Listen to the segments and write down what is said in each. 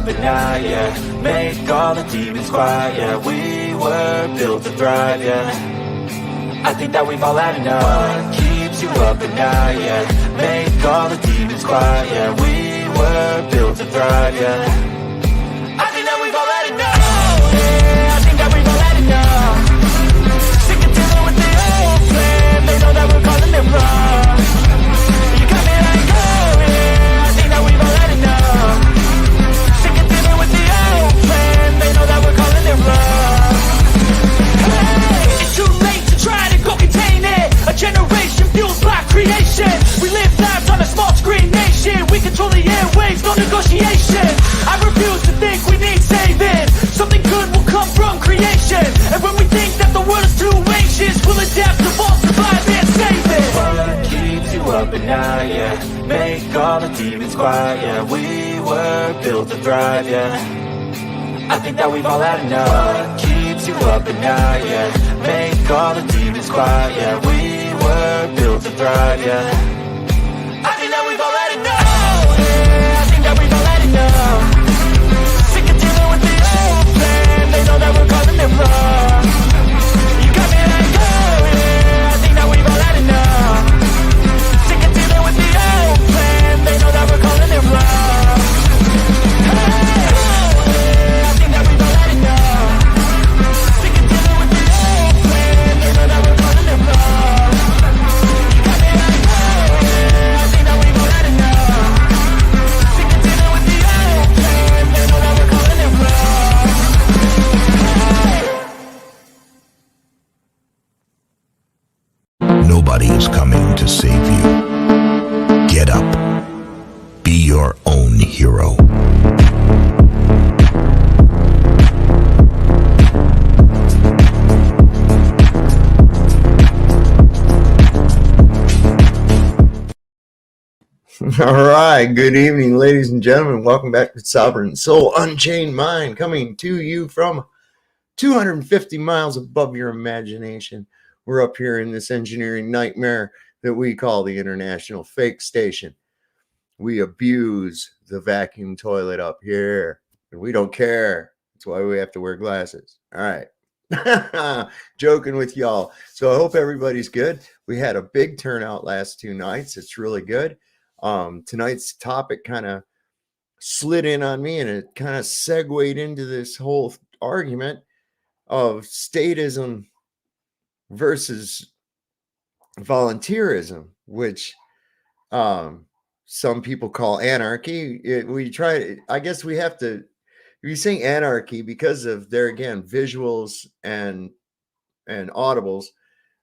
at night, yeah. Make all the demons quiet, yeah. We were built to thrive, yeah. I think that we've all had enough. What keeps you up at night, yeah. Make all the demons quiet, yeah. We were built to thrive, yeah. I think that we've all had enough. Oh, yeah, I think that we've all had enough. Sick of dealing with the old plan. They know that we're calling it wrong. You got me like, oh, yeah, I think that we've all had enough. Sick of dealing with the old plan. They know that we're calling it wrong. Hey, it's too late to try to go contain it. A generation fueled by creation. We live lives on a small screen nation. We control the airwaves, no negotiation. I refuse to think we need saving. Something good will come from creation. And when we think that the world is too anxious, we'll adapt, evolve, survive, and save it. What keeps you up at night, yeah. Make all the demons quiet, yeah. We were built to thrive, yeah. I think that we've all had enough. What keeps you up at night, yeah. Make all the demons quiet, yeah. We were built to thrive, yeah. I think that we've all had enough. Oh, yeah, I think that we've all had enough. Sick of dealing with the old plan. They know that we're calling it wrong. You got me like, oh, yeah, I think that we've all had enough. Sick of dealing with the old plan. They know that we're calling it wrong. Hey, oh, yeah, I think that we've all had enough. Sick of dealing with the old plan. They know that we're calling it wrong. You got me like, oh, yeah, I think that we've all had enough. Sick of dealing with the old plan. They know that we're calling it wrong. Nobody is coming to save you. Get up. Be your own hero. All right. Good evening, ladies and gentlemen. Welcome back to Sovereign Soul Unchained Mind, coming to you from 250 miles above your imagination. We're up here in this engineering nightmare that we call the International Fake Station. We abuse the vacuum toilet up here, and we don't care. That's why we have to wear glasses. All right. Joking with y'all. So I hope everybody's good. We had a big turnout last two nights. It's really good. Tonight's topic kind of slid in on me, and it kind of segued into this whole argument of statism versus volunteerism, which some people call anarchy. I guess we have to, if you say anarchy, because of there again visuals and audibles,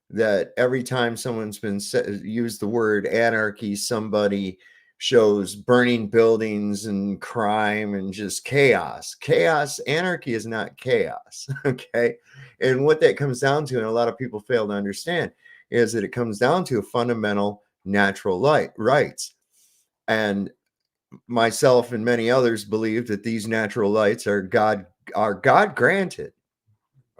that every time someone's been used the word anarchy, somebody shows burning buildings and crime and just chaos. Anarchy is not chaos. Okay. And what that comes down to, and a lot of people fail to understand, is that it comes down to a fundamental natural rights. And myself and many others believe that these natural rights are God granted.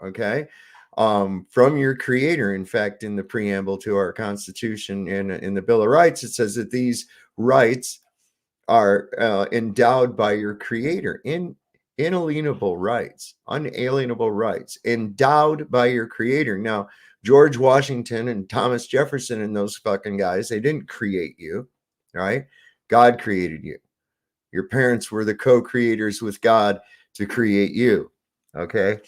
Okay. From your creator. In fact, in the preamble to our Constitution and in the Bill of Rights, it says that these rights are endowed by your creator, unalienable rights, endowed by your creator. Now, George Washington and Thomas Jefferson and those fucking guys, they didn't create you, right? God created you. Your parents were the co-creators with God to create you, okay?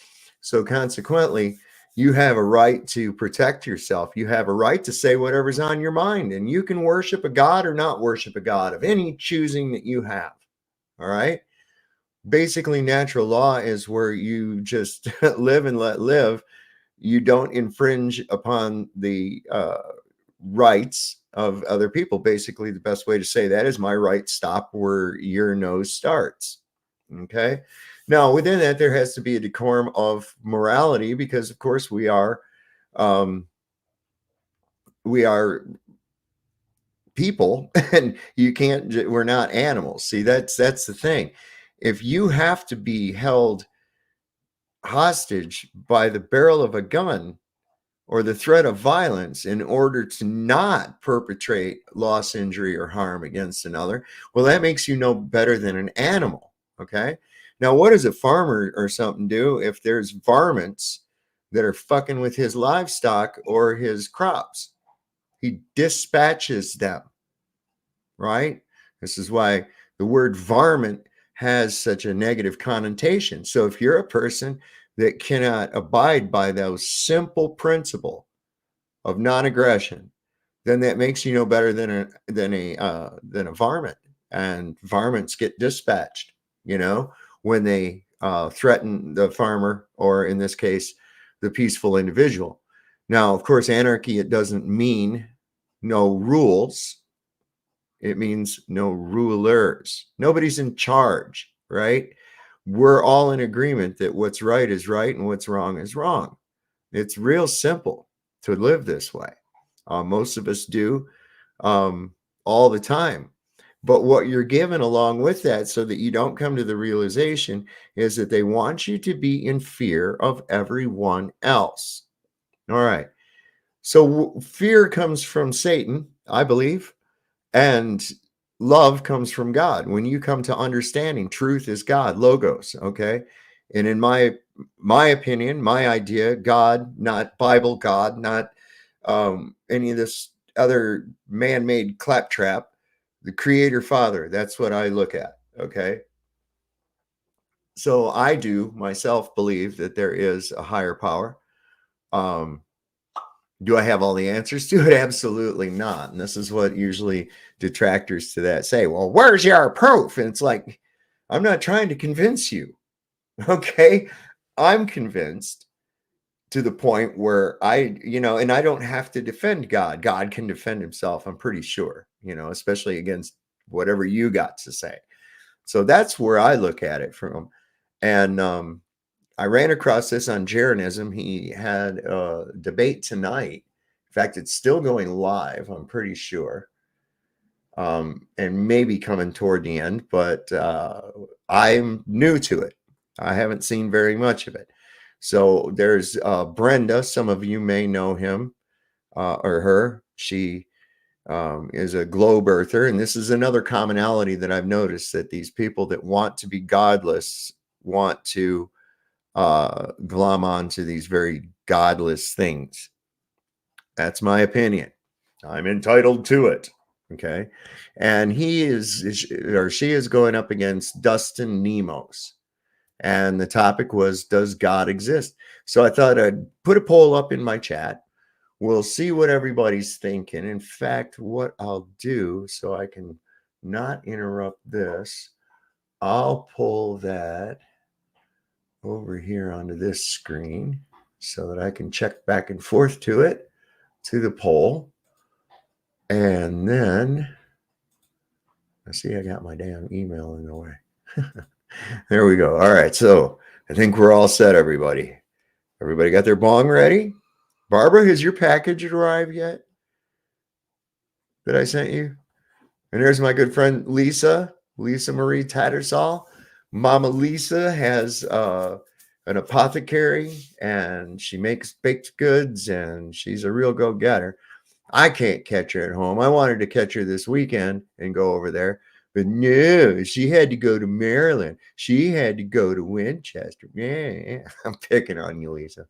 So consequently, you have a right to protect yourself. You have a right to say whatever's on your mind, and you can worship a God or not worship a God of any choosing that you have. All right. Basically, natural law is where you just live and let live. You don't infringe upon the rights of other people. Basically, the best way to say that is my rights stop where your nose starts. Okay. Now, within that, there has to be a decorum of morality, because, of course, we are people, and we're not animals. See, that's the thing. If you have to be held hostage by the barrel of a gun or the threat of violence in order to not perpetrate loss, injury, or harm against another, well, that makes you no better than an animal. Okay. Now, what does a farmer or something do if there's varmints that are fucking with his livestock or his crops? He dispatches them, right? This is why the word varmint has such a negative connotation. So if you're a person that cannot abide by those simple principle of non-aggression, then that makes you no better than a varmint. And varmints get dispatched, when they threaten the farmer, or in this case, the peaceful individual. Now, of course, anarchy, it doesn't mean no rules. It means no rulers. Nobody's in charge, right? We're all in agreement that what's right is right and what's wrong is wrong. It's real simple to live this way. Most of us do all the time. But what you're given along with that, so that you don't come to the realization, is that they want you to be in fear of everyone else. All right. So fear comes from Satan, I believe, and love comes from God. When you come to understanding, truth is God, logos, okay? And in my opinion, my idea, God, not Bible God, not any of this other man-made claptrap, the creator father, that's what I look at, okay? So I do myself believe that there is a higher power. Do I have all the answers to it? Absolutely not. And this is what usually detractors to that say, well, where's your proof? And it's like, I'm not trying to convince you, okay? I'm convinced to the point where and I don't have to defend God. God can defend himself, I'm pretty sure, especially against whatever you got to say. So that's where I look at it from. And I ran across this on Jeranism. He had a debate tonight. In fact, it's still going live, I'm pretty sure. And maybe coming toward the end, but I'm new to it. I haven't seen very much of it. So there's Brenda. Some of you may know him or her. She is a globe earther. And this is another commonality that I've noticed, that these people that want to be godless want to glom onto these very godless things. That's my opinion. I'm entitled to it. Okay. And she is going up against Dustin Nemos. And the topic was, does God exist? So I thought I'd put a poll up in my chat. We'll see what everybody's thinking. In fact, what I'll do, so I can not interrupt this, I'll pull that over here onto this screen so that I can check back and forth to the poll. And then, I see I got my damn email in the way. There we go. All right. So I think we're all set, everybody. Everybody got their bong ready? Barbara, has your package arrived yet that I sent you? And there's my good friend Lisa Marie Tattersall. Mama Lisa has an apothecary, and she makes baked goods, and she's a real go-getter. I can't catch her at home. I wanted to catch her this weekend and go over there, but no, she had to go to Maryland. She had to go to Winchester. Yeah. I'm picking on you, Lisa.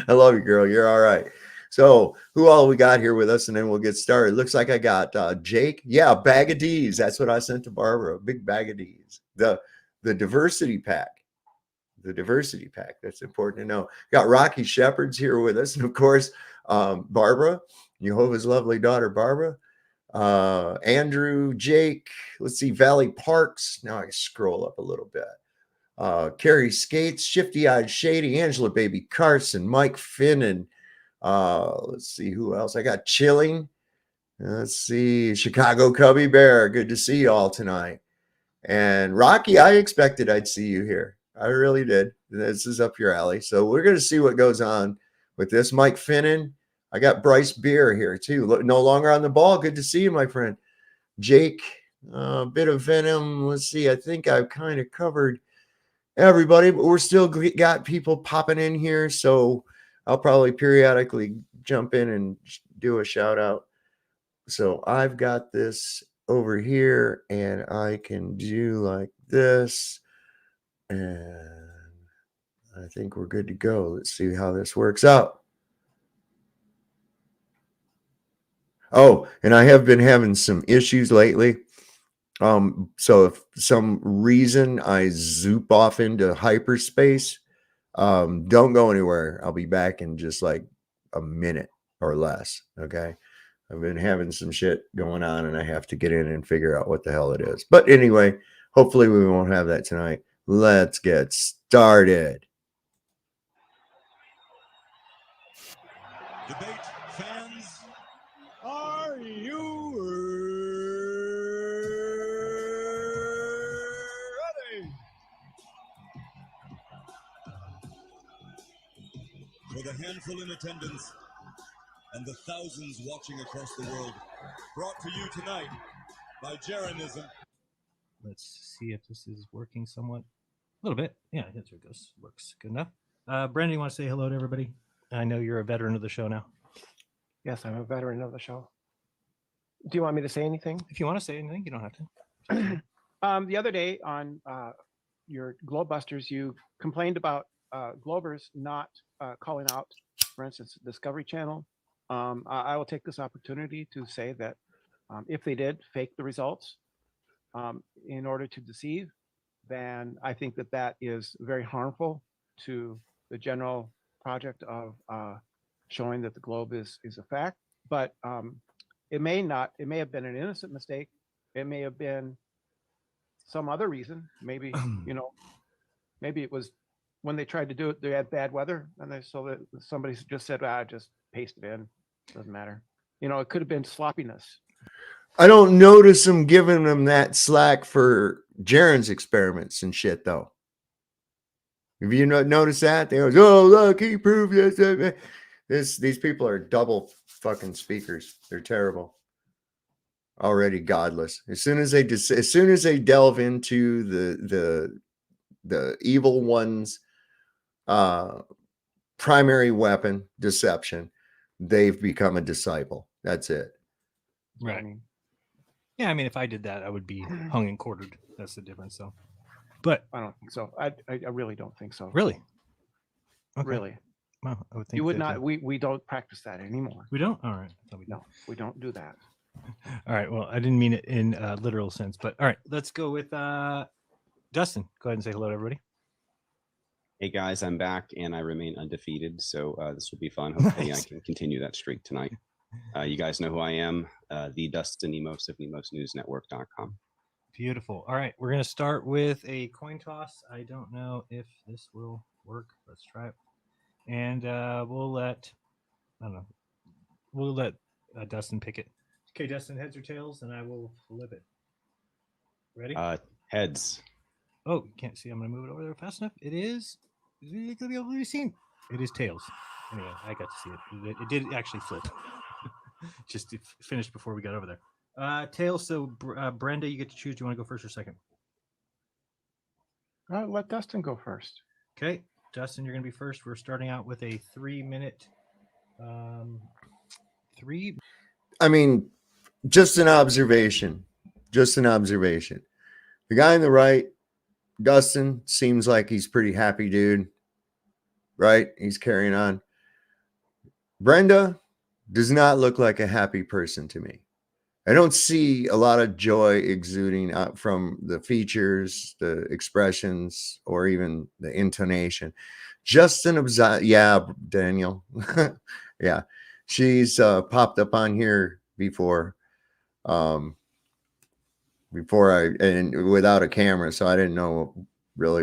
I love you, girl. You're all right. So who all we got here with us, and then we'll get started. Looks like I got Jake. Yeah, a bag of D's. That's what I sent to Barbara, a big bag of D's. The diversity pack. The diversity pack. That's important to know. Got Rocky Shepherd's here with us. And of course, Barbara, Jehovah's lovely daughter, Barbara. Andrew, Jake. Let's see, Valley Parks. Now I can scroll up a little bit. Carrie Skates, Shifty Eyed Shady, Angela Baby Carson, Mike Finnan. Let's see who else. I got Chilling. Let's see, Chicago Cubby Bear. Good to see you all tonight. And Rocky, I expected I'd see you here. I really did. This is up your alley. So we're going to see what goes on with this. Mike Finnan. I got Bryce Beer here too. No longer on the ball. Good to see you, my friend. Jake, a bit of Venom. Let's see. I think I've kind of covered everybody, but we're still got people popping in here. So I'll probably periodically jump in and do a shout out. So I've got this over here and I can do like this. And I think we're good to go. Let's see how this works out. Oh, and I have been having some issues lately. So if some reason I zoop off into hyperspace, don't go anywhere. I'll be back in just like a minute or less. Okay. I've been having some shit going on and I have to get in and figure out what the hell it is. But anyway, hopefully we won't have that tonight. Let's get started. Debate fans, are you ready? For the handful in attendance and the thousands watching across the world, brought to you tonight by Jeranism. Let's see if this is working somewhat. A little bit. Yeah, there it goes. Works good enough. Brenda, you want to say hello to everybody? I know you're a veteran of the show now. Yes, I'm a veteran of the show. Do you want me to say anything? If you want to say anything, you don't have to. The other day on your Globebusters, you complained about Globers not calling out, for instance, Discovery Channel. I will take this opportunity to say that if they did fake the results in order to deceive, then I think that that is very harmful to the general project of showing that the globe is a fact. But it may have been an innocent mistake. It may have been some other reason. Maybe, maybe it was when they tried to do it, they had bad weather, and so somebody just said, just paste it in. Doesn't matter. It could have been sloppiness. I don't notice them giving them that slack for Jaren's experiments and shit, though. Have you not noticed that? They go, oh, look, he proved this. These people are double fucking speakers. They're terrible. Already godless. As soon as they delve into the evil one's primary weapon, deception, they've become a disciple. That's it. Right. Yeah, I mean, if I did that, I would be hung and quartered. That's the difference, though. But I don't think so. I really don't think so. Really? Okay. Really? Well, I would think you would not. We don't practice that anymore. We don't? All right. No, we don't do that. All right. Well, I didn't mean it in a literal sense, but all right. Let's go with Dustin. Go ahead and say hello to everybody. Hey guys, I'm back and I remain undefeated, so this will be fun. Hopefully I can continue that streak tonight. You guys know who I am, the Dustin Nemos of NemosNewsNetwork.com. Beautiful. All right, we're going to start with a coin toss. I don't know if this will work. Let's try it. And we'll let Dustin pick it. Okay, Dustin, heads or tails, and I will flip it. Ready? Heads. Oh, you can't see. I'm going to move it over there fast enough. It is. It could be able to be seen. It is tails. Anyway, I got to see it. It did actually flip. Just finished before we got over there. Tails. So, Brenda, you get to choose. Do you want to go first or second? Let Dustin go first. Okay, Dustin, you're going to be first. We're starting out with a 3-minute. I mean, just an observation. The guy on the right, Dustin, seems like he's pretty happy dude, right? He's carrying on. Brenda does not look like a happy person to me. I don't see a lot of joy exuding out from the features, the expressions, or even the intonation. Just an yeah, Daniel. Yeah, she's popped up on here before. And without a camera, so I didn't know really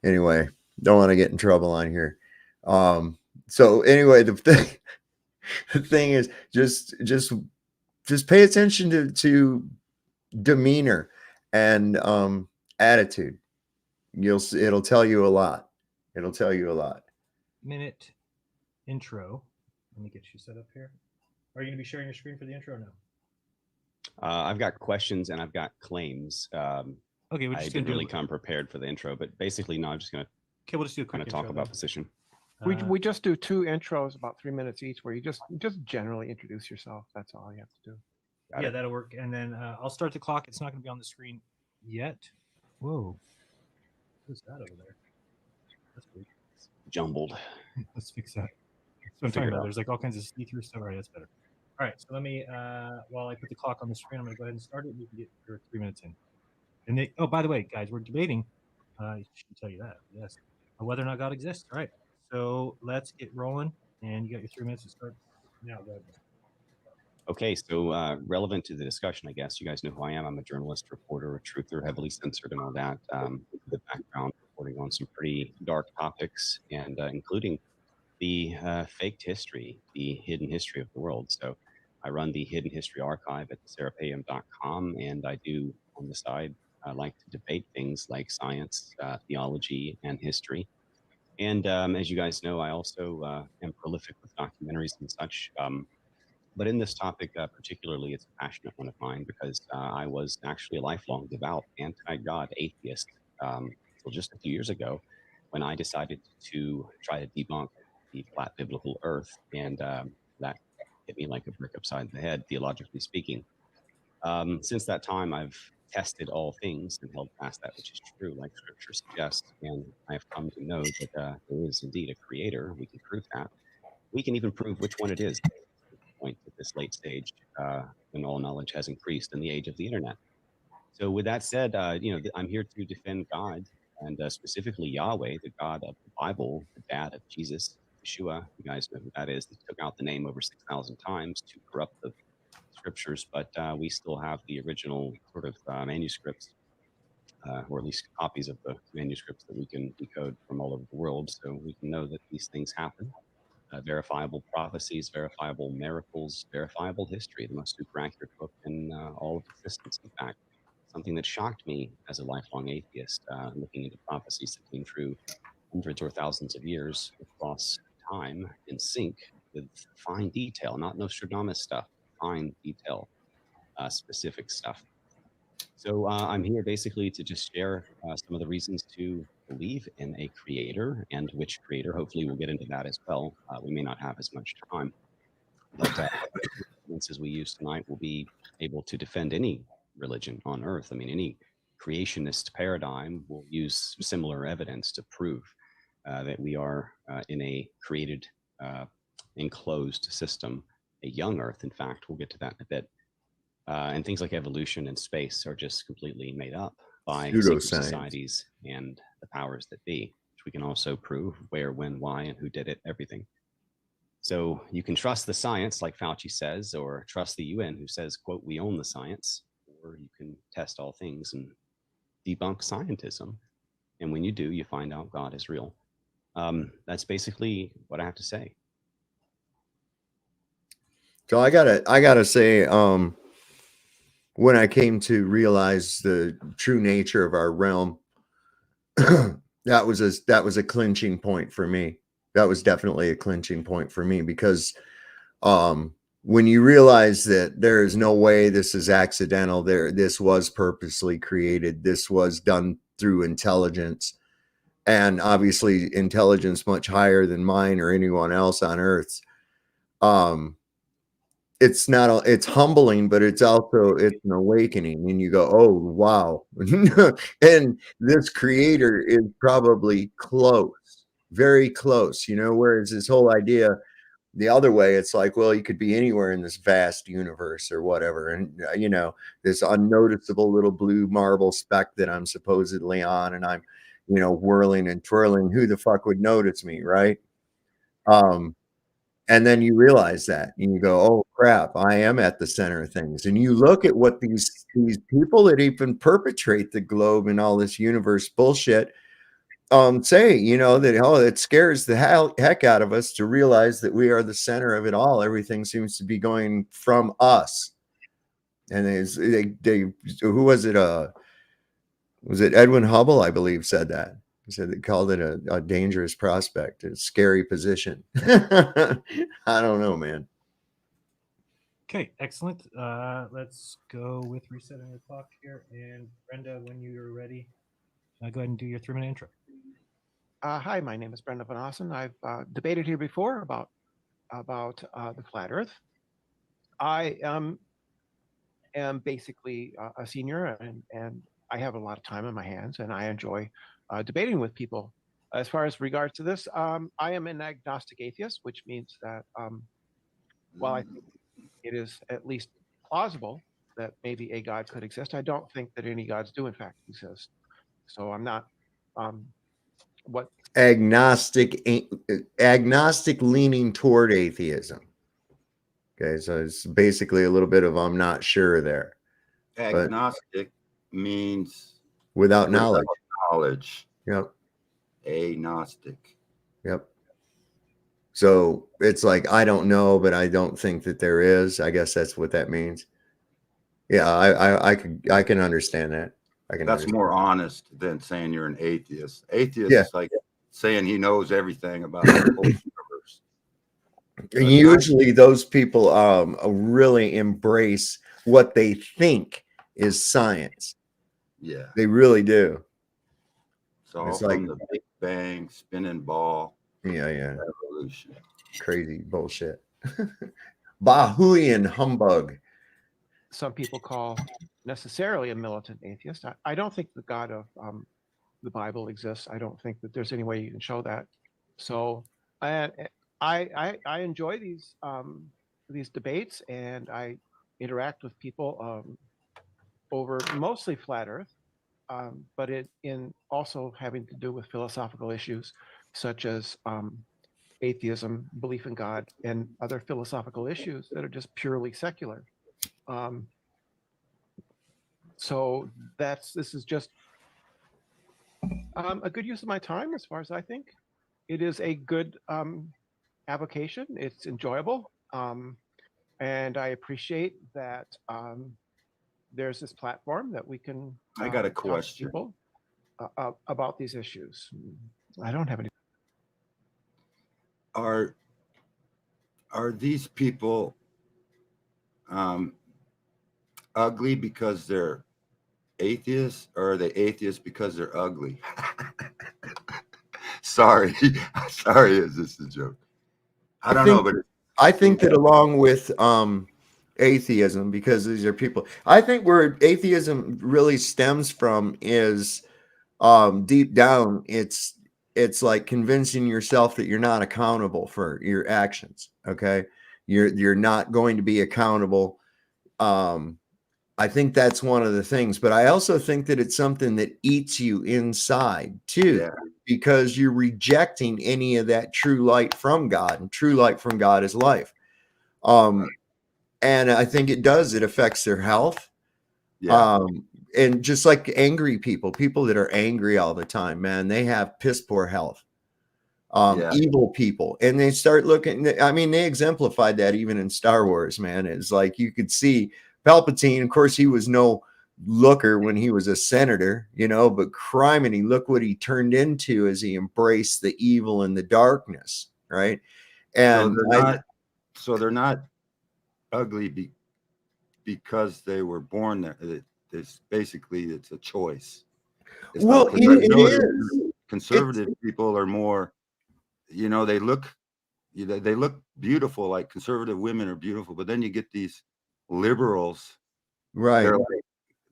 anyway, don't want to get in trouble on here. So anyway, the thing is just pay attention to demeanor and attitude. It'll tell you a lot. Minute intro. Let me get you set up here. Are you going to be sharing your screen for the intro now? I've got questions and I've got claims. Okay, we're just I didn't really come prepared for the intro, but basically, no, I'm just going to we'll just do a quick talk about position. We just do 2 intros, about 3 minutes each, where you just generally introduce yourself. That's all you have to do. Yeah, that'll work. And then I'll start the clock. It's not going to be on the screen yet. Whoa. What's that over there? That's weird. Jumbled. Let's fix that. So I'm talking about. There's like all kinds of see-through stuff. All right, that's better. All right, so let me, while I put the clock on the screen, I'm going to go ahead and start it. We can get 3 minutes in. And they, oh, by the way, guys, we're debating. I should tell you that. Yes, whether or not God exists. All right, so let's get rolling. And you got your 3 minutes to start now. Go ahead. Okay, so relevant to the discussion, I guess you guys know who I am. I'm a journalist, reporter, a truther, heavily censored, and all that. The background reporting on some pretty dark topics, and including the faked history, the hidden history of the world. So I run the Hidden History Archive at serapeum.com, and I do on the side like to debate things like science, theology, and history. And as you guys know, I also am prolific with documentaries and such. But in this topic particularly, it's a passionate one of mine because I was actually a lifelong devout anti-God atheist until just a few years ago when I decided to try to debunk the flat biblical earth. And that hit me like a brick upside the head, theologically speaking. Since that time, I've tested all things and held fast that which is true, like scripture suggests. And I have come to know that there is indeed a creator. We can prove that. We can even prove which one it is point at this late stage when all knowledge has increased in the age of the internet. So with that said, I'm here to defend God and specifically Yahweh, the God of the Bible, the dad of Jesus, Yeshua. You guys know who that is. They took out the name over 6,000 times to corrupt the scriptures, but we still have the original sort of manuscripts, or at least copies of the manuscripts that we can decode from all over the world. So we can know that these things happen. Verifiable prophecies, verifiable miracles, verifiable history, the most super accurate book in all of existence. In fact, something that shocked me as a lifelong atheist, looking into prophecies that came true hundreds or thousands of years across time in sync with fine detail, not Nostradamus stuff, fine detail, specific stuff. So I'm here basically to just share some of the reasons to believe in a creator, and which creator. Hopefully we'll get into that as well. We may not have as much time, but as we use tonight, we'll be able to defend any religion on earth. I mean, any creationist paradigm will use similar evidence to prove that we are in a created, enclosed system, a young earth. In fact, we'll get to that in a bit. And things like evolution and space are just completely made up by secret societies and the powers that be, which we can also prove where, when, why, and who did it, everything. So you can trust the science, like Fauci says, or trust the UN, who says, quote, we own the science, or you can test all things and debunk scientism. And when you do, you find out God is real. That's basically what I have to say. So I gotta say, when I came to realize the true nature of our realm, that was a clinching point for me. That was definitely a clinching point for me, because when you realize that there is no way this is accidental, this was purposely created, this was done through intelligence, and obviously intelligence much higher than mine or anyone else on Earth's. It's humbling, but it's an awakening, and you go, oh wow. And this creator is probably close, very close, whereas this whole idea the other way, it's like, well, you could be anywhere in this vast universe or whatever, and this unnoticeable little blue marble speck that I'm supposedly on, and I'm whirling and twirling, who the fuck would notice me, right? And then you realize that, and you go, oh crap, I am at the center of things. And you look at what these people that even perpetrate the globe and all this universe bullshit say, that, it scares the heck out of us to realize that we are the center of it all. Everything seems to be going from us. And who was it? Was it Edwin Hubble, I believe, said that. He said they called it a dangerous prospect, a scary position. I don't know, man. Okay, excellent. Let's go with resetting the clock here. And Brenda, when you're ready, go ahead and do your 3-minute intro. Hi, my name is Brenda Van Ossen. I've debated here before about the flat Earth. I am am basically a senior, and I have a lot of time on my hands, and I enjoy debating with people. As far as regards to this, I am an agnostic atheist, which means that while I think it is at least plausible that maybe a God could exist, I don't think that any gods do in fact exist. So I'm not what agnostic leaning toward atheism. Okay, so it's basically a little bit of I'm not sure there. Agnostic means Without knowledge. Knowledge. Yep. Agnostic. Yep. So it's like I don't know, but I don't think that there is. I guess that's what that means. Yeah, I can understand that. That's more honest than saying you're an atheist. Atheist is like saying he knows everything about the whole universe. And usually those people really embrace what they think is science. Yeah. They really do. So it's like the Big Bang, spinning ball. Yeah. Revolution. Crazy bullshit. Bahuian humbug. some people call necessarily a militant atheist. I don't think the God of the Bible exists. I don't think that there's any way you can show that. So I enjoy these debates, and I interact with people over mostly flat Earth, but in also having to do with philosophical issues such as atheism, belief in God, and other philosophical issues that are just purely secular. So this is just a good use of my time, as far as I think. It is a good avocation. It's enjoyable, and I appreciate that there's this platform that we can. I got a question people, about these issues. I don't have any. Are these people ugly because they're atheists, or are they atheists because they're ugly? Sorry, is this a joke? I don't know, but I think that along with atheism, because these are people, I think where atheism really stems from is deep down, it's like convincing yourself that you're not accountable for your actions. Okay, you're not going to be accountable. I think that's one of the things, but I also think that it's something that eats you inside too, because you're rejecting any of that true light from God, and true light from God is life. And I think it affects their health. And just like angry people that are angry all the time, man, they have piss poor health. Evil people, and they start looking. I mean, they exemplified that even in Star Wars, man. It's like you could see Palpatine. Of course, he was no looker when he was a senator, but criminy, look what he turned into as he embraced the evil and the darkness, right? And so they're not ugly because they were born there. It's a choice. It is. Conservative people are more, they look beautiful, like conservative women are beautiful, but then you get these liberals, right?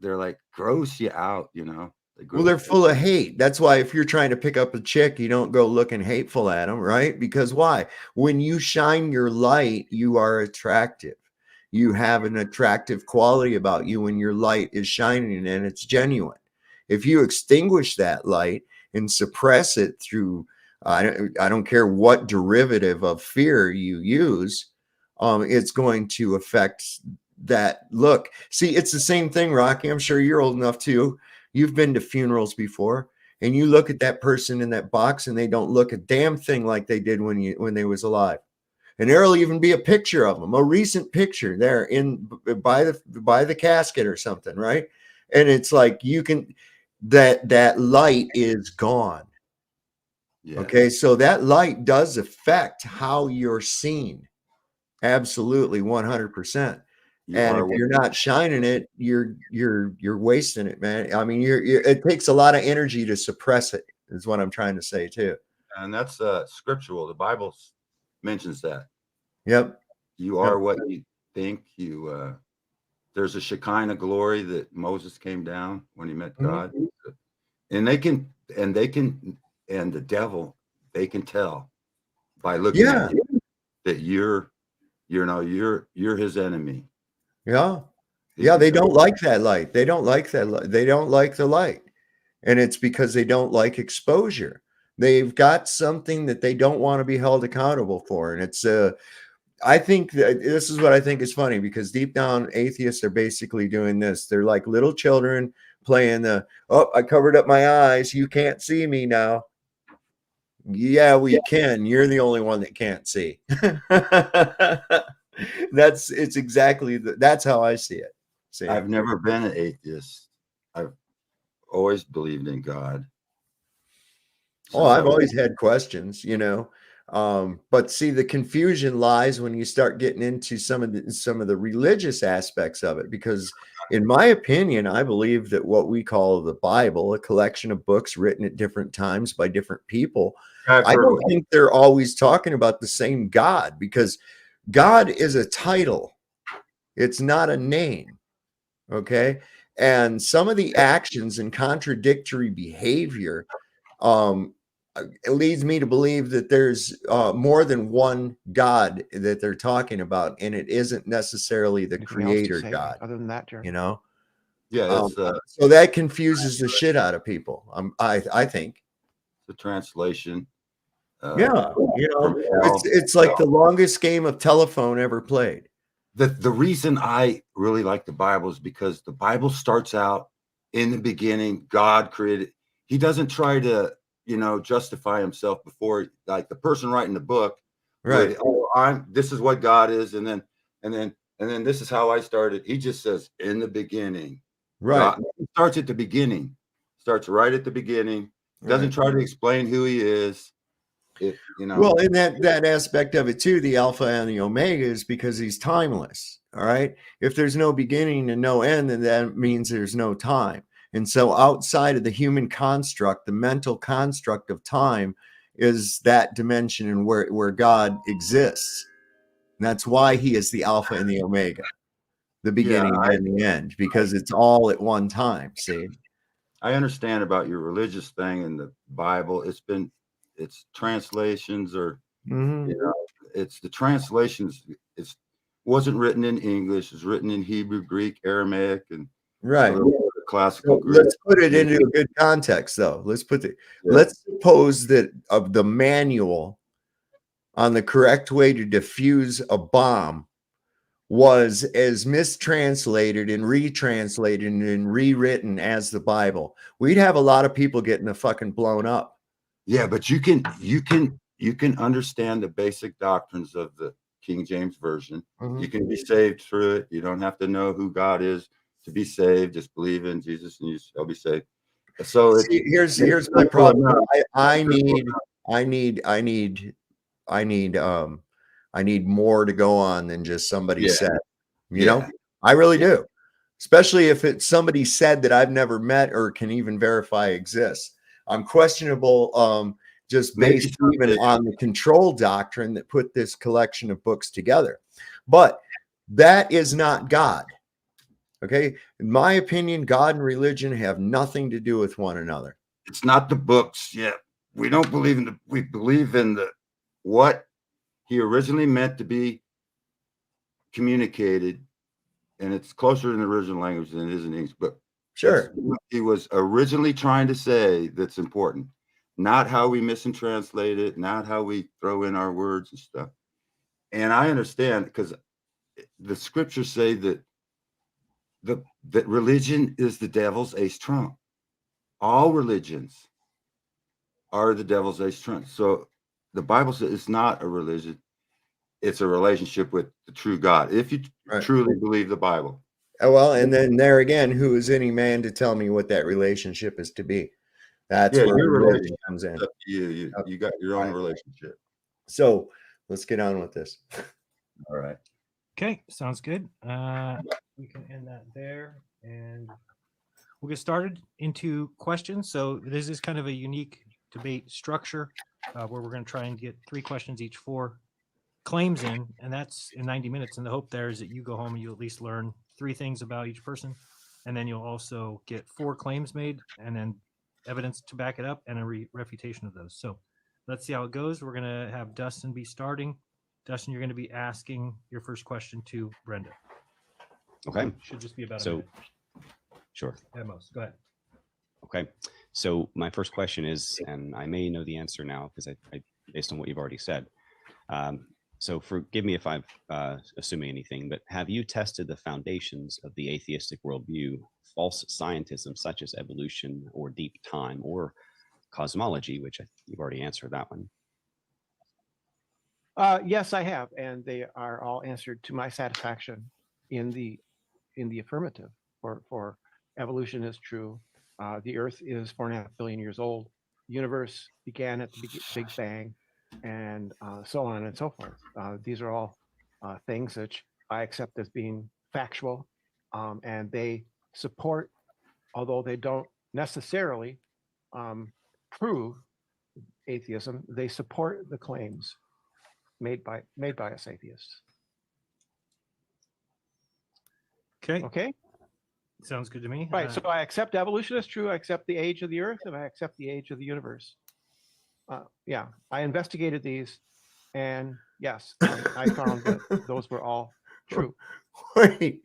They're like gross you out, Well, they're full of hate. That's why if you're trying to pick up a chick, you don't go looking hateful at them, right? Because why? When you shine your light, you are attractive. You have an attractive quality about you when your light is shining and it's genuine. If you extinguish that light and suppress it through, I don't care what derivative of fear you use, it's going to affect that look. See, it's the same thing, Rocky. I'm sure you're old enough too. You've been to funerals before, and you look at that person in that box and they don't look a damn thing like they did when they was alive. And there'll even be a picture of them, a recent picture there by the casket or something, right? And it's like that light is gone. Yeah. Okay, so that light does affect how you're seen. Absolutely, 100%. And if you're not shining it, you're wasting it, man. I mean, it takes a lot of energy to suppress it, is what I'm trying to say too. And that's scriptural. The Bible mentions that. Yep. You are what you think. There's there's a Shekinah glory that Moses came down when he met Mhm. God, and the devil, they can tell by looking Yeah. at you that you're his enemy. Yeah. They Yeah. can They tell. don't like that light. They don't like that light. They don't like the light. And it's because they don't like exposure. They've got something that they don't want to be held accountable for. And it's I think that this is what I think is funny, because deep down atheists are basically doing this. They're like little children playing the, oh, I covered up my eyes. You can't see me now. Yeah, we can. You're the only one that can't see. It's exactly that's how I see it. See, I've never been an atheist. I've always believed in God. oh, I've always had questions, but see, the confusion lies when you start getting into some of the religious aspects of it, because in my opinion, I believe that what we call the Bible, a collection of books written at different times by different people, I don't think they're always talking about the same God, because God is a title. It's not a name. Okay. And some of the actions and contradictory behavior, it leads me to believe that there's more than one God that they're talking about, and it isn't necessarily the Anything else to creator say God, other than that, Jared? Yeah, it's so that confuses the shit out of people. I think. the translation. Yeah, from hell. it's like the longest game of telephone ever played. The reason I really like the Bible is because the Bible starts out in the beginning, God created. He doesn't try to, justify himself before, like the person writing the book. Right. This is what God is, and then this is how I started. He just says in the beginning. Right. God, he starts at the beginning. Starts right at the beginning. Doesn't try to explain who he is. Well, in that aspect of it too, the Alpha and the Omega is because he's timeless. All right. If there's no beginning and no end, then that means there's no time. And so outside of the human construct, the mental construct of time is that dimension and where God exists. And that's why he is the Alpha and the Omega, the beginning and the end, because it's all at one time. See? I understand about your religious thing in the Bible. It's translations, or it's the translations. It wasn't written in English. It's written in Hebrew, Greek, Aramaic, and classical Greek. Let's put it into a good context, though. Let's suppose that of the manual on the correct way to defuse a bomb was as mistranslated and retranslated and rewritten as the Bible. We'd have a lot of people getting the fucking blown up. Yeah, but you can understand the basic doctrines of the King James Version. You can be saved through it. You don't have to know who God is to be saved. Just believe in Jesus and you shall be saved. So here's my problem. I need more to go on than just somebody said. You know, I really do. Especially if it's somebody said that I've never met or can even verify exists. I'm questionable just based even on the control doctrine that put this collection of books together. But that is not God. Okay. In my opinion, God and religion have nothing to do with one another. It's not the books. Yeah. We don't believe in we believe in what he originally meant to be communicated. And it's closer in the original language than it is in English. But sure, he was originally trying to say that's important. Not how we mistranslate it, not how we throw in our words and stuff. And I understand, because the scriptures say that that religion is the devil's ace trump. All religions are the devil's ace trump. So the Bible says it's not a religion. It's a relationship with the true God. If you truly believe the Bible. Well, and then there again, who is any man to tell me what that relationship is to be? That's where your religion comes in. You got your own relationship. So let's get on with this. All right. Okay, sounds good. We can end that there, and we'll get started into questions. So this is kind of a unique debate structure where we're going to try and get 3 questions each, 4 claims in, and that's in 90 minutes. And the hope there is that you go home and you at least learn 3 things about each person, and then you'll also get 4 claims made, and then evidence to back it up, and a refutation of those. So let's see how it goes. We're gonna have Dustin be starting. Dustin, you're gonna be asking your first question to Brenda. Okay. Should just be about a So, minute sure. at most. Go ahead. Okay. So my first question is, and I may know the answer now because I based on what you've already said. So forgive me if I've assuming anything, but have you tested the foundations of the atheistic worldview, false scientism such as evolution or deep time or cosmology, which you've already answered that one? Yes, I have, and they are all answered to my satisfaction in the affirmative. For evolution is true. The Earth is 4.5 billion years old. The universe began at the Big Bang, and so on and so forth. These are all things which I accept as being factual, and they support, although they don't necessarily prove atheism, they support the claims made by us atheists. Okay. Okay. Sounds good to me. Right. So I accept evolution is true. I accept the age of the Earth, and I accept the age of the universe. Yeah, I investigated these, and yes, I found that those were all true. Wait,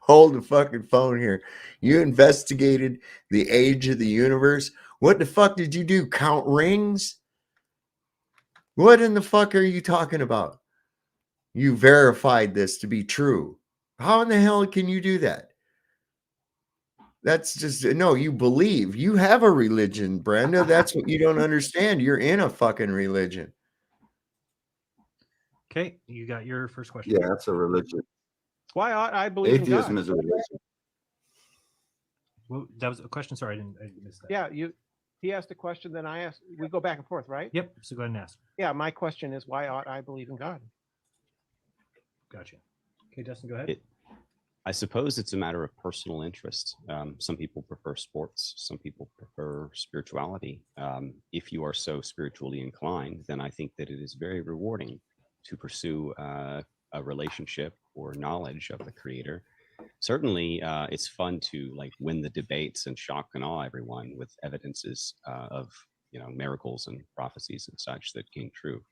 hold the fucking phone here. You investigated the age of the universe. What the fuck did you do? Count rings? What in the fuck are you talking about? You verified this to be true. How in the hell can you do that? That's just, no, you believe. You have a religion, Brenda. That's what you don't understand. You're in a fucking religion. Okay, you got your first question. Yeah, that's a religion. Why ought I believe Atheism in God? is a religion. Well, that was a question. Sorry, I didn't miss that. Yeah, he asked a question, then I asked. We go back and forth, right? Yep. So go ahead and ask. Yeah, my question is, why ought I believe in God? Gotcha. Okay, Dustin, go ahead. I suppose it's a matter of personal interest. Some people prefer sports. Some people prefer spirituality. If you are so spiritually inclined, then I think that it is very rewarding to pursue a relationship or knowledge of the Creator. Certainly, it's fun to like win the debates and shock and awe everyone with evidences of miracles and prophecies and such that came true.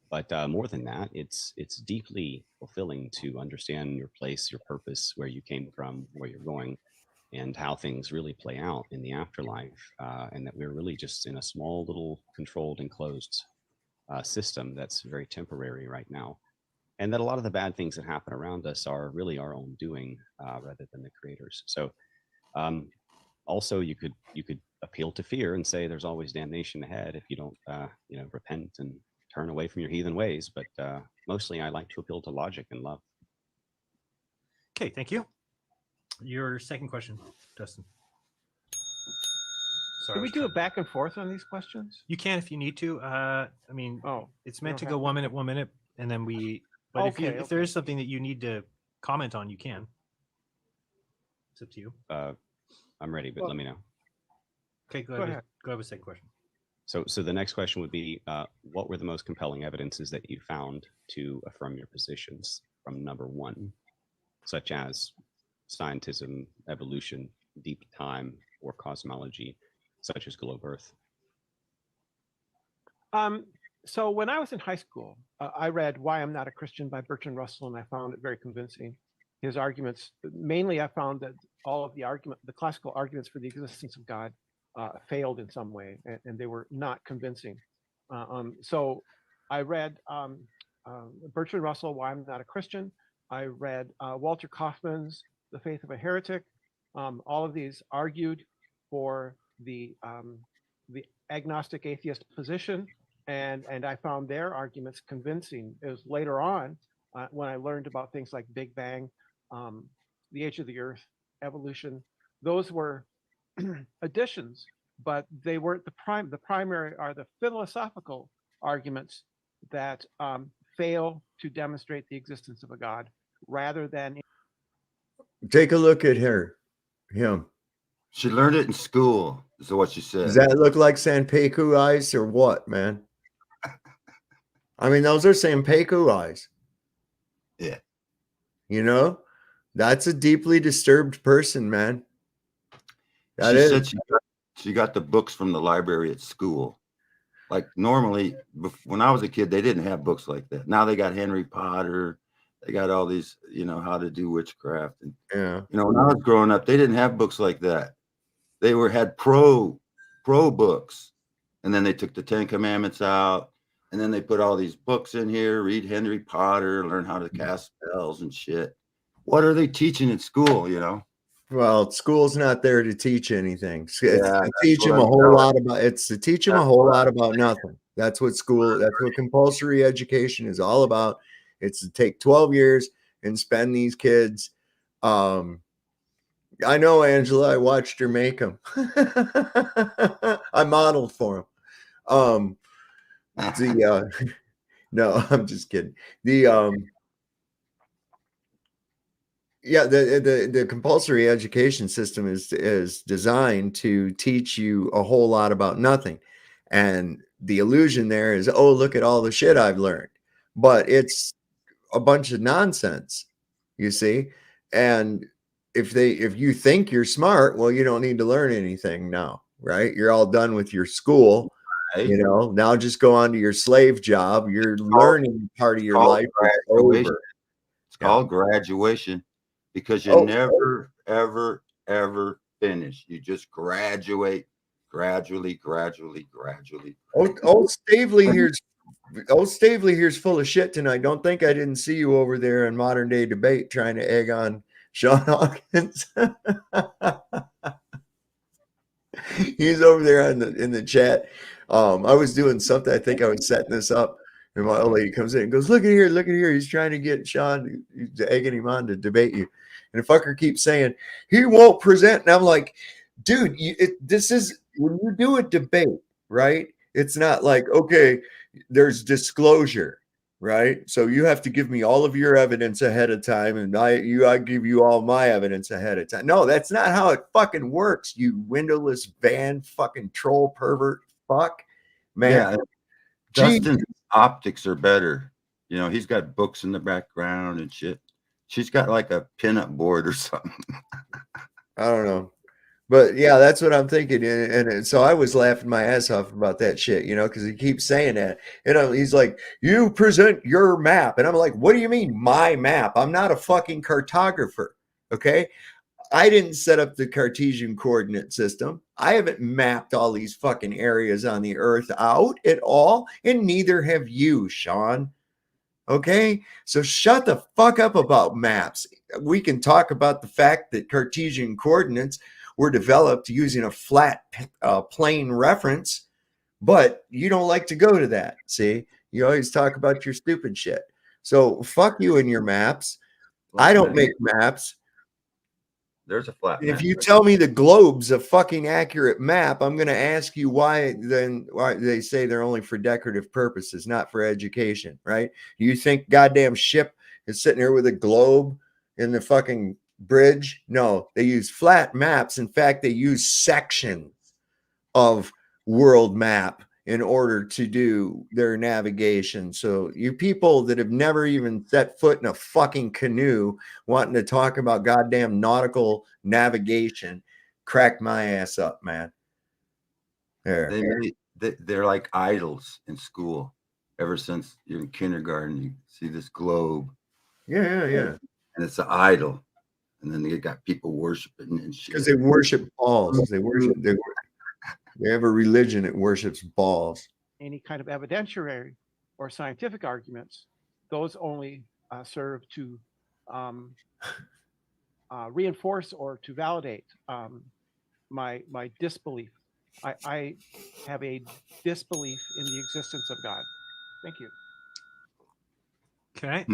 But more than that, it's deeply fulfilling to understand your place, your purpose, where you came from, where you're going, and how things really play out in the afterlife, and that we're really just in a small little controlled, enclosed system that's very temporary right now, and that a lot of the bad things that happen around us are really our own doing rather than the Creator's. So also you could appeal to fear and say there's always damnation ahead if you don't repent and turn away from your heathen ways, but mostly I like to appeal to logic and love. Okay, thank you. Your second question, Dustin. Sorry, Can we do a back and forth on these questions? You can if you need to. I mean, it's meant to go 1 minute, and then we. But if there is something that you need to comment on, you can. It's up to you. I'm ready, but let me know. Okay, go ahead. Go ahead with the second question. So the next question would be, what were the most compelling evidences that you found to affirm your positions from number 1, such as scientism, evolution, deep time, or cosmology, such as globe Earth? So when I was in high school, I read Why I'm Not a Christian by Bertrand Russell, and I found it very convincing. His arguments, mainly I found that all of the classical arguments for the existence of God failed in some way, and they were not convincing. So I read Bertrand Russell, Why I'm Not a Christian. I read Walter Kaufman's The Faith of a Heretic. All of these argued for the agnostic atheist position, and I found their arguments convincing. It was later on when I learned about things like Big Bang, the age of the Earth, evolution. Those were additions, but they weren't the primary are the philosophical arguments that fail to demonstrate the existence of a God, rather than. Take a look at him. She learned it in school, is what she said. Does that look like Sanpeku eyes or what, man? I mean, those are Sanpeku eyes. Yeah. You know, That's a deeply disturbed person, man. That She is. said she got the books from the library at school. Like normally, when I was a kid, they didn't have books like that. Now they got Henry Potter. They got all these, how to do witchcraft. And, Yeah. when I was growing up, they didn't have books like that. They had pro books. And then they took the 10 Commandments out. And then they put all these books in here, read Henry Potter, learn how to cast spells and shit. What are they teaching in school, Well, school's not there to teach anything. It's to teach them what a I'm whole telling lot about. It's to teach them a whole lot about nothing. That's what school. That's what compulsory education is all about. It's to take 12 years and spend these kids. I know, Angela. I watched her make them. I modeled for them. No, I'm just kidding. The compulsory education system is designed to teach you a whole lot about nothing. And the illusion there is, oh, look at all the shit I've learned. But it's a bunch of nonsense, you see? And if you think you're smart, well, you don't need to learn anything now, right? You're all done with your school. Right. Now just go on to your slave job. Your learning part of your life is over. It's called graduation. Because you never, ever, ever finish. You just graduate gradually. Old Stavely here's full of shit tonight. Don't think I didn't see you over there in Modern Day Debate trying to egg on Sean Hawkins. He's over there in the chat. I was doing something. I think I was setting this up. And my old lady comes in and goes, look at here. He's trying to get Sean, he's egging him on to debate you. And the fucker keeps saying, he won't present. And I'm like, dude, this is, when you do a debate, right? It's not like, okay, there's disclosure, right? So you have to give me all of your evidence ahead of time. And I give you all my evidence ahead of time. No, that's not how it fucking works. You windowless van fucking troll pervert fuck, man. Yeah. Dustin's optics are better. He's got books in the background and shit. She's got like a pinup board or something. I don't know. But yeah, that's what I'm thinking. And so I was laughing my ass off about that shit, because he keeps saying that. And he's like, you present your map. And I'm like, what do you mean my map? I'm not a fucking cartographer. Okay. I didn't set up the Cartesian coordinate system. I haven't mapped all these fucking areas on the earth out at all. And neither have you, Sean. Okay, so shut the fuck up about maps. We can talk about the fact that Cartesian coordinates were developed using a flat plane reference, but you don't like to go to that. See, you always talk about your stupid shit. So fuck you and your maps. I don't make maps. There's a flat map. If you tell me the globe's a fucking accurate map, I'm going to ask you why they say they're only for decorative purposes, not for education, right? You think goddamn ship is sitting here with a globe in the fucking bridge? No, they use flat maps. In fact, they use sections of world map in order to do their navigation. So you people that have never even set foot in a fucking canoe wanting to talk about goddamn nautical navigation, crack my ass up, man. They're like idols in school. Ever since you're in kindergarten, you see this globe. Yeah. And it's an idol. And then they got people worshiping and shit. Because they worship balls. They have a religion that worships balls. Any kind of evidentiary or scientific arguments, those only serve to reinforce or to validate my disbelief. I have a disbelief in the existence of God. Thank you. Okay.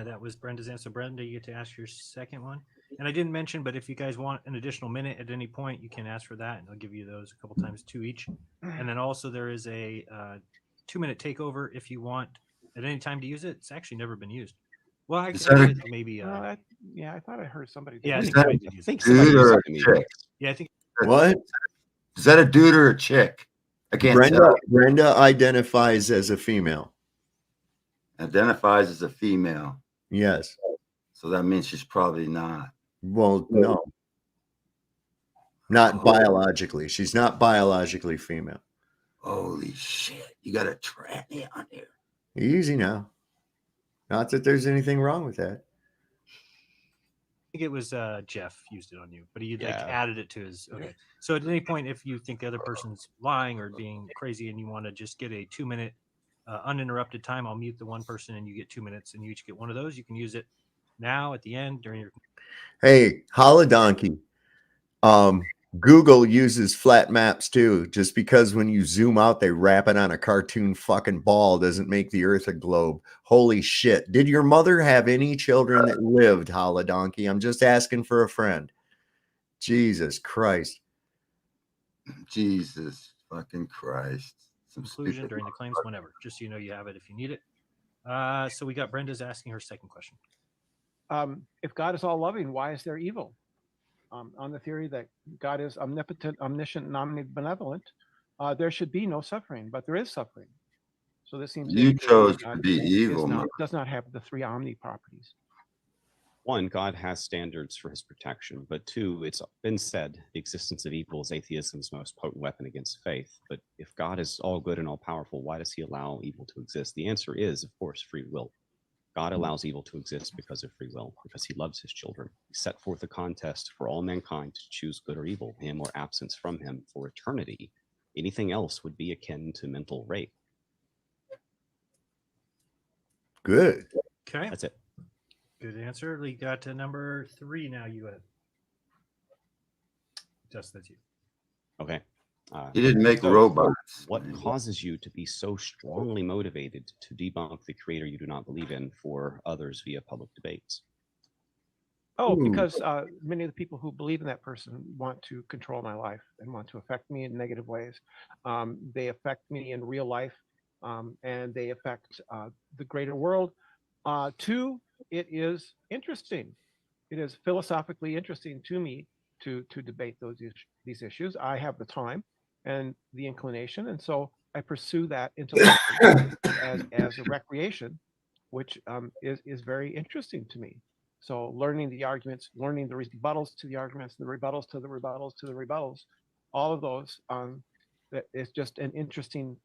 That was Brenda's answer. Brenda, you get to ask your second one. And I didn't mention, but if you guys want an additional minute at any point, you can ask for that, and I'll give you those a couple times, 2 each. And then also there is a 2-minute takeover if you want at any time to use it. It's actually never been used. Well, I maybe. I thought I heard somebody. Yeah, I think somebody did use it. it. Dude or a chick? Yeah, I think. What? Is that a dude or a chick? I can't tell. Brenda identifies as a female. Identifies as a female. Yes. So that means she's probably not. Well, no. Not biologically. She's not biologically female. Holy shit. You got a tranny on here. Easy now. Not that there's anything wrong with that. I think it was Jeff used it on you, but he like Yeah. added it to his. Okay. So at any point, if you think the other person's lying or being crazy and you want to just get a 2-minute uninterrupted time, I'll mute the one person and you get 2 minutes and you each get one of those. You can use it now, at the end, during your. Hey, Holodonkey. Google uses flat maps too. Just because when you zoom out, they wrap it on a cartoon fucking ball doesn't make the earth a globe. Holy shit. Did your mother have any children that lived, Holodonkey? I'm just asking for a friend. Jesus Christ. Jesus fucking Christ. Some Conclusion stupid during the claims, whenever. Just so you know you have it if you need it. So we got Brenda's asking her second question. If God is all loving, why is there evil? On the theory that God is omnipotent, omniscient, and omnibenevolent, there should be no suffering, but there is suffering. So this seems You indicating chose that to God be evil, does not have the 3 omni properties. One, God has standards for his protection, but two, it's been said the existence of evil is atheism's most potent weapon against faith. But if God is all good and all powerful, why does he allow evil to exist? The answer is, of course, free will. God allows evil to exist because of free will, because he loves his children. He set forth a contest for all mankind to choose good or evil, him or absence from him for eternity. Anything else would be akin to mental rape. Good. Okay. That's it. Good answer. We got to number 3 now. You got it. Just that's you. Okay. He didn't make So, robots. What causes you to be so strongly motivated to debunk the creator you do not believe in for others via public debates? Oh, Ooh. because many of the people who believe in that person want to control my life and want to affect me in negative ways. They affect me in real life, and they affect the greater world. 2, it is interesting. It is philosophically interesting to me to debate these issues. I have the time and the inclination, and so I pursue that intellectually as a recreation, which is very interesting to me. So learning the arguments, learning the rebuttals to the arguments, the rebuttals to the rebuttals to the rebuttals, all of those, that is just an interesting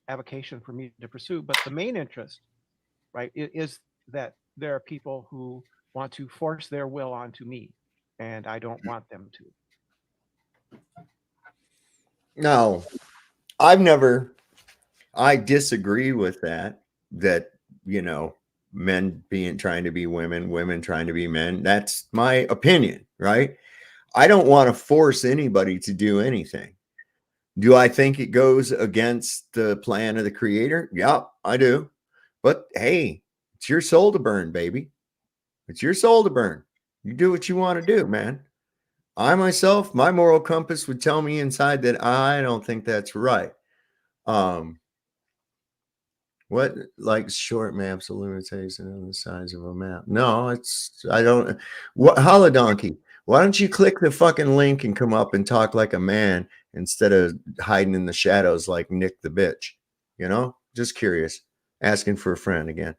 avocation for me to pursue. But the main interest, right, is that there are people who want to force their will onto me, and I don't want them to. No, I disagree with that, men trying to be women, women trying to be men. That's my opinion, right? I don't want to force anybody to do anything. Do I think it goes against the plan of the creator? Yeah, I do. But hey, it's your soul to burn, baby. It's your soul to burn. You do what you want to do, man. I myself, my moral compass would tell me inside that I don't think that's right. What, like short maps illuminates on the size of a map? No, I don't. What, Holodonkey? Why don't you click the fucking link and come up and talk like a man instead of hiding in the shadows like Nick the bitch? Just curious, asking for a friend again.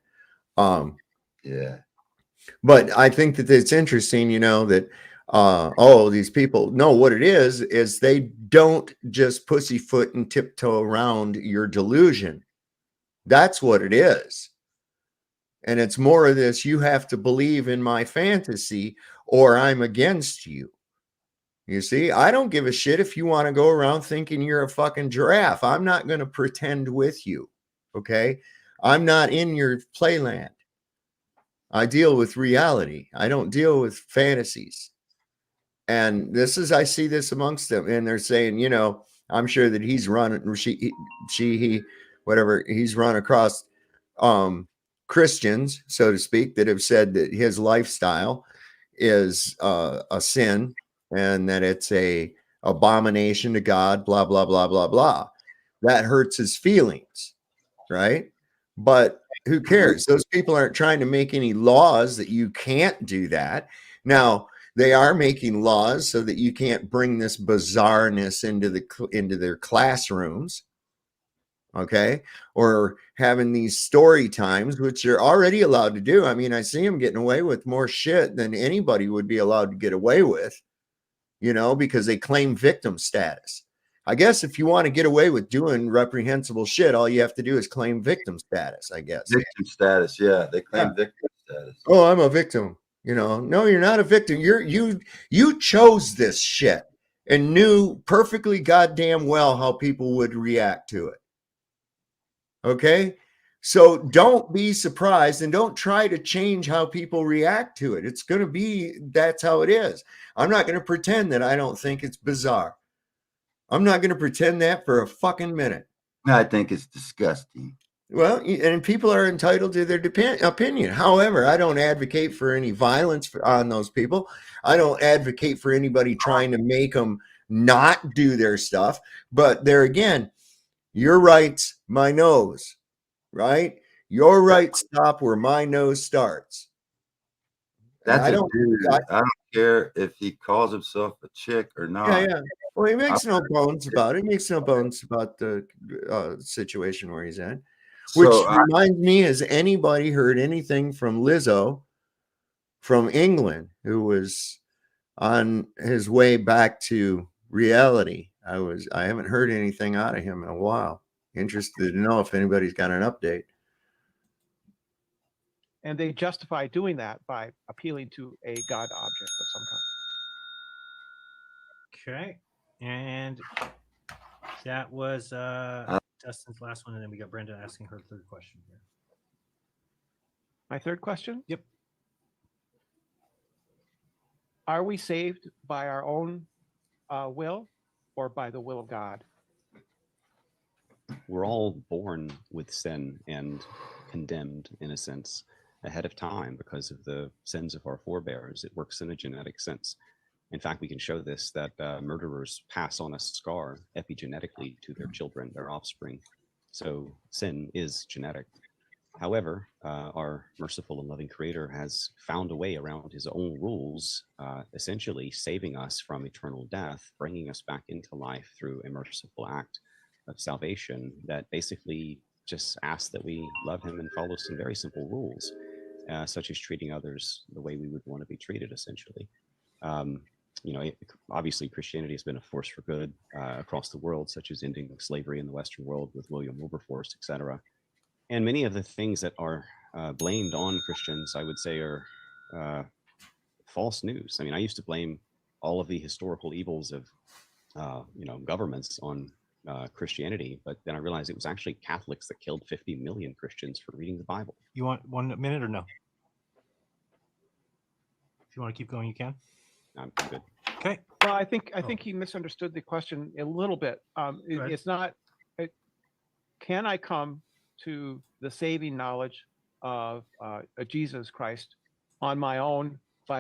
Yeah. But I think that it's interesting, that these people, no, what it is they don't just pussyfoot and tiptoe around your delusion. That's what it is. And it's more of this, you have to believe in my fantasy or I'm against you. You see, I don't give a shit if you want to go around thinking you're a fucking giraffe. I'm not going to pretend with you. Okay. I'm not in your playland. I deal with reality. I don't deal with fantasies. And I see this amongst them. And they're saying, I'm sure that he's run, whatever, he's run across Christians, so to speak, that have said that his lifestyle is a sin and that it's a abomination to God, blah, blah, blah, blah, blah. That hurts his feelings, right? But who cares? Those people aren't trying to make any laws that you can't do that. Now, they are making laws so that you can't bring this bizarreness into their classrooms. okay, or having these story times, which you're already allowed to do. I mean, I see them getting away with more shit than anybody would be allowed to get away with, you know, because they claim victim status. I guess if you want to get away with doing reprehensible shit, all you have to do is claim victim status, I guess. Victim status, yeah. They claim victim status. Oh, I'm a victim. You know, no, you're not a victim. You chose this shit and knew perfectly goddamn well how people would react to it. Okay? So don't be surprised and don't try to change how people react to it. It's going to be, that's how it is. I'm not going to pretend that I don't think it's bizarre. I'm not going to pretend that for a fucking minute. I think it's disgusting. Well, and people are entitled to their opinion. However, I don't advocate for any violence on those people. I don't advocate for anybody trying to make them not do their stuff. But there again, your rights, my nose, right? Your rights stop where my nose starts. That's I don't care if he calls himself a chick or not. Yeah. Well, he makes no bones about it. He makes no bones about the situation where he's in. Which reminds me, has anybody heard anything from Lizzo from England, who was on his way back to reality? I haven't heard anything out of him in a while. Interested to know if anybody's got an update. And they justify doing that by appealing to a God object of some kind. Okay. And that was Dustin's last one, and then we got Brenda asking her third question here. My third question? Yep. Are we saved by our own will or by the will of God? We're all born with sin and condemned, in a sense, ahead of time because of the sins of our forebears. It works in a genetic sense. In fact, we can show this, that murderers pass on a scar epigenetically to their children, their offspring. So sin is genetic. However, our merciful and loving Creator has found a way around his own rules, essentially saving us from eternal death, bringing us back into life through a merciful act of salvation that basically just asks that we love him and follow some very simple rules, such as treating others the way we would want to be treated, essentially. You know, obviously Christianity has been a force for good across the world, such as ending slavery in the Western world with William Wilberforce, etc. And many of the things that are blamed on Christians, I would say, are false news. I mean, I used to blame all of the historical evils of, you know, governments on Christianity, but then I realized it was actually Catholics that killed 50 million Christians for reading the Bible. You want 1 minute or no? If you want to keep going, you can. I'm good. Okay. Well, I think he misunderstood the question a little bit. It's not. Can I come to the saving knowledge of Jesus Christ on my own, by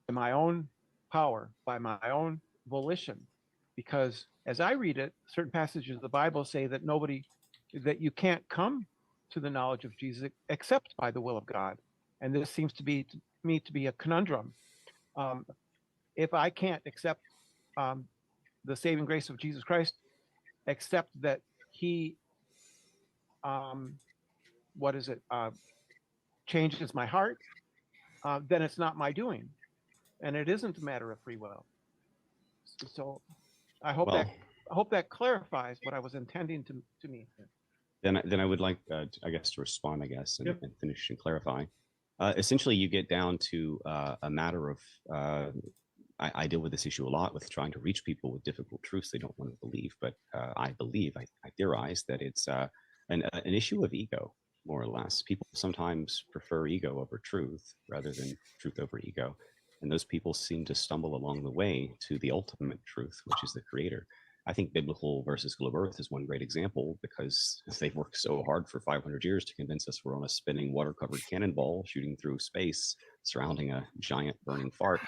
my own power, by my own volition? Because as I read it, certain passages of the Bible say that that you can't come to the knowledge of Jesus except by the will of God. And this seems to me to be a conundrum. If I can't accept the saving grace of Jesus Christ, except that he, changes my heart, then it's not my doing. And it isn't a matter of free will. So I hope that clarifies what I was intending to mean. Then I would like, I guess, to respond, and finish and clarify. Essentially, you get down to a matter of, I deal with this issue a lot with trying to reach people with difficult truths they don't want to believe. But I theorize that it's an issue of ego, more or less. People sometimes prefer ego over truth rather than truth over ego. And those people seem to stumble along the way to the ultimate truth, which is the Creator. I think biblical versus globe earth is one great example because they've worked so hard for 500 years to convince us we're on a spinning water-covered cannonball shooting through space surrounding a giant burning fart,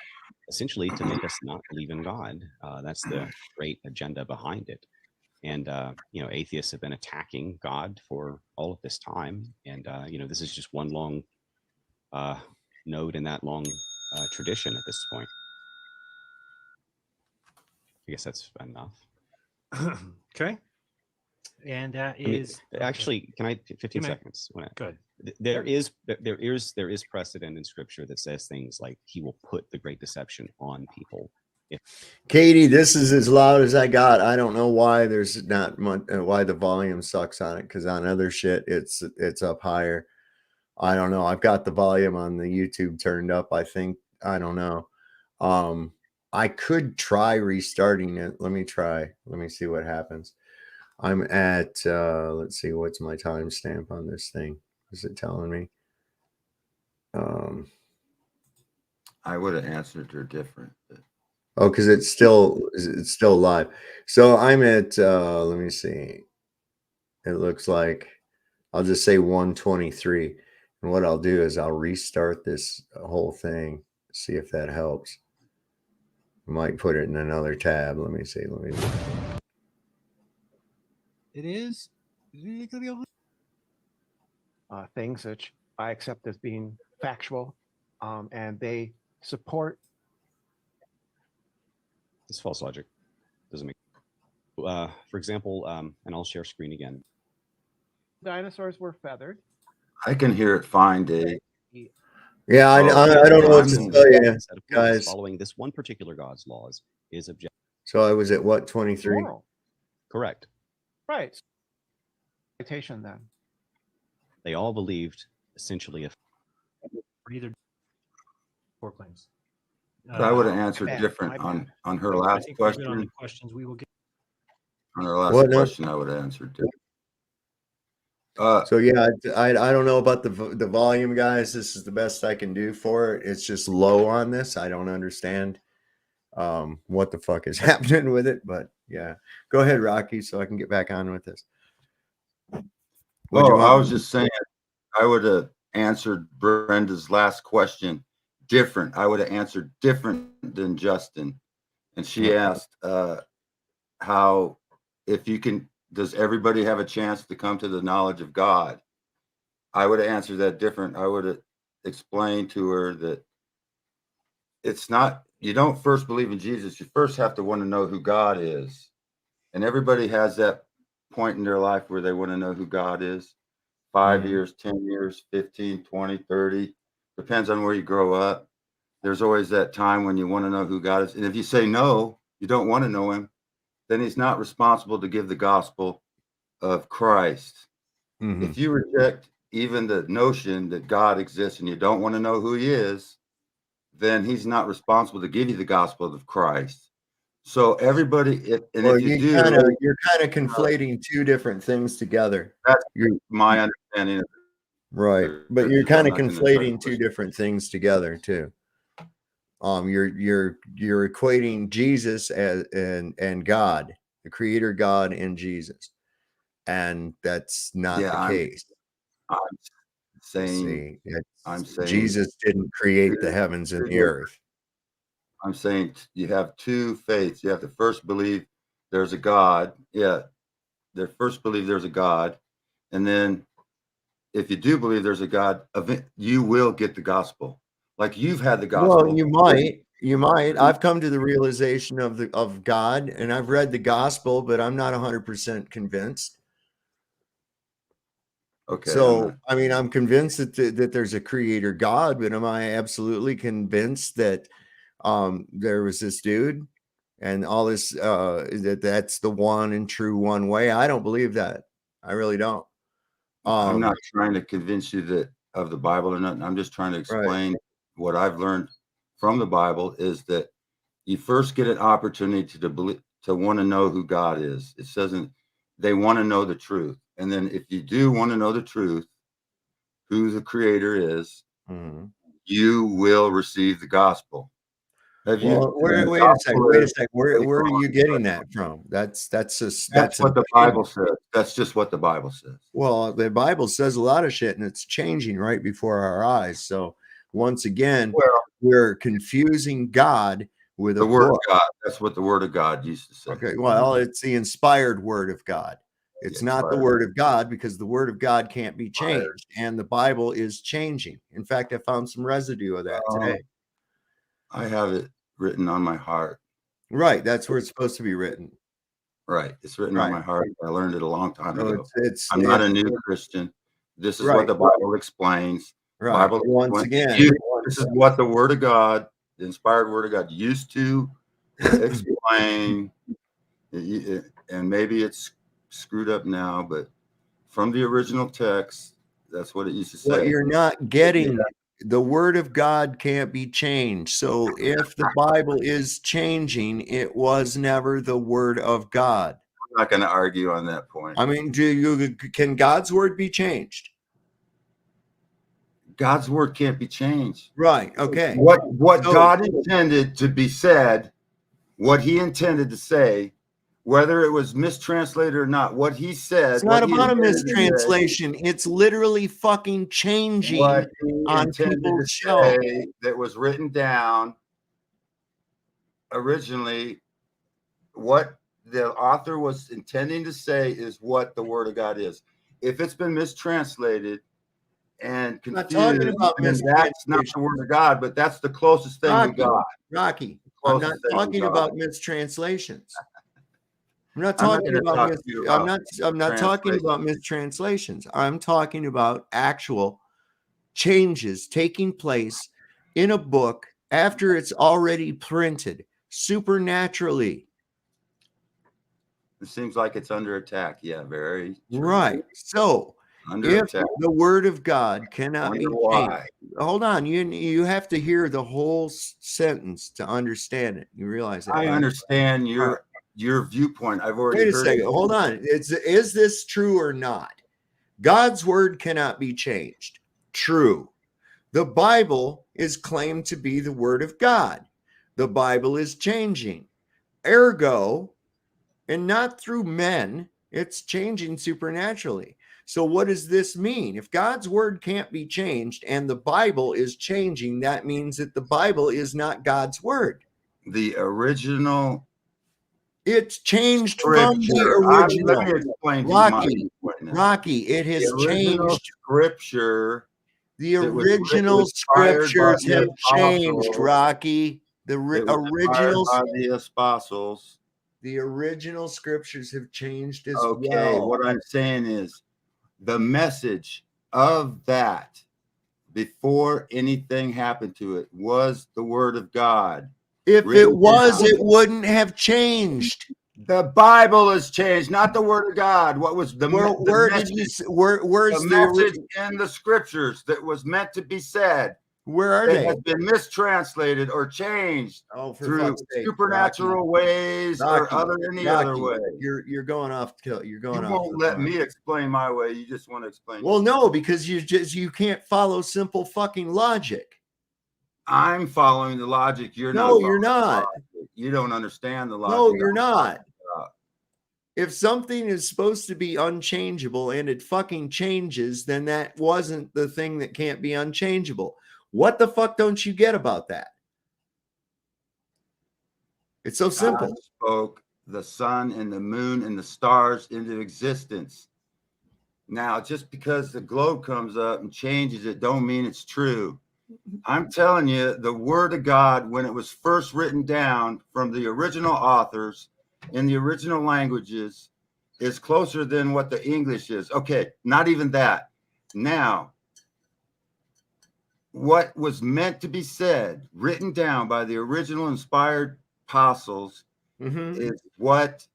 essentially to make us not believe in God. That's the great agenda behind it. And, you know, atheists have been attacking God for all of this time. And, you know, this is just one long node in that long tradition at this point. I guess that's enough. Okay. And that I mean, is actually, can I 15 Amen. seconds? When good. there is precedent in scripture that says things like he will put the great deception on people. Katie, this is as loud as I got. I don't know why there's not much, why the volume sucks on it, because on other shit it's up higher. I don't know. I've got the volume on the YouTube turned up, I think. I don't know. I could try restarting it. Let me try. Let me see what happens. I'm at let's see, what's my timestamp on this thing? Is it telling me? I would have answered her different. But... Oh, because it's still live. So I'm at let me see. It looks like I'll just say 123. And what I'll do is I'll restart this whole thing, see if that helps. I might put it in another tab. Let me see. It is things which I accept as being factual, and they support. It's false logic. Doesn't make. For example, and I'll share screen again. Dinosaurs were feathered. I can hear it fine, Dave. Yeah, I don't know what to tell you, guys. Following this one particular God's laws is objective. So I was at what, 23? Moral. Correct. Right. Citation then. They all believed essentially for either four claims. But I would have answered bad. different My on her I last think we're good on question. the questions we will get. On her last What now? question, I would have answered different. So yeah, I don't know about the volume, guys. This is the best I can do for it. It's just low on this. I don't understand what the fuck is happening with it, but yeah. Go ahead, Rocky, so I can get back on with this. Oh, I was just saying I would have answered Brenda's last question different. I would have answered different than Justin. And she asked how, if you can, does everybody have a chance to come to the knowledge of God? I would have answered that different. I would have explained to her that it's not, you don't first believe in Jesus. You first have to want to know who God is. And everybody has that point in their life where they want to know who God is. 5 years, 10 years, 15, 20, 30. Depends on where you grow up. There's always that time when you want to know who God is. And if you say no, you don't want to know him, then he's not responsible to give the gospel of Christ. If you reject even the notion that God exists and you don't want to know who he is, then he's not responsible to give you the gospel of Christ. So everybody, if you do, you're kind of conflating two different things together. That's my understanding of it. Right, but you're kind of conflating two different things together too. You're equating Jesus and God, the Creator God, and Jesus, and that's not the case. I'm saying Jesus didn't create the heavens and the earth. I'm saying you have two faiths. You have to first believe there's a God. Yeah, they first believe there's a God, and then if you do believe there's a God, you will get the gospel. Like you've had the gospel. Well, you might. I've come to the realization of God, and I've read the gospel, but I'm not 100% convinced. Okay. So, I mean, I'm convinced that there's a creator God, but am I absolutely convinced that there was this dude and all this that's the one and true one way? I don't believe that. I really don't. I'm not trying to convince you that of the Bible or nothing. I'm just trying to explain what I've learned from the Bible is that you first get an opportunity to believe, to want to know who God is. It says they want to know the truth. And then if you do want to know the truth, who the creator is, you will receive the gospel. Wait a second. Where are you getting that from? That's what the Bible says. That's just what the Bible says. Well, the Bible says a lot of shit, and it's changing right before our eyes. So once again, we're confusing God with the word of God. That's what the word of God used to say. Okay, well, it's the inspired word of God. It's not the word of God, because the word of God can't be changed, and the Bible is changing. In fact, I found some residue of that today. I have it written on my heart. Right, that's where it's supposed to be written. Right. It's written on my heart. I learned it a long time So ago. it's I'm not a new Christian. This is Right. what the Bible explains. right. Bible Once explains. again, This is what the Word of God, the inspired Word of God, used to explain. And maybe it's screwed up now, but from the original text, that's what it used to say. what you're not getting, the word of God can't be changed. So if the Bible is changing, it was never the word of God. I'm not going to argue on that point. I mean, can God's word be changed? God's word can't be changed. Right. Okay. What So- God intended to be said, what he intended to say, whether it was mistranslated or not, what he said. It's not what he about a intended to say, mistranslation. It's literally fucking changing what he on intended to people's show. say that was written down originally. What the author was intending to say is what the word of God is. If it's been mistranslated and I'm not confused, talking about then that's not the word of God, but that's the closest thing we got. Rocky, I'm not talking about mistranslations. I'm not talking about I'm not talking about mistranslations. I'm talking about actual changes taking place in a book after it's already printed supernaturally. It seems like it's under attack. Yeah, very true. Right. So Under if attack. the word of God cannot be Wonder changed, why. hold on, you have to hear the whole sentence to understand it. You realize that? I right? understand your viewpoint. I've already Wait a heard second. it. Hold on. Is this true or not? God's word cannot be changed. True. The Bible is claimed to be the word of God. The Bible is changing. Ergo, and not through men, it's changing supernaturally. So what does this mean? If God's word can't be changed and the Bible is changing, that means that the Bible is not God's word. The original. It's changed Scripture. from the original. Let me explain to you my point now. Rocky, it has The original changed. Scripture. The that was original inspired by scriptures the have changed, apostles. Rocky. The It was original, inspired by the apostles. the original scriptures have changed as Okay, well. what I'm saying is the message of that before anything happened to it was the word of God. If written it was, down. it wouldn't have changed. The Bible has changed, not the word of God. What was the Where message, did you? Where's the the? message in the scriptures that was meant to be said? Where are That they? has been mistranslated or changed through supernatural ways or other way. You're going off. You're going You off. won't let me explain my way. You just want to explain. Well, no, because you can't follow simple fucking logic. I'm following the logic. You're not. No, you're not. You don't understand the logic. No, you're not. If something is supposed to be unchangeable and it fucking changes, then that wasn't the thing that can't be unchangeable. What the fuck don't you get about that? It's so simple. God spoke the sun and the moon and the stars into existence. Now, just because the globe comes up and changes it, don't mean it's true. I'm telling you, the word of God, when it was first written down from the original authors in the original languages, is closer than what the English is. Okay, not even that. Now, what was meant to be said, written down by the original inspired apostles, is what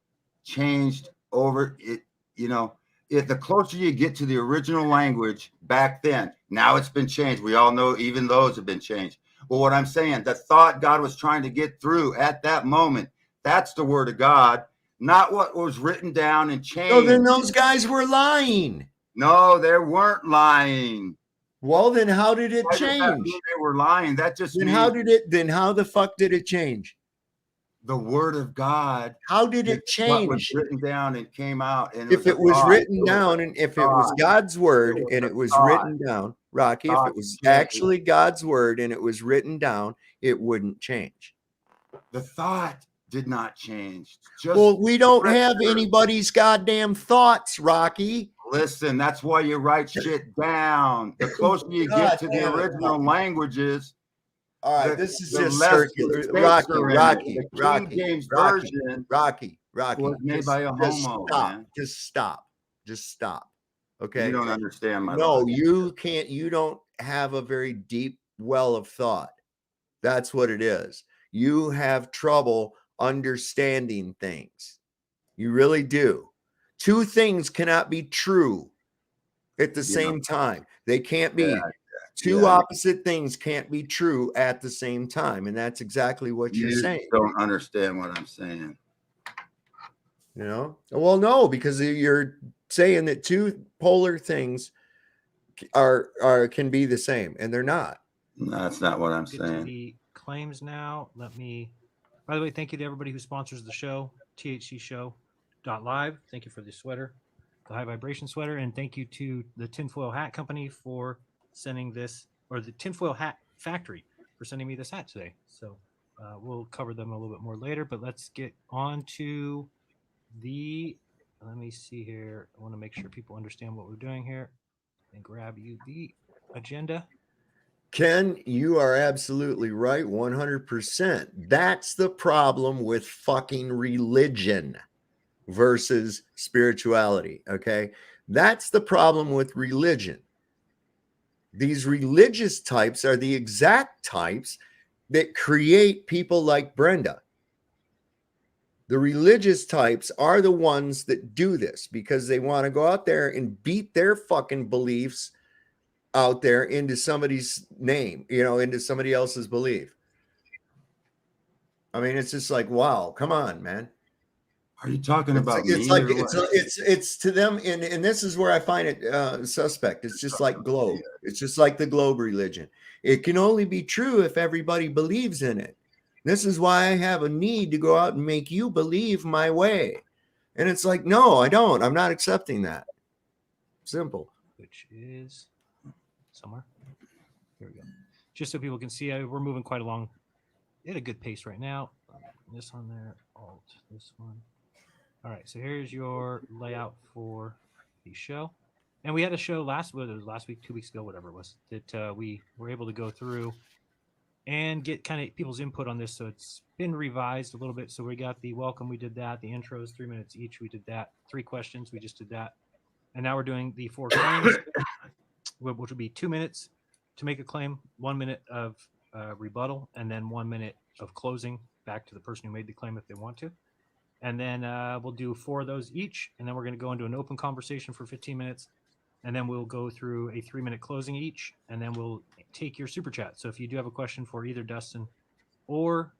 changed over it. You know, if the closer you get to the original language back then, now it's been changed. We all know even those have been changed. But what I'm saying, the thought God was trying to get through at that moment, that's the word of God, not what was written down and changed. So then those guys were lying. No, they weren't lying. Well, then how did it change? They were lying. That just then means how the fuck did it change? The word of God. How did it change? What was written down and came out. And if it was written down and if it was God's word and it was written down, Rocky, if it was actually God's word and it was written down, it wouldn't change. The thought did not change. Well, we don't have anybody's goddamn thoughts, Rocky. Listen, that's why you write shit down. The closer you get to the original languages. All right, this is just circular. Rocky. Rocky, was made by a homo, stop. man. Just stop. Just stop. Okay. You don't understand my No, logic. you can't. You don't have a very deep well of thought. That's what it is. You have trouble understanding things. You really do. Two things cannot be true at the same time. They can't be. Two opposite things can't be true at the same time. And that's exactly what you're saying. Don't understand what I'm saying. You know? Well, no, because you're saying that two polar things are can be the same, and they're not. No, that's not what I'm Get to saying. the claims now. Let me, by the way, thank you to everybody who sponsors the show, thcshow.live. Thank you for the sweater, the high vibration sweater. And thank you to the Tinfoil Hat Company for sending this, or the Tinfoil Hat Factory for sending me this hat today. So we'll cover them a little bit more later, but let's get on to the, let me see here. I want to make sure people understand what we're doing here and grab you the agenda. Ken, you are absolutely right, 100%. That's the problem with fucking religion versus spirituality, okay? That's the problem with religion. These religious types are the exact types that create people like Brenda. The religious types are the ones that do this because they want to go out there and beat their fucking beliefs out there into somebody's name, you know, into somebody else's belief. I mean, it's just like, wow, come on, man. Are you talking about it's me? like or what? it's to them, and this is where I find it suspect. It's just like globe. It's just like the globe religion. It can only be true if everybody believes in it. This is why I have a need to go out and make you believe my way. And it's like, no, I don't. I'm not accepting that. Simple. Which is somewhere. Here we go. Just so people can see, we're moving quite along at a good pace right now. This one there, alt, this one. All right, so here's your layout for the show. And we had a show last week, 2 weeks ago, whatever it was, that we were able to go through and get kind of people's input on this. So it's been revised a little bit. So we got the welcome, we did that. The intros, 3 minutes each, we did that. 3 questions, we just did that. And now we're doing the 4 claims, which would be 2 minutes to make a claim, 1 minute of rebuttal, and then 1 minute of closing back to the person who made the claim if they want to. And then we'll do 4 of those each. And then we're going to go into an open conversation for 15 minutes. And then we'll go through a 3-minute closing each. And then we'll take your super chat. So if you do have a question for either Dustin or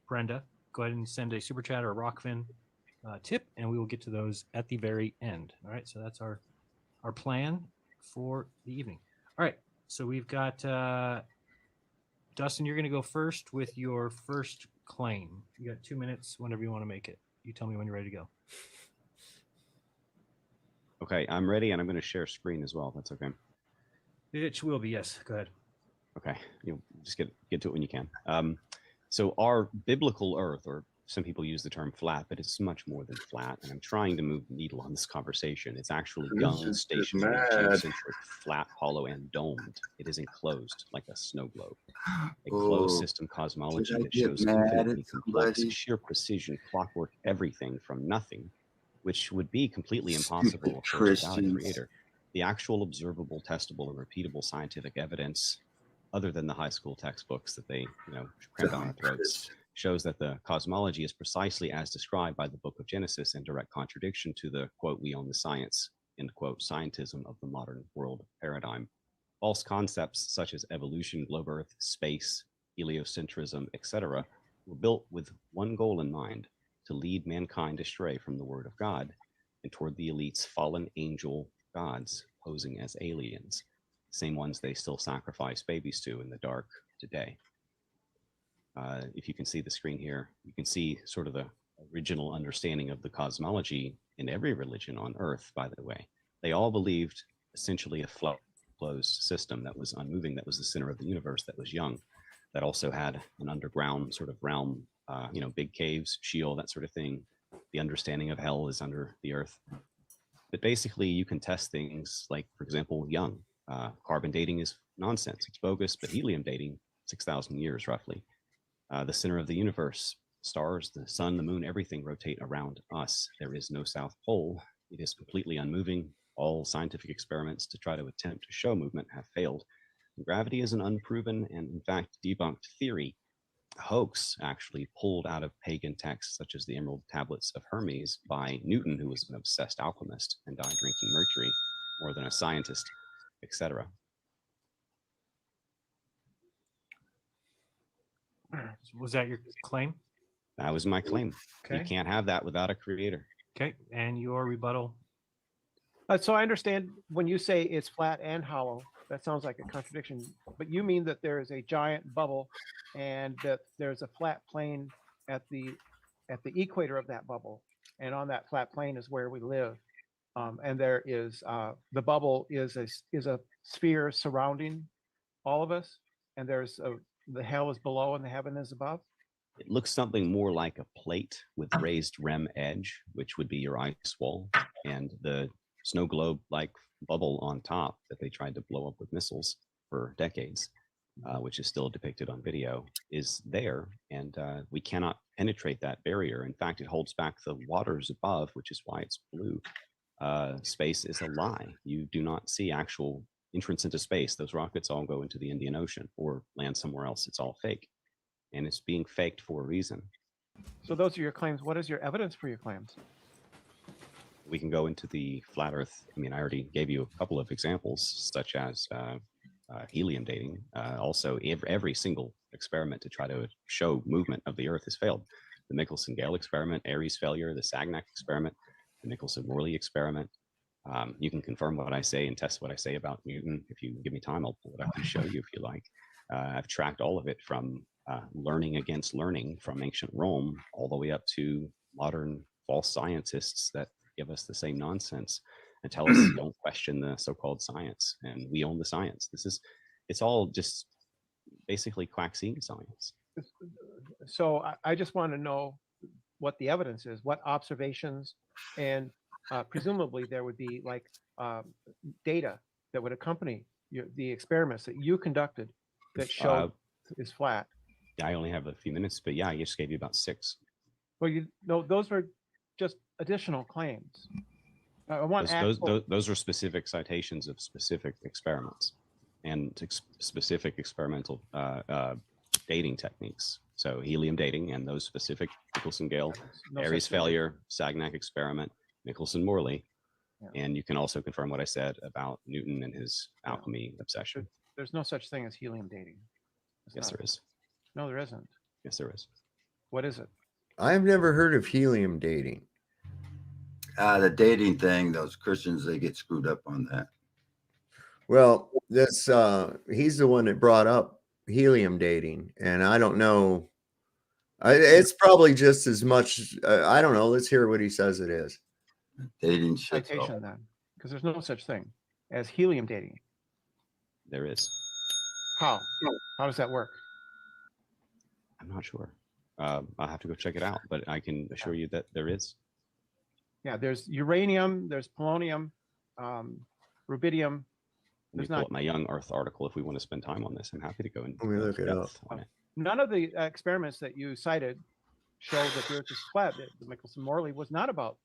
Brenda, go ahead and send a super chat or a Rockfin tip. And we will get to those at the very end. All right. So that's our plan for the evening. All right. So we've got Dustin, you're going to go first with your first claim. You got 2 minutes whenever you want to make it. You tell me when you're ready to go. Okay, I'm ready, and I'm going to share screen as well. If that's okay. It will be, yes. Go ahead. Okay, you just get to it when you can. So our biblical Earth, or some people use the term flat, but it's much more than flat. And I'm trying to move the needle on this conversation. It's actually young, stationary, geocentric, flat, hollow, and domed. It is enclosed like a snow globe. A closed system cosmology that shows infinitely complex, sheer precision, clockwork, everything from nothing, which would be completely impossible without a creator. The actual observable, testable, and repeatable scientific evidence, other than the high school textbooks that they, cram down our throats, shows that the cosmology is precisely as described by the book of Genesis, in direct contradiction to the, quote, we own the science, end quote, scientism of the modern world paradigm. False concepts such as evolution, globe earth, space, heliocentrism, etc., were built with one goal in mind: to lead mankind astray from the word of God and toward the elite's fallen angel gods posing as aliens, same ones they still sacrifice babies to in the dark today. If you can see the screen here, you can see sort of the original understanding of the cosmology in every religion on earth, by the way. They all believed essentially a closed system that was unmoving, that was the center of the universe, that was young, that also had an underground sort of realm, big caves, Sheol, that sort of thing. The understanding of hell is under the earth. But basically, you can test things like, for example, young. Carbon dating is nonsense. It's bogus, but helium dating, 6,000 years roughly. The center of the universe, stars, the sun, the moon, everything rotate around us. There is no South Pole. It is completely unmoving. All scientific experiments to try to attempt to show movement have failed. Gravity is an unproven and, in fact, debunked theory. A hoax actually pulled out of pagan texts such as the Emerald Tablets of Hermes by Newton, who was an obsessed alchemist and died drinking mercury more than a scientist, etc. Was that your claim? That was my claim. You Okay. can't have that without a creator. Okay. And your rebuttal? So I understand when you say it's flat and hollow, that sounds like a contradiction, but you mean that there is a giant bubble and that there's a flat plane at the equator of that bubble, and on that flat plane is where we live, and there is the bubble is a sphere surrounding all of us, and there's the hell is below and the heaven is above. It looks something more like a plate with raised rim edge, which would be your ice wall, and the snow globe like bubble on top that they tried to blow up with missiles for decades, which is still depicted on video, is there, and we cannot penetrate that barrier. In fact, it holds back the waters above, which is why it's blue. Space is a lie. You do not see actual entrance into space. Those rockets all go into the Indian Ocean or land somewhere else. It's all fake, and it's being faked for a reason. So those are your claims. What is your evidence for your claims? We can go into the flat Earth. I mean, I already gave you a couple of examples, such as helium dating. Also, every single experiment to try to show movement of the Earth has failed. The Michelson-Gale experiment, Aries failure, the Sagnac experiment, the Nicholson-Morley experiment. You can confirm what I say and test what I say about Newton. If you give me time, I'll pull it up and show you if you like. I've tracked all of it from learning against learning from ancient Rome all the way up to modern false scientists that give us the same nonsense and tell us don't question the so-called science, and we own the science. It's all just basically quack-seeing science. So I just want to know what the evidence is, what observations, and presumably there would be like data that would accompany the experiments that you conducted that showed is flat. I only have a few minutes, but yeah, I just gave you about 6. Well, you know, those were just additional claims. I want those are specific citations of specific experiments and specific experimental dating techniques. So helium dating and those specific Nicholson-Gale, Aries failure, Sagnac experiment, Nicholson-Morley. Yeah. And you can also confirm what I said about Newton and his alchemy obsession. There's no such thing as helium dating. Yes, there is. No, there isn't. Yes, there is. What is it? I've never heard of helium dating. The dating thing, those Christians, they get screwed up on that. Well, this he's the one that brought up helium dating, and I don't know. It's probably just as much. I don't know. Let's hear what he says it is. Dating citation then, because there's no such thing as helium dating. There is. How? How does that work? I'm not sure. I'll have to go check it out, but I can assure you that there is. Yeah, there's uranium, there's polonium, rubidium. Let me pull up my Young Earth article if we want to spend time on this. I'm happy to go into Let me look it up. None of the experiments that you cited show that the Earth is flat. The Michelson-Morley was not about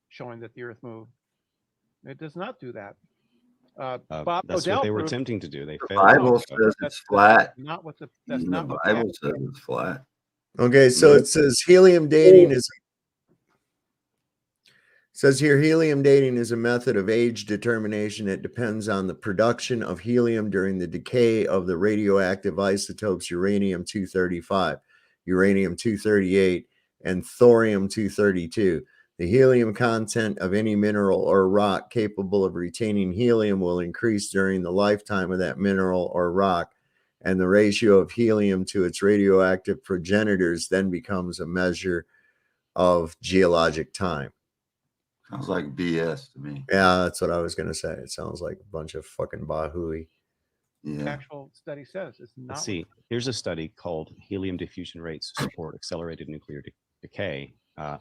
showing that the Earth moved. It does not do that. That's what they were attempting to do. They failed. The Bible says it's flat. Not what the Bible says it's flat. Okay, so it says helium dating is. Says here, helium dating is a method of age determination that depends on the production of helium during the decay of the radioactive isotopes uranium-235, uranium-238, and thorium-232. The helium content of any mineral or rock capable of retaining helium will increase during the lifetime of that mineral or rock, and the ratio of helium to its radioactive progenitors then becomes a measure of geologic time. Sounds like BS to me. Yeah, that's what I was going to say. It sounds like a bunch of fucking bahooey. Yeah. The actual study says it's not. Let's see. Here's a study called Helium Diffusion Rates Support Accelerated Nuclear Decay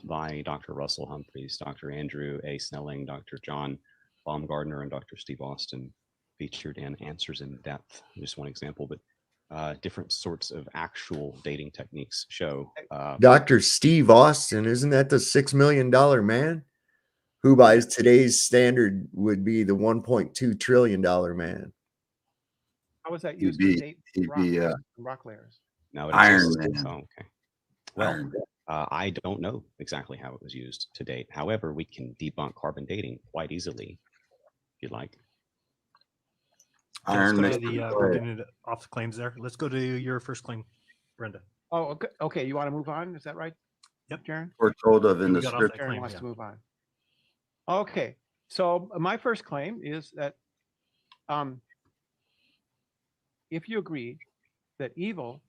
by Dr. Russell Humphreys, Dr. Andrew A. Snelling, Dr. John Baumgardner, and Dr. Steve Austin, featured in Answers in Depth. Just one example, but different sorts of actual dating techniques show. Dr. Steve Austin, isn't that the $6 million man? Who by today's standard would be the $1.2 trillion man. How was that He'd used be- to date he'd rock, be, rock layers? Now it Iron exists. Man. Oh, okay. Well, Iron Man. I don't know exactly how it was used to date. However, we can debunk carbon dating quite easily, if you'd like. Okay, let's Iron go to Man. the we're getting it off the claims there. Let's go to your first claim, Brenda. Oh, okay. Okay, you want to move on? Is that right? Yep. Jaron? Foretold of in We the got off script. that Jaron claim, wants yeah. to move on. Okay, so my first claim is that if you agree that evil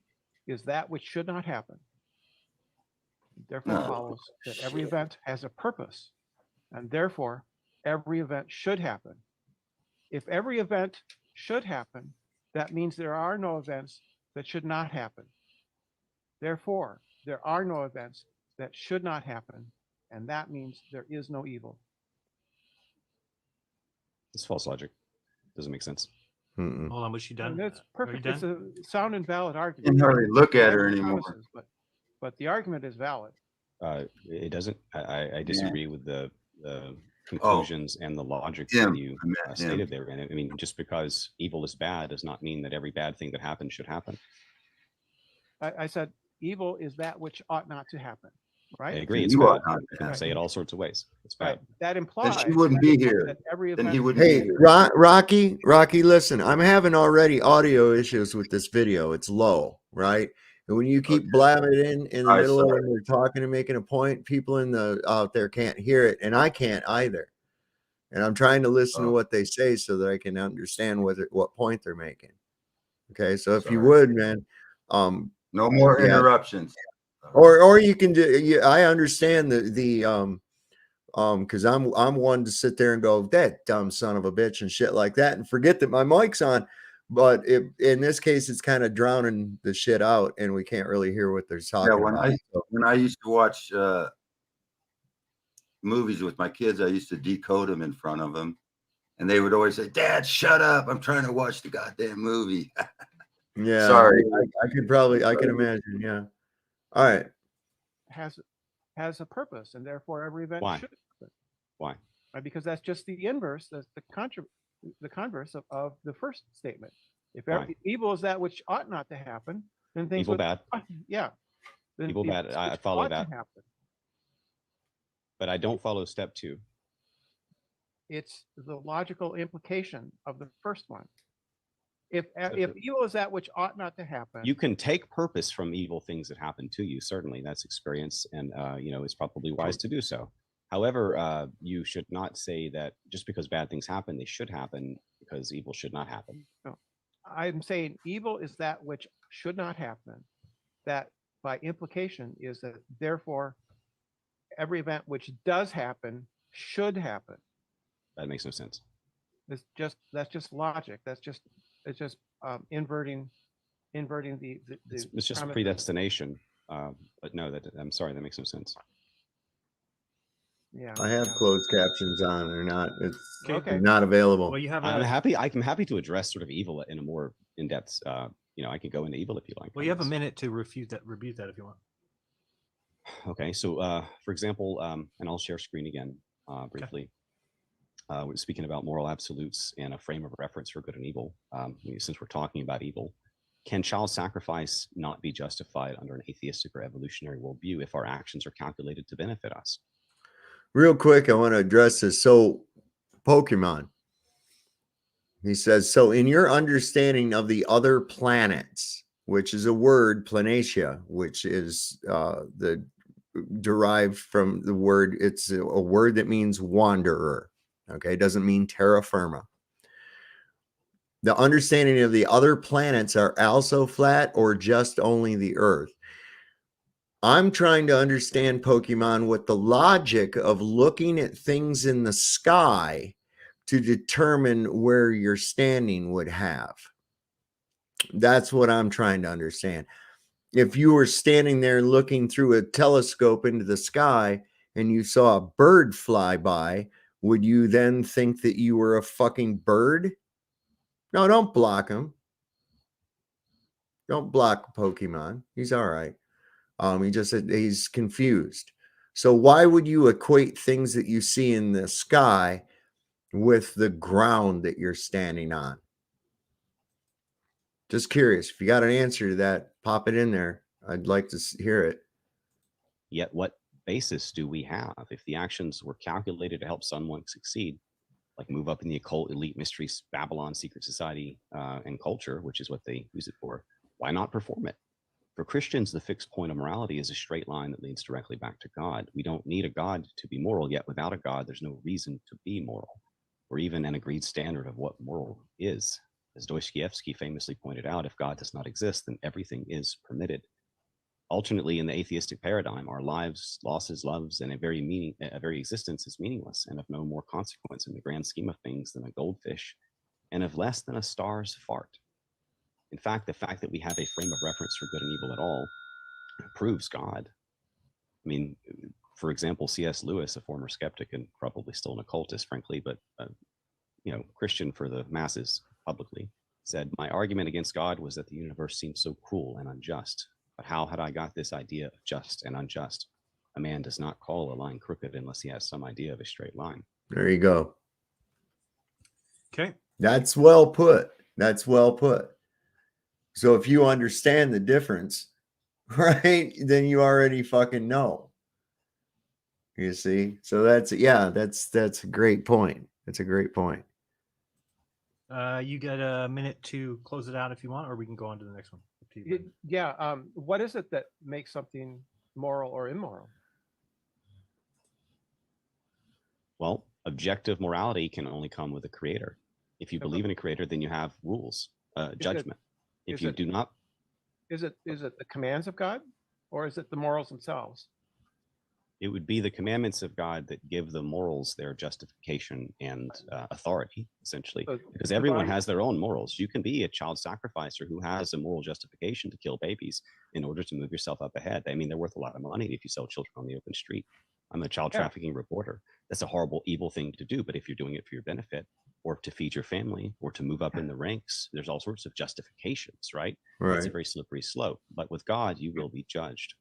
is that which should not happen, therefore No. follows that every event has a purpose, and therefore every event should happen. If every event should happen, that means there are no events that should not happen. Therefore, there are no events that should not happen, and that means there is no evil. It's false logic. Doesn't make sense. Mm-mm. Hold on, was she done? And that's Are you perfect. done? It's a sound and valid argument. Can't hardly look at her Never anymore. promises, but the argument is valid. It doesn't. I disagree with the Oh. conclusions and the logic Him. that you I meant him. stated there. And I mean, just because evil is bad does not mean that every bad thing that happens should happen. I said evil is that which ought not to happen, I right? agree. It's You bad. ought not You can to. say it all sorts of ways. It's bad. Right. That Then implies she wouldn't be here. that every Then event. he wouldn't be Hey, here. Rocky, listen, I'm having already audio issues with this video. It's low, right? And when you keep blabbing it in the I middle of saw when we're talking and making a point, people in the out there can't hear it, and I can't either. And I'm trying to listen to Oh. what they say so that I can understand what point they're making. Okay, so if you Sorry. would, man, No more Yeah. interruptions. or you can do. I understand because I'm one to sit there and go, that dumb son of a bitch and shit like that, and forget that my mic's on. But in this case, it's kind of drowning the shit out, and we can't really hear what they're talking Yeah, about. when I used to watch movies with my kids, I used to decode them in front of them, and they would always say, "Dad, shut up! I'm trying to watch the goddamn movie." Yeah, Sorry. I can imagine. Yeah. All right. has a purpose, and therefore every event Why? should happen. Why? Right? Because that's just the inverse, that's the converse of the first statement. If Why? evil is that which ought not to happen, then things Evil would, bad. yeah. Then Evil bad. events I which follow ought to that. happen. But I don't follow step 2. It's the logical implication of the first one. If evil is that which ought not to happen, You can take purpose from evil things that happen to you. Certainly, that's experience, and it's probably wise to do so. However, you should not say that just because bad things happen, they should happen because evil should not happen. I'm saying evil is that which should not happen. That by implication is that therefore every event which does happen should happen. That makes no sense. That's just logic. It's just inverting the It's just premise. predestination. But no, I'm sorry, that makes no sense. Yeah. I have closed captions on or not. It's Okay. not available. Well, you have I'm a happy to address sort of evil in a more in-depth. I can go into evil if you like. well, you have a minute to rebuke that if you want. Okay, so for example, and I'll share screen again briefly. We're speaking about moral absolutes and a frame of reference for good and evil. Since we're talking about evil, can child sacrifice not be justified under an atheistic or evolutionary worldview if our actions are calculated to benefit us? Real quick, I want to address this. So, Pokemon. He says, so in your understanding of the other planets, which is a word, planatia, which is derived from the word, it's a word that means wanderer. Okay, it doesn't mean terra firma. The understanding of the other planets are also flat or just only the Earth. I'm trying to understand, Pokemon, what the logic of looking at things in the sky to determine where you're standing would have. That's what I'm trying to understand. If you were standing there looking through a telescope into the sky and you saw a bird fly by, would you then think that you were a fucking bird? No, don't block him. Don't block Pokemon. He's all right. He's confused. So why would you equate things that you see in the sky with the ground that you're standing on? Just curious. If you got an answer to that, pop it in there. I'd like to hear it. Yet what basis do we have if the actions were calculated to help someone succeed, like move up in the occult, elite, mysteries, Babylon, secret society, and culture, which is what they use it for? Why not perform it? For Christians, the fixed point of morality is a straight line that leads directly back to God. We don't need a God to be moral, yet without a God, there's no reason to be moral, or even an agreed standard of what moral is. As Dostoevsky famously pointed out, if God does not exist, then everything is permitted. Alternately, in the atheistic paradigm, our lives, losses, loves, and a very existence is meaningless and of no more consequence in the grand scheme of things than a goldfish, and of less than a star's fart. In fact, the fact that we have a frame of reference for good and evil at all proves God. I mean, for example, C.S. Lewis, a former skeptic and probably still an occultist, frankly, but Christian for the masses publicly, said, "My argument against God was that the universe seemed so cruel and unjust. But how had I got this idea of just and unjust? A man does not call a line crooked unless he has some idea of a straight line." There you go. Okay. That's well put. That's well put. So if you understand the difference, right, then you already fucking know. You see? So that's a great point. That's a great point. You got a minute to close it out if you want, or we can go on to the next one. Yeah. What is it that makes something moral or immoral? Well, objective morality can only come with a creator. If you believe in a creator, then you have rules, judgment. If you do not, is it the commands of God, or is it the morals themselves? it would be the commandments of God that give the morals their justification and authority, essentially, because everyone has their own morals. You can be a child sacrificer who has a moral justification to kill babies in order to move yourself up ahead. I mean, they're worth a lot of money if you sell children on the open street. I'm a child trafficking reporter. That's a horrible, evil thing to do. But if you're doing it for your benefit, or to feed your family, or to move up in the ranks, there's all sorts of justifications, right? It's a very slippery slope. But with God, you will be judged.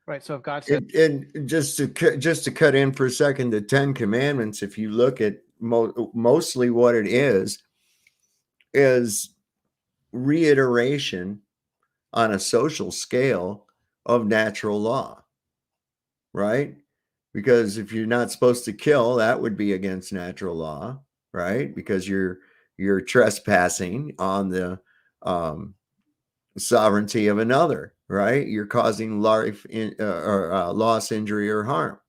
Right. So if God said, and just to cut in for a second, the 10 Commandments, if you look at mostly what it is reiteration on a social scale of natural law, right? Because if you're not supposed to kill, that would be against natural law, right? Because you're trespassing on the sovereignty of another, right? You're causing life loss, injury, or harm.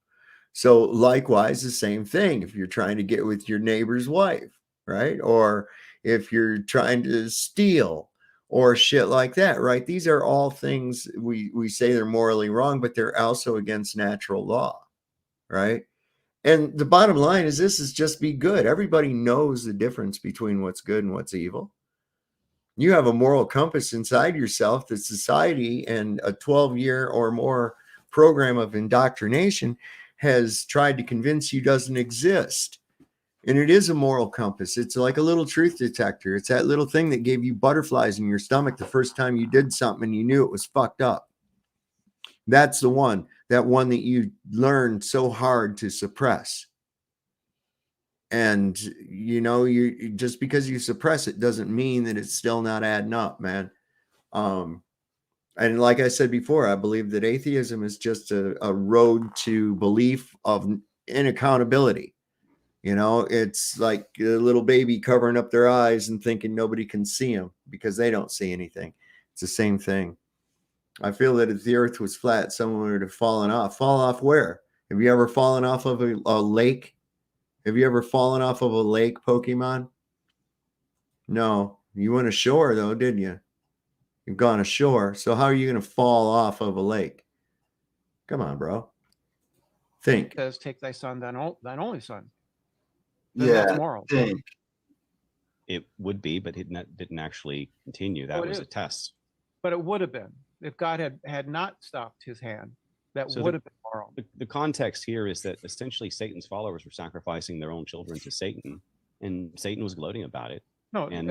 So likewise, the same thing. If you're trying to get with your neighbor's wife, right? Or if you're trying to steal or shit like that, right? These are all things we say they're morally wrong, but they're also against natural law, right? And the bottom line is this is just be good. Everybody knows the difference between what's good and what's evil. You have a moral compass inside yourself that society and a 12-year or more program of indoctrination has tried to convince you doesn't exist. And it is a moral compass. It's like a little truth detector. It's that little thing that gave you butterflies in your stomach the first time you did something and you knew it was fucked up. That's the one, that you learned so hard to suppress. And, you just because you suppress it doesn't mean that it's still not adding up, man. And like I said before, I believe that atheism is just a road to belief of inaccountability. It's like a little baby covering up their eyes and thinking nobody can see them because they don't see anything. It's the same thing. I feel that if the earth was flat, someone would have fallen off. Fall off where? Have you ever fallen off of a lake? Have you ever fallen off of a lake, Pokemon? No. You went ashore, though, didn't you? You've gone ashore. So how are you going to fall off of a lake? Come on, bro. Think. It says, take thy son, thine only son. Then that's moral. Think. It would be, but it didn't actually continue. That was a test. But it would have been. If God had not stopped his hand, that would have been moral. The context here is that essentially Satan's followers were sacrificing their own children to Satan, and Satan was gloating about it. No, and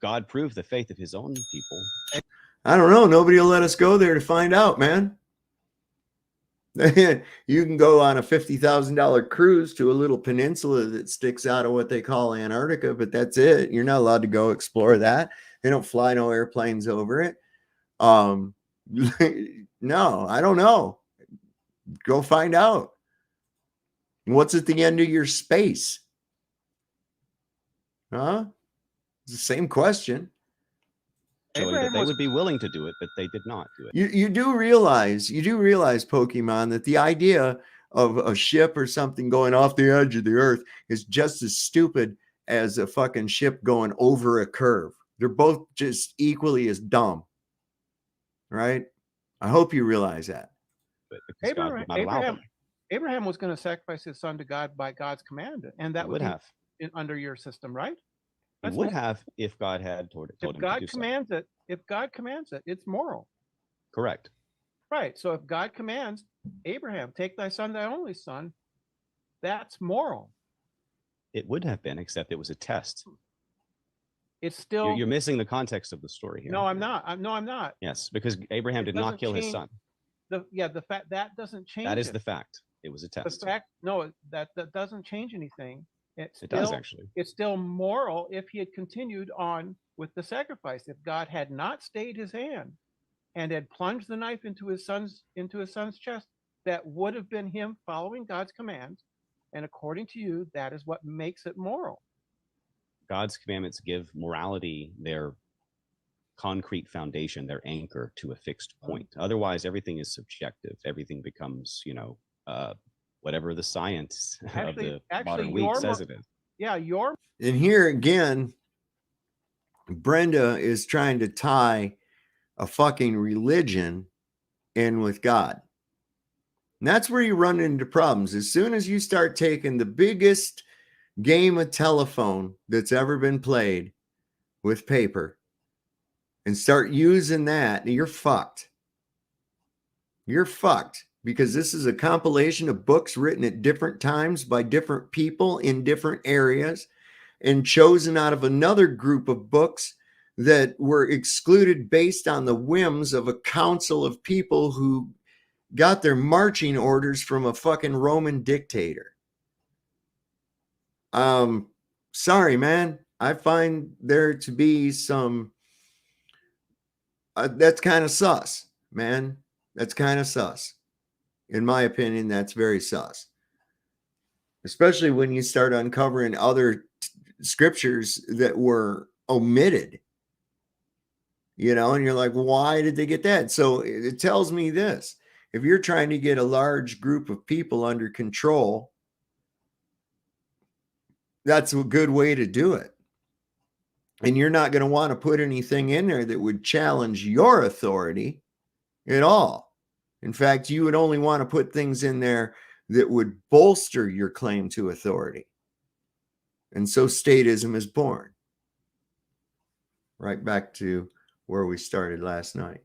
God proved the faith of his own people. I don't know. Nobody will let us go there to find out, man. You can go on a $50,000 cruise to a little peninsula that sticks out of what they call Antarctica, but that's it. You're not allowed to go explore that. They don't fly no airplanes over it. No, I don't know. Go find out. What's at the end of your space? Huh? It's the same question. Showing that they would be willing to do it, but they did not do it. You do realize, Pokemon, that the idea of a ship or something going off the edge of the earth is just as stupid as a fucking ship going over a curve. They're both just equally as dumb. Right? I hope you realize that. But because God would not allow them. Abraham was going to sacrifice his son to God by God's command, and that would have under your system, right? He would have if God had told him to do commands it. If God commands it, it's moral. Correct. Right. So if God commands Abraham, take thy son, thy only son, that's moral. It would have been, except it was a test. It's still you're missing the context of the story here. No, I'm not. No, I'm not. Yes, because Abraham did not kill his son. The fact that doesn't change. That is the fact. It was a test. The fact, no, that doesn't change anything. It does actually. It's still moral if he had continued on with the sacrifice. If God had not stayed his hand and had plunged the knife into his son's chest, that would have been him following God's command. And according to you, that is what makes it moral. God's commandments give morality their concrete foundation, their anchor to a fixed point. Otherwise, everything is subjective. Everything becomes, whatever the science of the modern week says it is. Yeah, and here again, Brenda is trying to tie a fucking religion in with God. And that's where you run into problems. As soon as you start taking the biggest game of telephone that's ever been played with paper and start using that, you're fucked. You're fucked. Because this is a compilation of books written at different times by different people in different areas and chosen out of another group of books that were excluded based on the whims of a council of people who got their marching orders from a fucking Roman dictator. Sorry, man. I find there to be some, that's kind of sus, man. That's kind of sus. In my opinion, that's very sus. Especially when you start uncovering other scriptures that were omitted. And you're like, why did they get that? So it tells me this. If you're trying to get a large group of people under control, that's a good way to do it. And you're not going to want to put anything in there that would challenge your authority at all. In fact, you would only want to put things in there that would bolster your claim to authority. And so statism is born. Right back to where we started last night.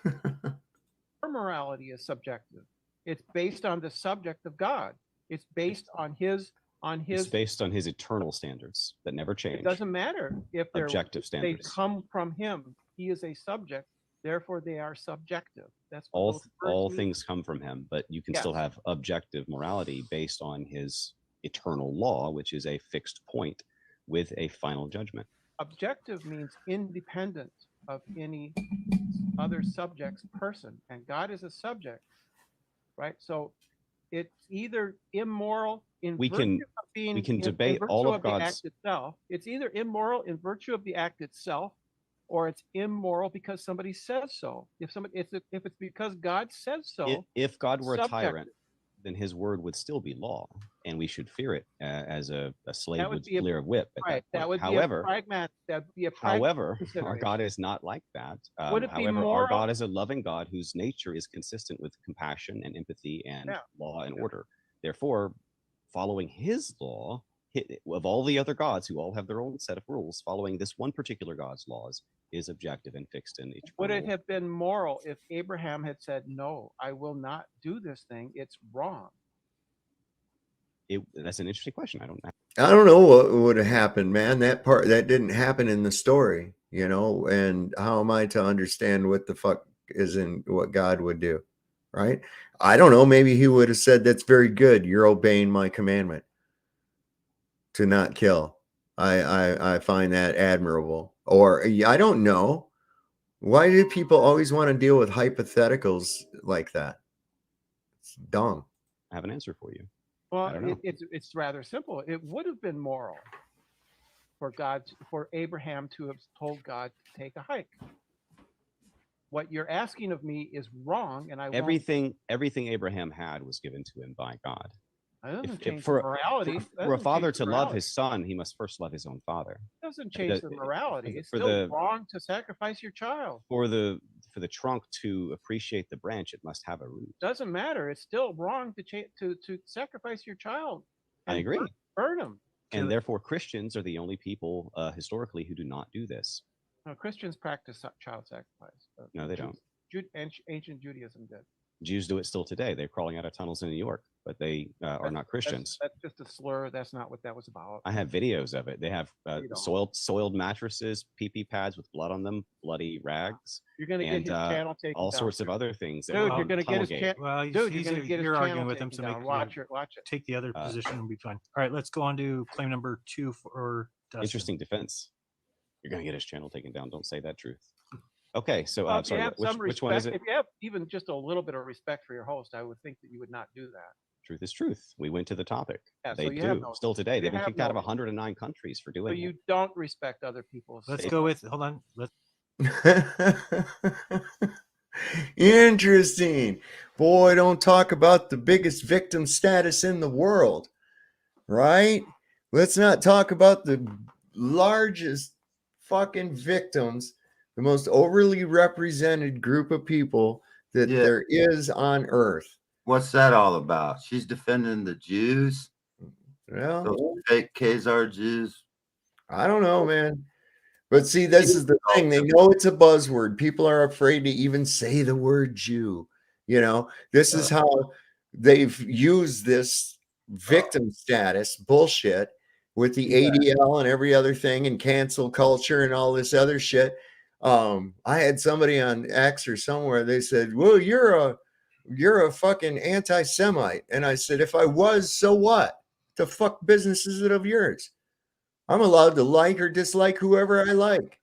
Our morality is subjective. It's based on the subject of God. It's based on his. It's based on his eternal standards that never change. It doesn't matter if they're objective standards. They come from him. He is a subject. Therefore, they are subjective. That's all things come from him, but you can still have objective morality based on his eternal law, which is a fixed point with a final judgment. Objective means independent of any other subject's person, and God is a subject, right? So it's either immoral in we can debate all of God's the act itself. It's either immoral in virtue of the act itself, or it's immoral because somebody says so. If it's because God says so. If God were a tyrant, then his word would still be law, and we should fear it as a slave would fear a whip. Right. That would however, be a however, our God is not like that. Would it be however, moral? Our God is a loving God whose nature is consistent with compassion and empathy and law and order. Therefore, following his law, of all the other gods who all have their own set of rules, following this one particular God's laws is objective and fixed in eternal. Would it have been moral if Abraham had said, no, I will not do this thing? It's wrong. That's an interesting question. I don't know what would have happened, man. That didn't happen in the story. you know, and how am I to understand what the fuck isn't what God would do, right? I don't know. Maybe he would have said, that's very good. You're obeying my commandment to not kill. I find that admirable. Or I don't know. Why do people always want to deal with hypotheticals like that? It's dumb. I have an answer for you. Well, I don't know. it's rather simple. It would have been moral for Abraham to have told God to take a hike. What you're asking of me is wrong, and everything Abraham had was given to him by God. For morality. For a father to love his son, he must first love his own father. Doesn't change the morality. It's still wrong to sacrifice your child. For the trunk to appreciate the branch, it must have a root. Doesn't matter. It's still wrong to sacrifice your child. I agree. Burn them. And therefore, Christians are the only people historically who do not do this. No, Christians practice child sacrifice. No, they don't. Ancient Judaism did. Jews do it still today. They're crawling out of tunnels in New York, but they are not Christians. That's just a slur. That's not what that was about. I have videos of it. They have soiled mattresses, pee-pee pads with blood on them, bloody rags. You're going to get his channel taken all down. sorts of other things. Dude, you're going to get his channel. Well, dude, you're going to get his arguing channel with him, taken so down. Watch it. Take the other position and be fine. All right, let's go on to claim number 2 for Dustin. Interesting defense. You're going to get his channel taken down. Don't say that truth. Okay, so sorry, which one is it? If you have even just a little bit of respect for your host, I would think that you would not do that. Truth is truth. We went to the topic. Yeah, they do still today. They've been kicked out of 109 countries for doing it. So you don't respect other people's. Let's go with. Hold on. Let's. Interesting. Boy, don't talk about the biggest victim status in the world, right? Let's not talk about the largest fucking victims, the most overly represented group of people that there is on earth. What's that all about? She's defending the Jews. Well, those fake Khazar Jews. I don't know, man. But see, this is the thing. They know it's a buzzword. People are afraid to even say the word Jew. You know, this is how they've used this victim status bullshit with the ADL and every other thing and cancel culture and all this other shit. I had somebody on X or somewhere. They said, well, you're a fucking anti-Semite. And I said, if I was, so what? The fuck business is it of yours? I'm allowed to like or dislike whoever I like.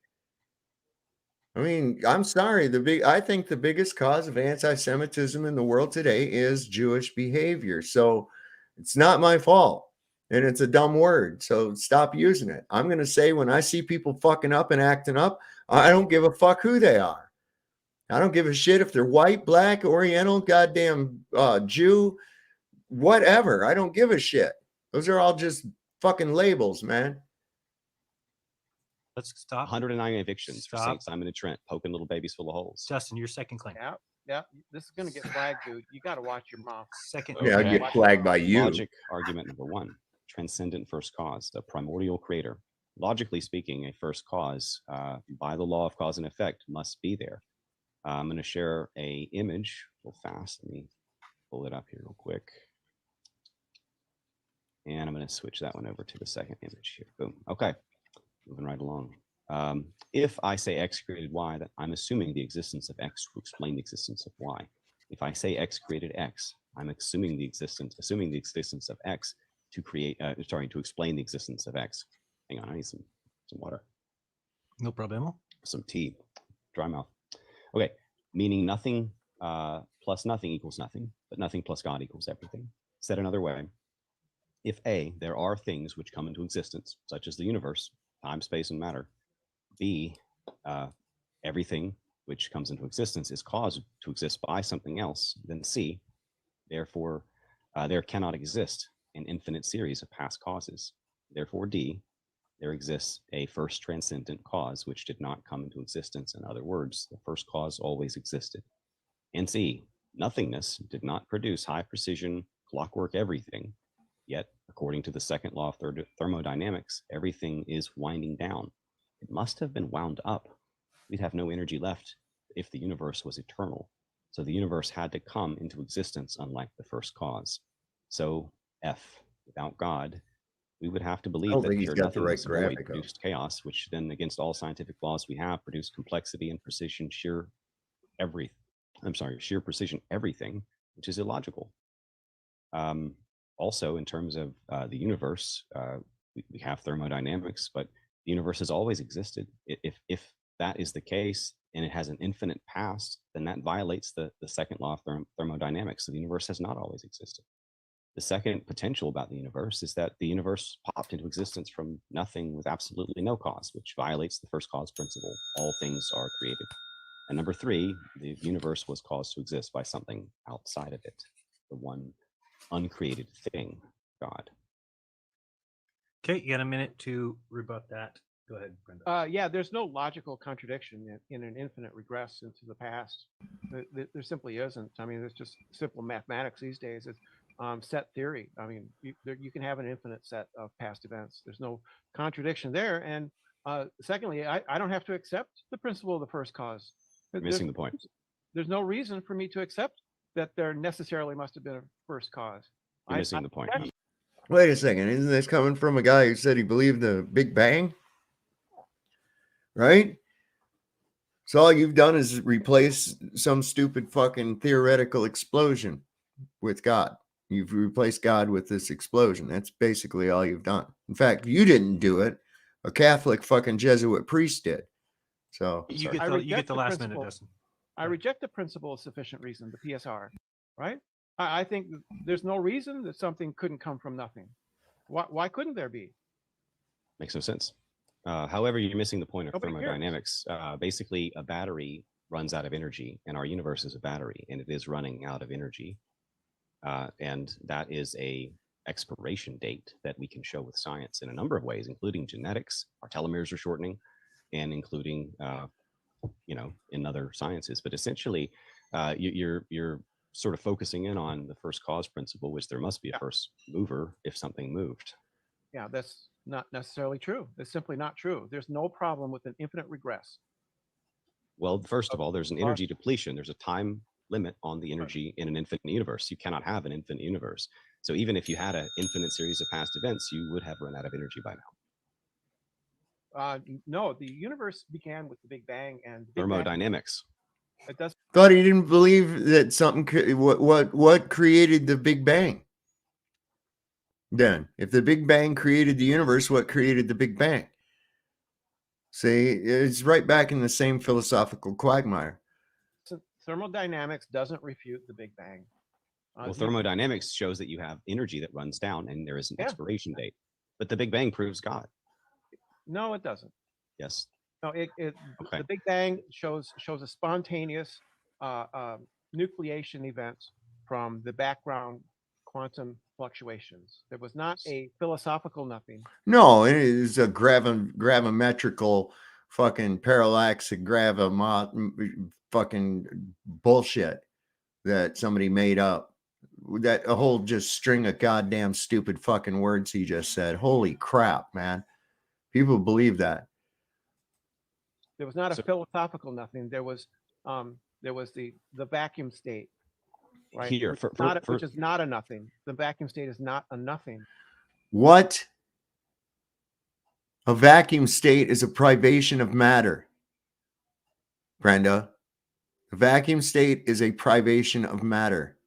I mean, I'm sorry. I think the biggest cause of anti-Semitism in the world today is Jewish behavior. So it's not my fault. And it's a dumb word. So stop using it. I'm going to say when I see people fucking up and acting up, I don't give a fuck who they are. I don't give a shit if they're white, black, Oriental, goddamn Jew, whatever. I don't give a shit. Those are all just fucking labels, man. Let's stop. 109 evictions for St. Simon and Trent, poking little babies full of holes. Justin, your second claim. Yeah. This is going to get flagged, dude. You got to watch your mouth. Second. Yeah, Okay. I get flagged by you. Logic argument number 1. Transcendent first cause, the primordial creator. Logically speaking, a first cause, by the law of cause and effect, must be there. I'm going to share a image real fast. Let me pull it up here real quick. And I'm going to switch that one over to the second image here. Boom. Okay. Moving right along. If I say X created Y, that I'm assuming the existence of X to explain the existence of Y. If I say X created X, I'm assuming the existence of X to to explain the existence of X. Hang on, I need some water. No problemo. Some tea. Dry mouth. Okay, meaning nothing plus nothing equals nothing, but nothing plus God equals everything. Said another way, if A, there are things which come into existence, such as the universe, time, space, and matter. B, everything which comes into existence is caused to exist by something else. Then C, therefore, there cannot exist an infinite series of past causes. Therefore, D, there exists a first transcendent cause which did not come into existence. In other words, the first cause always existed. And C, nothingness did not produce high precision clockwork everything. Yet, according to the second law of thermodynamics, everything is winding down. It must have been wound up. We'd have no energy left if the universe was eternal. So the universe had to come into existence, unlike the first cause. So F, without God, we would have to I believe don't that think he's pure got the right nothingness void graphic up. produced chaos, which then, against all scientific laws we have, produced complexity and precision, sheer precision, everything, which is illogical. Also, in terms of the universe, we have thermodynamics, but the universe has always existed. If that is the case and it has an infinite past, then that violates the second law of thermodynamics. So the universe has not always existed. The second potential about the universe is that the universe popped into existence from nothing with absolutely no cause, which violates the first cause principle. All things are created. And number three, the universe was caused to exist by something outside of it, the one uncreated thing, God. Okay, you got a minute to rebut that. Go ahead, Brenda. Yeah, there's no logical contradiction in an infinite regress into the past. There simply isn't. I mean, it's just simple mathematics these days. It's set theory. I mean, you can have an infinite set of past events. There's no contradiction there. And secondly, I don't have to accept the principle of the first cause. You're missing the point. There's no reason for me to accept that there necessarily must have been a first cause. You're missing the point. Wait a second. Isn't this coming from a guy who said he believed the Big Bang? Right? So all you've done is replace some stupid fucking theoretical explosion with God. You've replaced God with this explosion. That's basically all you've done. In fact, you didn't do it. A Catholic fucking Jesuit priest did. So You get the last minute, Dustin. I reject the principle of sufficient reason, the PSR, right? I think there's no reason that something couldn't come from nothing. Why couldn't there be? Makes no sense. However, you're missing the point of Nobody cares. thermodynamics. Basically, a battery runs out of energy, and our universe is a battery, and it is running out of energy. And that is a expiration date that we can show with science in a number of ways, including genetics. Our telomeres are shortening, and including, in other sciences. But essentially, you're sort of focusing in on the first cause principle, which there must be a first mover if something moved. Yeah, that's not necessarily true. It's simply not true. There's no problem with an infinite regress. Well, first of all, there's an energy depletion. There's a time limit on the energy in an infinite universe. You cannot have an infinite universe. So even if you had an infinite series of past events, you would have run out of energy by now. No, the universe began with the Big Bang and Thermodynamics. It does. thought he didn't believe that something could, what created the Big Bang? Then, if the Big Bang created the universe, what created the Big Bang? See, it's right back in the same philosophical quagmire. Thermodynamics doesn't refute the Big Bang. Well, thermodynamics shows that you have energy that runs down and there is an expiration date. But the Big Bang proves God. No, it doesn't. Yes. No, Okay. The Big Bang shows a spontaneous nucleation event from the background quantum fluctuations. There was not a philosophical nothing. No, it is a gravimetrical fucking parallax fucking bullshit that somebody made up. That a whole just string of goddamn stupid fucking words he just said. Holy crap, man. People believe that. There was not a philosophical nothing. There was the vacuum state, right? Here, which is not a nothing. The vacuum state is not a nothing. What? A vacuum state is a privation of matter. Brenda, a vacuum state is a privation of matter.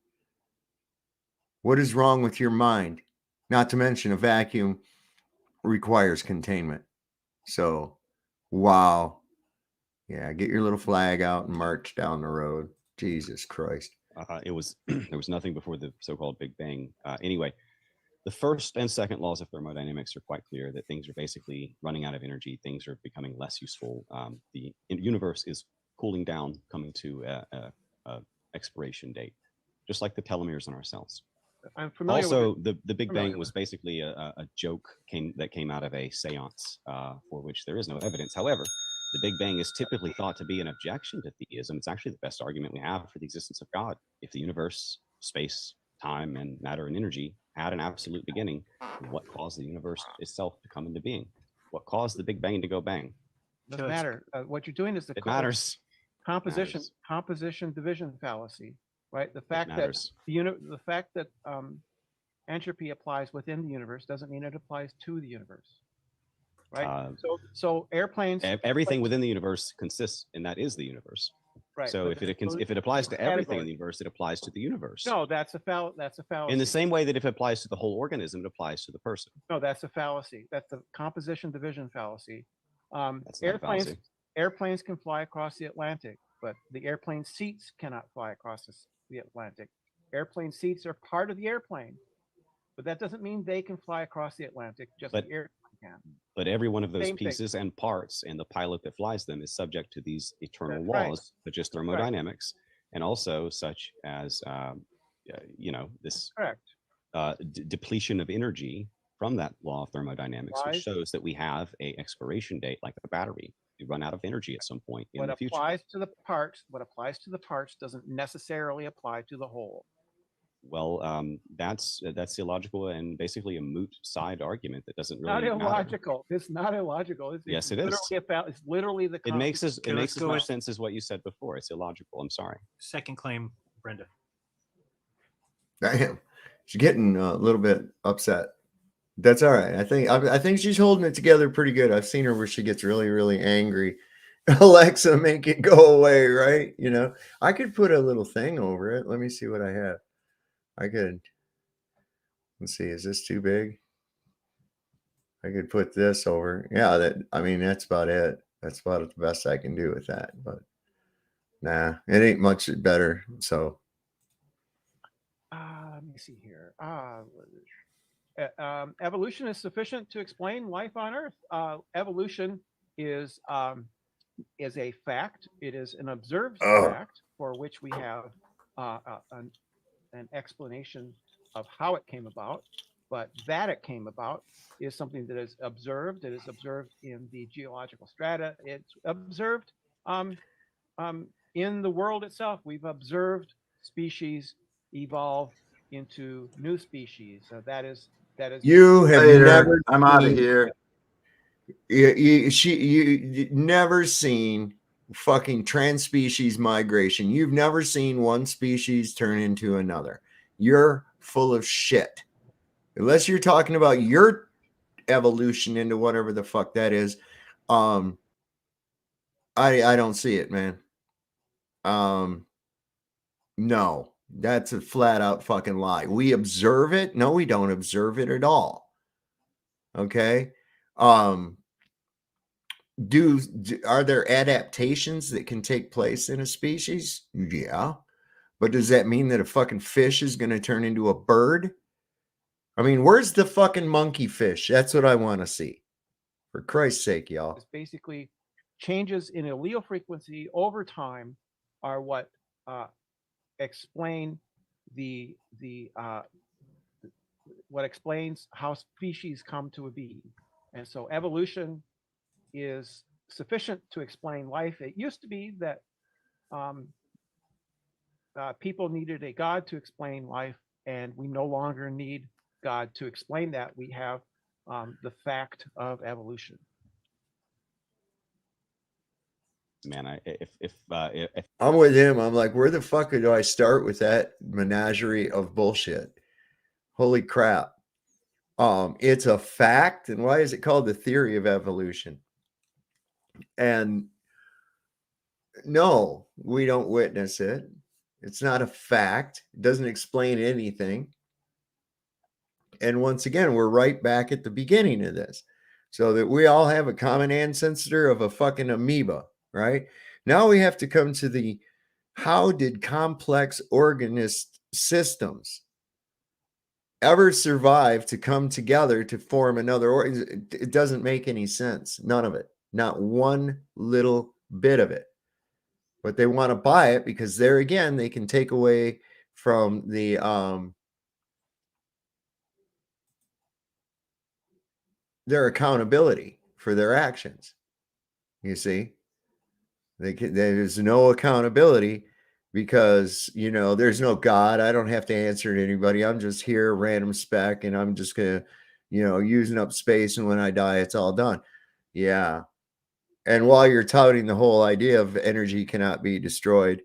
What is wrong with your mind? Not to mention a vacuum requires containment. So, wow. Yeah, get your little flag out and march down the road. Jesus Christ. There was nothing before the so-called Big Bang. Anyway, the first and second laws of thermodynamics are quite clear that things are basically running out of energy. Things are becoming less useful. The universe is cooling down, coming to a expiration date, just like the telomeres in our cells. I'm familiar also, with the Big Bang was basically a joke that came out of a seance for which there is no evidence. However, the Big Bang is typically thought to be an objection to theism. It's actually the best argument we have for the existence of God. If the universe, space, time, and matter and energy had an absolute beginning, what caused the universe itself to come into being? What caused the Big Bang to go bang? Doesn't matter. What you're doing is It matters. Composition division fallacy, right? The fact that entropy applies within the universe doesn't mean it applies to the universe, right? Uh, So airplanes, everything within the universe consists, and that is the universe. right? So but if it applies to everything in category. the universe, it applies to the universe. No, that's a fallacy. In the same way that if it applies to the whole organism, it applies to the person. No, that's a fallacy. That's the composition division fallacy. That's not a fallacy. Airplanes can fly across the Atlantic, but the airplane seats cannot fly across the Atlantic. Airplane seats are part of the airplane, but that doesn't mean they can fly across the Atlantic just like the airplane can. But every one of those Same thing. pieces and parts and the pilot that flies them is subject to these eternal That's right. laws, such as thermodynamics, and also such as, this Correct. depletion of energy from that law of thermodynamics, Applies. which shows that we have a expiration date like a battery. We run out of energy at some point in What the future. applies to the parts doesn't necessarily apply to the whole. Well, that's theological and basically a moot side argument that doesn't really Not matter. illogical. It's not illogical. Yes, it is. It's literally the. It makes as Okay, let's much go with- sense as what you said before. It's illogical. I'm sorry. Second claim, Brenda. Damn, she's getting a little bit upset. That's all right. I think she's holding it together pretty good. I've seen her where she gets really, really angry. Alexa, make it go away, right? You know, I could put a little thing over it. Let me see what I have. I could. Let's see. Is this too big? I could put this over. Yeah, that's about it. That's about the best I can do with that. But nah, it ain't much better. So Let me see here. Evolution is sufficient to explain life on Earth. Evolution is a fact. It is an observed fact for which we have an explanation of how it came about. But that it came about is something that is observed. It is observed in the geological strata. It's observed in the world itself. We've observed species evolve into new species. That is. you have never. I'm out of here. You never seen fucking transspecies migration. You've never seen one species turn into another. You're full of shit. Unless you're talking about your evolution into whatever the fuck that is. I don't see it, man. No, that's a flat out fucking lie. We observe it. No, we don't observe it at all. Okay. Are there adaptations that can take place in a species? Yeah. But does that mean that a fucking fish is going to turn into a bird? I mean, where's the fucking monkey fish? That's what I want to see. For Christ's sake, y'all. It's basically changes in allele frequency over time are what explain what explains how species come to be. And so evolution is sufficient to explain life. It used to be that people needed a God to explain life, and we no longer need God to explain that. We have the fact of evolution. Man, if I'm with him, I'm like, where the fuck do I start with that menagerie of bullshit? Holy crap. It's a fact. And why is it called the theory of evolution? And no, we don't witness it. It's not a fact. It doesn't explain anything. And once again, we're right back at the beginning of this. So that we all have a common ancestor of a fucking amoeba, right? Now we have to come to the how did complex organist systems ever survive to come together to form another organism? It doesn't make any sense. None of it. Not one little bit of it. But they want to buy it because there again, they can take away from the their accountability for their actions. You see, there's no accountability because, there's no God. I don't have to answer to anybody. I'm just here, random speck, and I'm just going to, using up space. And when I die, it's all done. Yeah. And while you're touting the whole idea of energy cannot be destroyed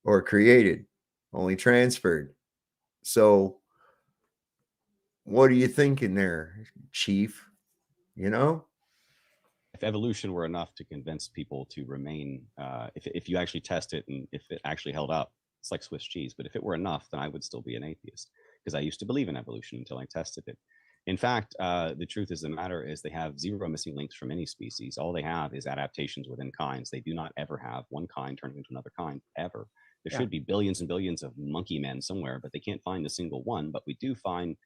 or created, only transferred. So what are you thinking there, Chief? You know? If evolution were enough to convince people to remain, if you actually test it and if it actually held up, it's like Swiss cheese. But if it were enough, then I would still be an atheist because I used to believe in evolution until I tested it. In fact, the truth is the matter is they have zero missing links from any species. All they have is adaptations within kinds. They do not ever have one kind turning into another kind, ever. There should be billions and billions of monkey men somewhere, but they can't find a single one. But we do find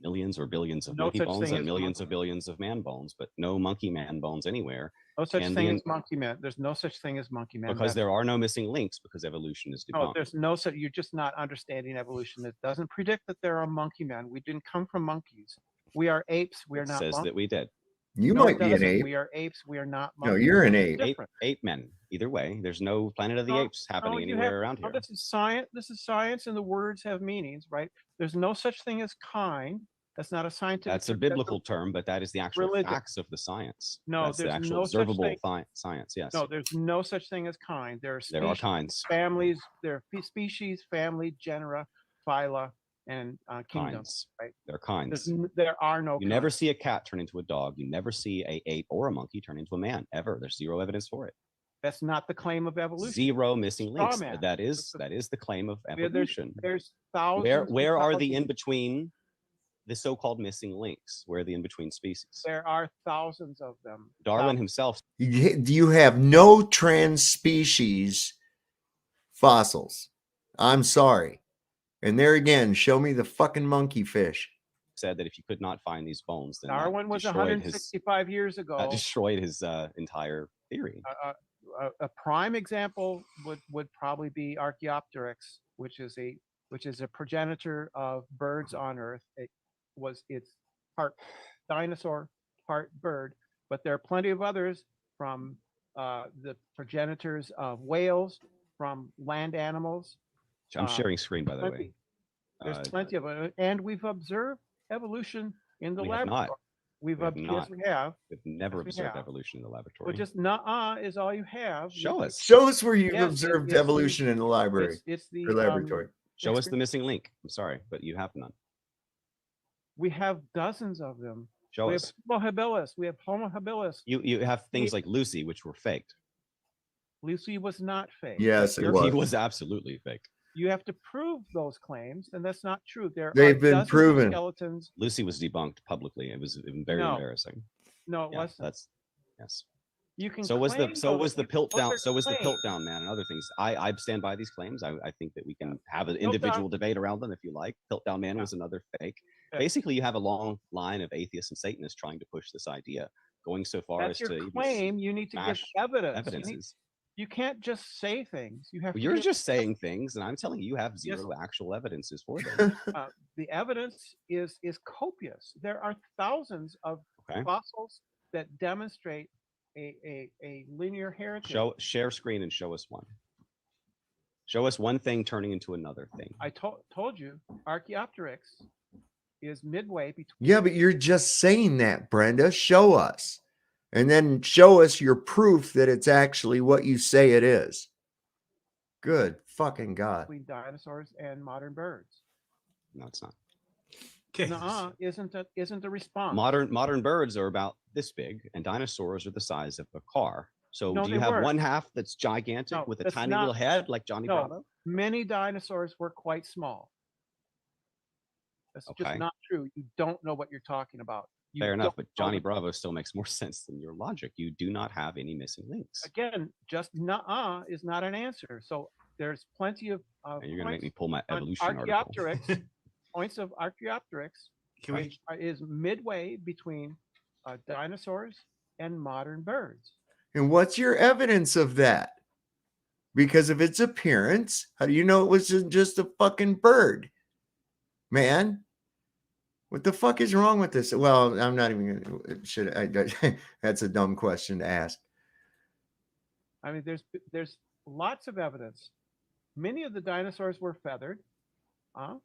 millions or billions of monkey bones and millions of billions of man bones, but no monkey man bones anywhere. No such thing as monkey man. There's no such thing as monkey man. Because there are no missing links because evolution is debunked. No, there's no such. You're just not understanding evolution. It doesn't predict that there are monkey men. We didn't come from monkeys. We are apes. We are not. Says that we did. You might be an ape. We are apes. We are not monkeys. No, you're an ape. Ape men. Either way, there's no Planet of the Apes happening anywhere around here. This is science. This is science, and the words have meanings, right? There's no such thing as kind. That's not a scientific. That's a biblical term, but that is the actual facts of the science. No, that's the actual observable science. Yes. No, there's no such thing as kind. There are kinds. Families. There are species, family, genera, phyla, and kingdoms. Right. There are kinds. There are no. You never see a cat turn into a dog. You never see a ape or a monkey turn into a man ever. There's zero evidence for it. That's not the claim of evolution. Zero missing links. That is the claim of evolution. There's thousands. Where are the in between? The so-called missing links, where the in-between species. There are thousands of them. Darwin himself. You have no trans-species fossils. I'm sorry. And there again, show me the fucking monkey fish. Said that if you could not find these bones, then Darwin was 165 years ago. That destroyed his entire theory. A prime example would probably be Archaeopteryx, which is a progenitor of birds on Earth. It's part dinosaur, part bird, but there are plenty of others from the progenitors of whales, from land animals. I'm sharing screen, by the way. There's plenty of it, and we've observed evolution in the laboratory. Yes, we have. We've never observed evolution in the laboratory. But just is all you have. Show us. Show us where you've observed evolution in the library. It's the laboratory. Show us the missing link. I'm sorry, but you have none. We have dozens of them. Show we us. Have Homo habilis. We have Homo habilis. You have things like Lucy, which were faked. Lucy was not fake. Yes, it was. He was absolutely fake. You have to prove those claims, and that's not true. They've been proven. Skeletons. Lucy was debunked publicly. It was very embarrassing. No, it wasn't. That's yes. You can. So was the Piltdown man and other things. I stand by these claims. I think that we can have an individual debate around them if you like. Piltdown man was another fake. Basically, you have a long line of atheists and Satanists trying to push this idea, going so far as to claim. You need to give evidence. Evidences. You can't just say things. You have. You're just saying things, and I'm telling you, you have zero actual evidences for them. The evidence is copious. There are thousands of fossils that demonstrate a linear heritage. Share screen and show us one. Show us one thing turning into another thing. I told you, Archaeopteryx is midway between. Yeah, but you're just saying that, Brenda. Show us. And then show us your proof that it's actually what you say it is. Good fucking God. Between dinosaurs and modern birds. No, it's not. Okay. Isn't a response. Modern birds are about this big, and dinosaurs are the size of a car. So do you have one half that's gigantic with a tiny little head like Johnny Bravo? Many dinosaurs were quite small. That's just not true. You don't know what you're talking about. Fair enough, but Johnny Bravo still makes more sense than your logic. You do not have any missing links. Again, just is not an answer. So there's plenty of you're going to make me pull my evolution Archaeopteryx. Points of Archaeopteryx is midway between dinosaurs and modern birds. And what's your evidence of that? Because of its appearance, how do you know it was just a fucking bird? Man, what the fuck is wrong with this? Well, I'm not even gonna. That's a dumb question to ask. I mean, there's lots of evidence. Many of the dinosaurs were feathered. Yeah.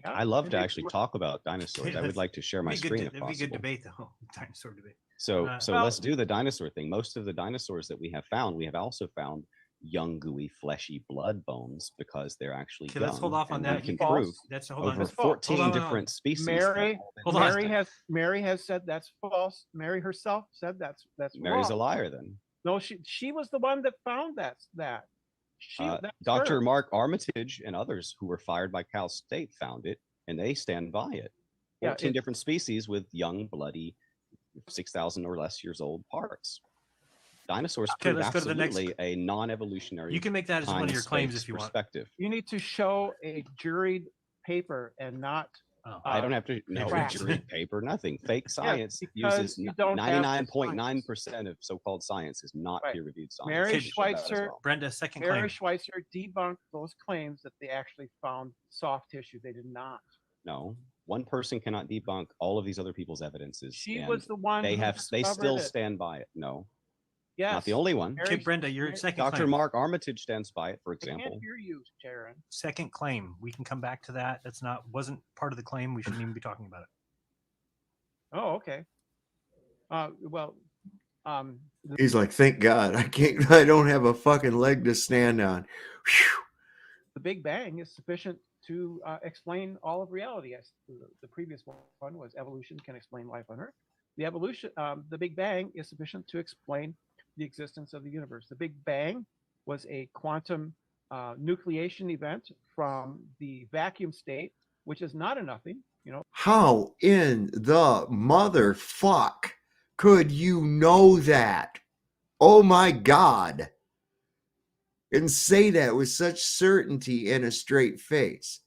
I love to actually talk about dinosaurs. I would like to share my screen if possible. It'd be a good debate, though. Dinosaur debate. So let's do the dinosaur thing. Most of the dinosaurs that we have found also found young, gooey, fleshy blood bones because they're actually Okay, young. let's hold off on and that. we can False. prove That's hold on. over That's 14 hold on. different species. Mary, Hold on. Mary has said that's false. Mary herself said that's Mary's a wrong. liar then. No, she was the one that found that. That's Dr. her. Mark Armitage and others who were fired by Cal State found it, and they stand by it. 14 different species with young, bloody, 6,000 or less years old parts. Dinosaurs prove let's go to the next. absolutely a non-evolutionary. You can make that as one of your claims if you want. Perspective. You need to show a juried paper and not. I don't have to know fact. jury paper, nothing. Fake science because uses you don't have 99.9% of so-called science is not peer-reviewed science. Mary We should know that as Schweitzer, well. Brenda, second Mary claim. Schweitzer debunked those claims that they actually found soft tissue. They did not. No, one person cannot debunk all of these other people's evidences. She and was the one. They who have. They discovered still it. stand by it. No, Yes. not the only one. Mary- Okay, Brenda, your second Dr. claim. Mark Armitage stands by it, for I example. can't hear you, Jaron. Second claim. We can come back to that. That's wasn't part of the claim. We shouldn't even be talking about it. Oh, okay. He's like, thank God, I don't have a fucking leg to stand on. Whew. The Big Bang is sufficient to explain all of reality. Yes, the previous one was evolution can explain life on Earth. The Big Bang is sufficient to explain the existence of the universe. The Big Bang was a quantum nucleation event from the vacuum state, which is not a nothing. How in the motherfuck could you know that? Oh my God. And say that with such certainty and a straight face.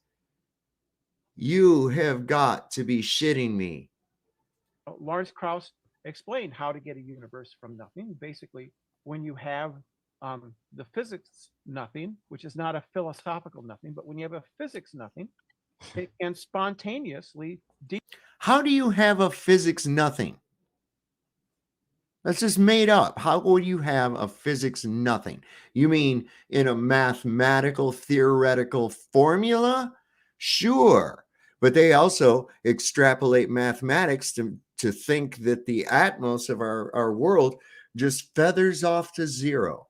You have got to be shitting me. Lawrence Krauss explained how to get a universe from nothing. Basically, when you have the physics nothing, which is not a philosophical nothing, but when you have a physics nothing, it can spontaneously. How do you have a physics nothing? That's just made up. How would you have a physics nothing? You mean in a mathematical theoretical formula? Sure. But they also extrapolate mathematics to think that the atmos of our world just feathers off to zero.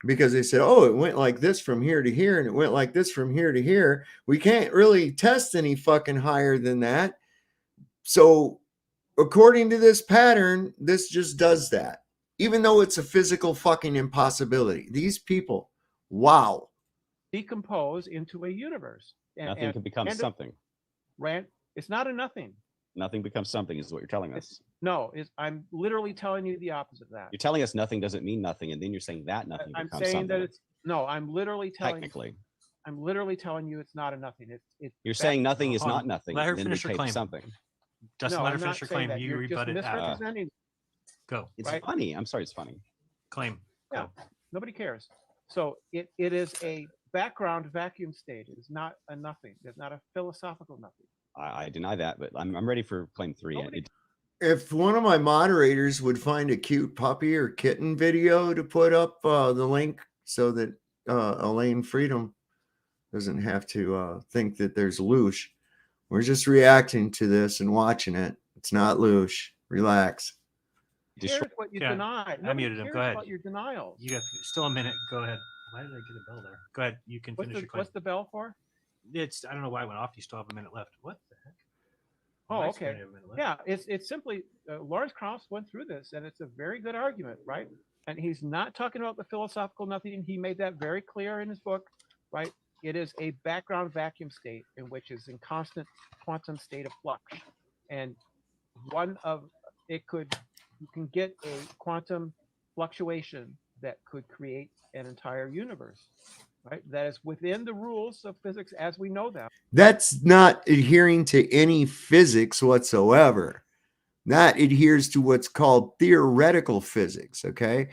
Because they said, oh, it went like this from here to here, and it went like this from here to here. We can't really test any fucking higher than that. So according to this pattern, this just does that. Even though it's a physical fucking impossibility. These people, wow. Decompose into a universe. Nothing can become something. It's not a nothing. Nothing becomes something is what you're telling us. I'm literally telling you the opposite of that. You're telling us nothing doesn't mean nothing, and then you're saying that nothing I'm becomes saying something. I'm literally telling Technically. I'm literally telling you it's not a nothing. You're saying nothing is Hold on. not nothing. Let her and then finish her became claim. something. Dustin, let her finish her claim. You You're rebut just it after. misrepresenting. Go. It's Right? funny. I'm sorry, it's funny. Claim. Yeah, nobody cares. So it is a background vacuum state. It is not a nothing. It's not a philosophical nothing. I deny that, but I'm ready for claim 3. If one of my moderators would find a cute puppy or kitten video to put up the link so that Elaine Freedom doesn't have to think that there's loosh. We're just reacting to this and watching it. It's not loosh. Relax. Here's what you denied. I muted him. Go ahead. About your denial. You got still a minute. Go ahead. Why did I get a bell there? Go ahead. You can finish your claim. What's the bell for? I don't know why it went off. You still have a minute left. What the heck? Oh, okay. Yeah, it's simply Lawrence Krauss went through this, and it's a very good argument, right? And he's not talking about the philosophical nothing. He made that very clear in his book, right? It is a background vacuum state in which is in constant quantum state of flux, and you can get a quantum fluctuation that could create an entire universe. Right? That is within the rules of physics as we know them. That's not adhering to any physics whatsoever. That adheres to what's called theoretical physics, okay?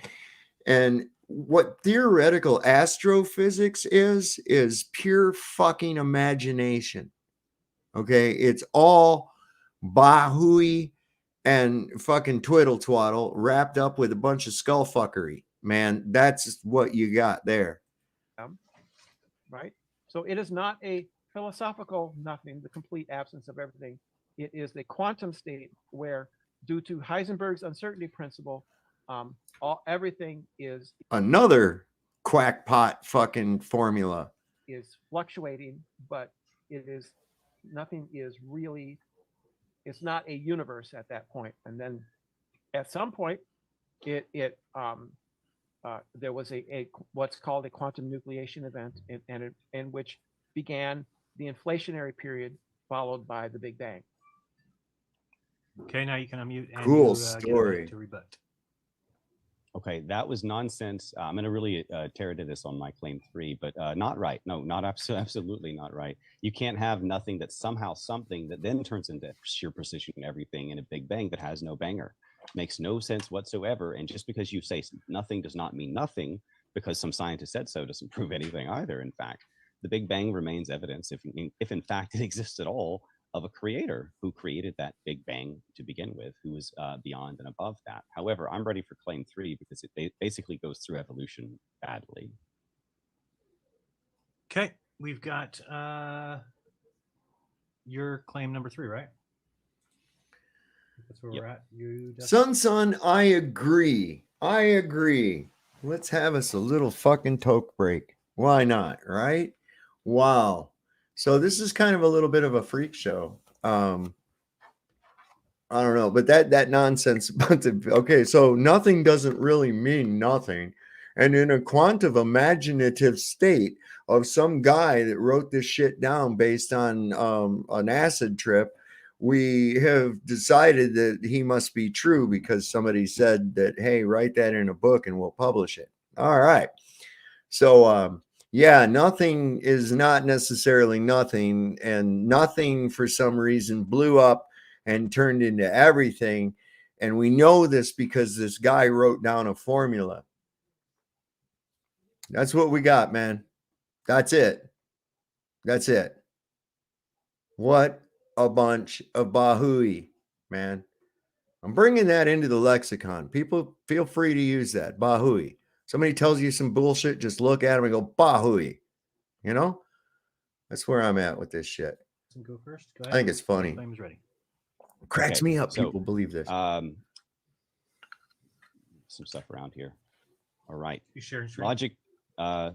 And what theoretical astrophysics is pure fucking imagination, okay? It's all bahooey and fucking twiddle twaddle wrapped up with a bunch of skull fuckery. Man, that's what you got there. Right? So it is not a philosophical nothing, the complete absence of everything. It is the quantum state where, due to Heisenberg's uncertainty principle, everything is another quackpot fucking formula. Is fluctuating, but nothing is really, it's not a universe at that point. And then at some point, there was a what's called a quantum nucleation event, in which began the inflationary period, followed by the Big Bang. Okay, now you can unmute and Cool get a story. minute to rebut. Okay, that was nonsense. I'm going to really tear into this on my claim 3, but not right. No, not absolutely not right. You can't have nothing that's somehow something that then turns into sheer precision and everything in a Big Bang that has no banger. Makes no sense whatsoever. And just because you say nothing does not mean nothing, because some scientist said so, doesn't prove anything either. In fact, the Big Bang remains evidence, if in fact it exists at all, of a creator who created that Big Bang to begin with, who is beyond and above that. However, I'm ready for claim 3 because it basically goes through evolution badly. Okay, we've got your claim number 3, right? That's where we're at. You, Son, I agree. Let's have us a little fucking toke break. Why not, right? Wow. So this is kind of a little bit of a freak show. I don't know, but that nonsense about okay, so nothing doesn't really mean nothing. And in a quantum imaginative state of some guy that wrote this shit down based on an acid trip, we have decided that he must be true because somebody said that, hey, write that in a book and we'll publish it. All right. So, yeah, nothing is not necessarily nothing, and nothing for some reason blew up and turned into everything. And we know this because this guy wrote down a formula. That's what we got, man. That's it. What a bunch of bahooey, man. I'm bringing that into the lexicon. People feel free to use that. Bahooey. Somebody tells you some bullshit, just look at them and go, bahooey. You know? That's where I'm at with this shit. Go first. Go ahead. I think it's funny. Claim is ready. Cracks me up. People believe this. Some stuff around here. All right. You share logic. Okay.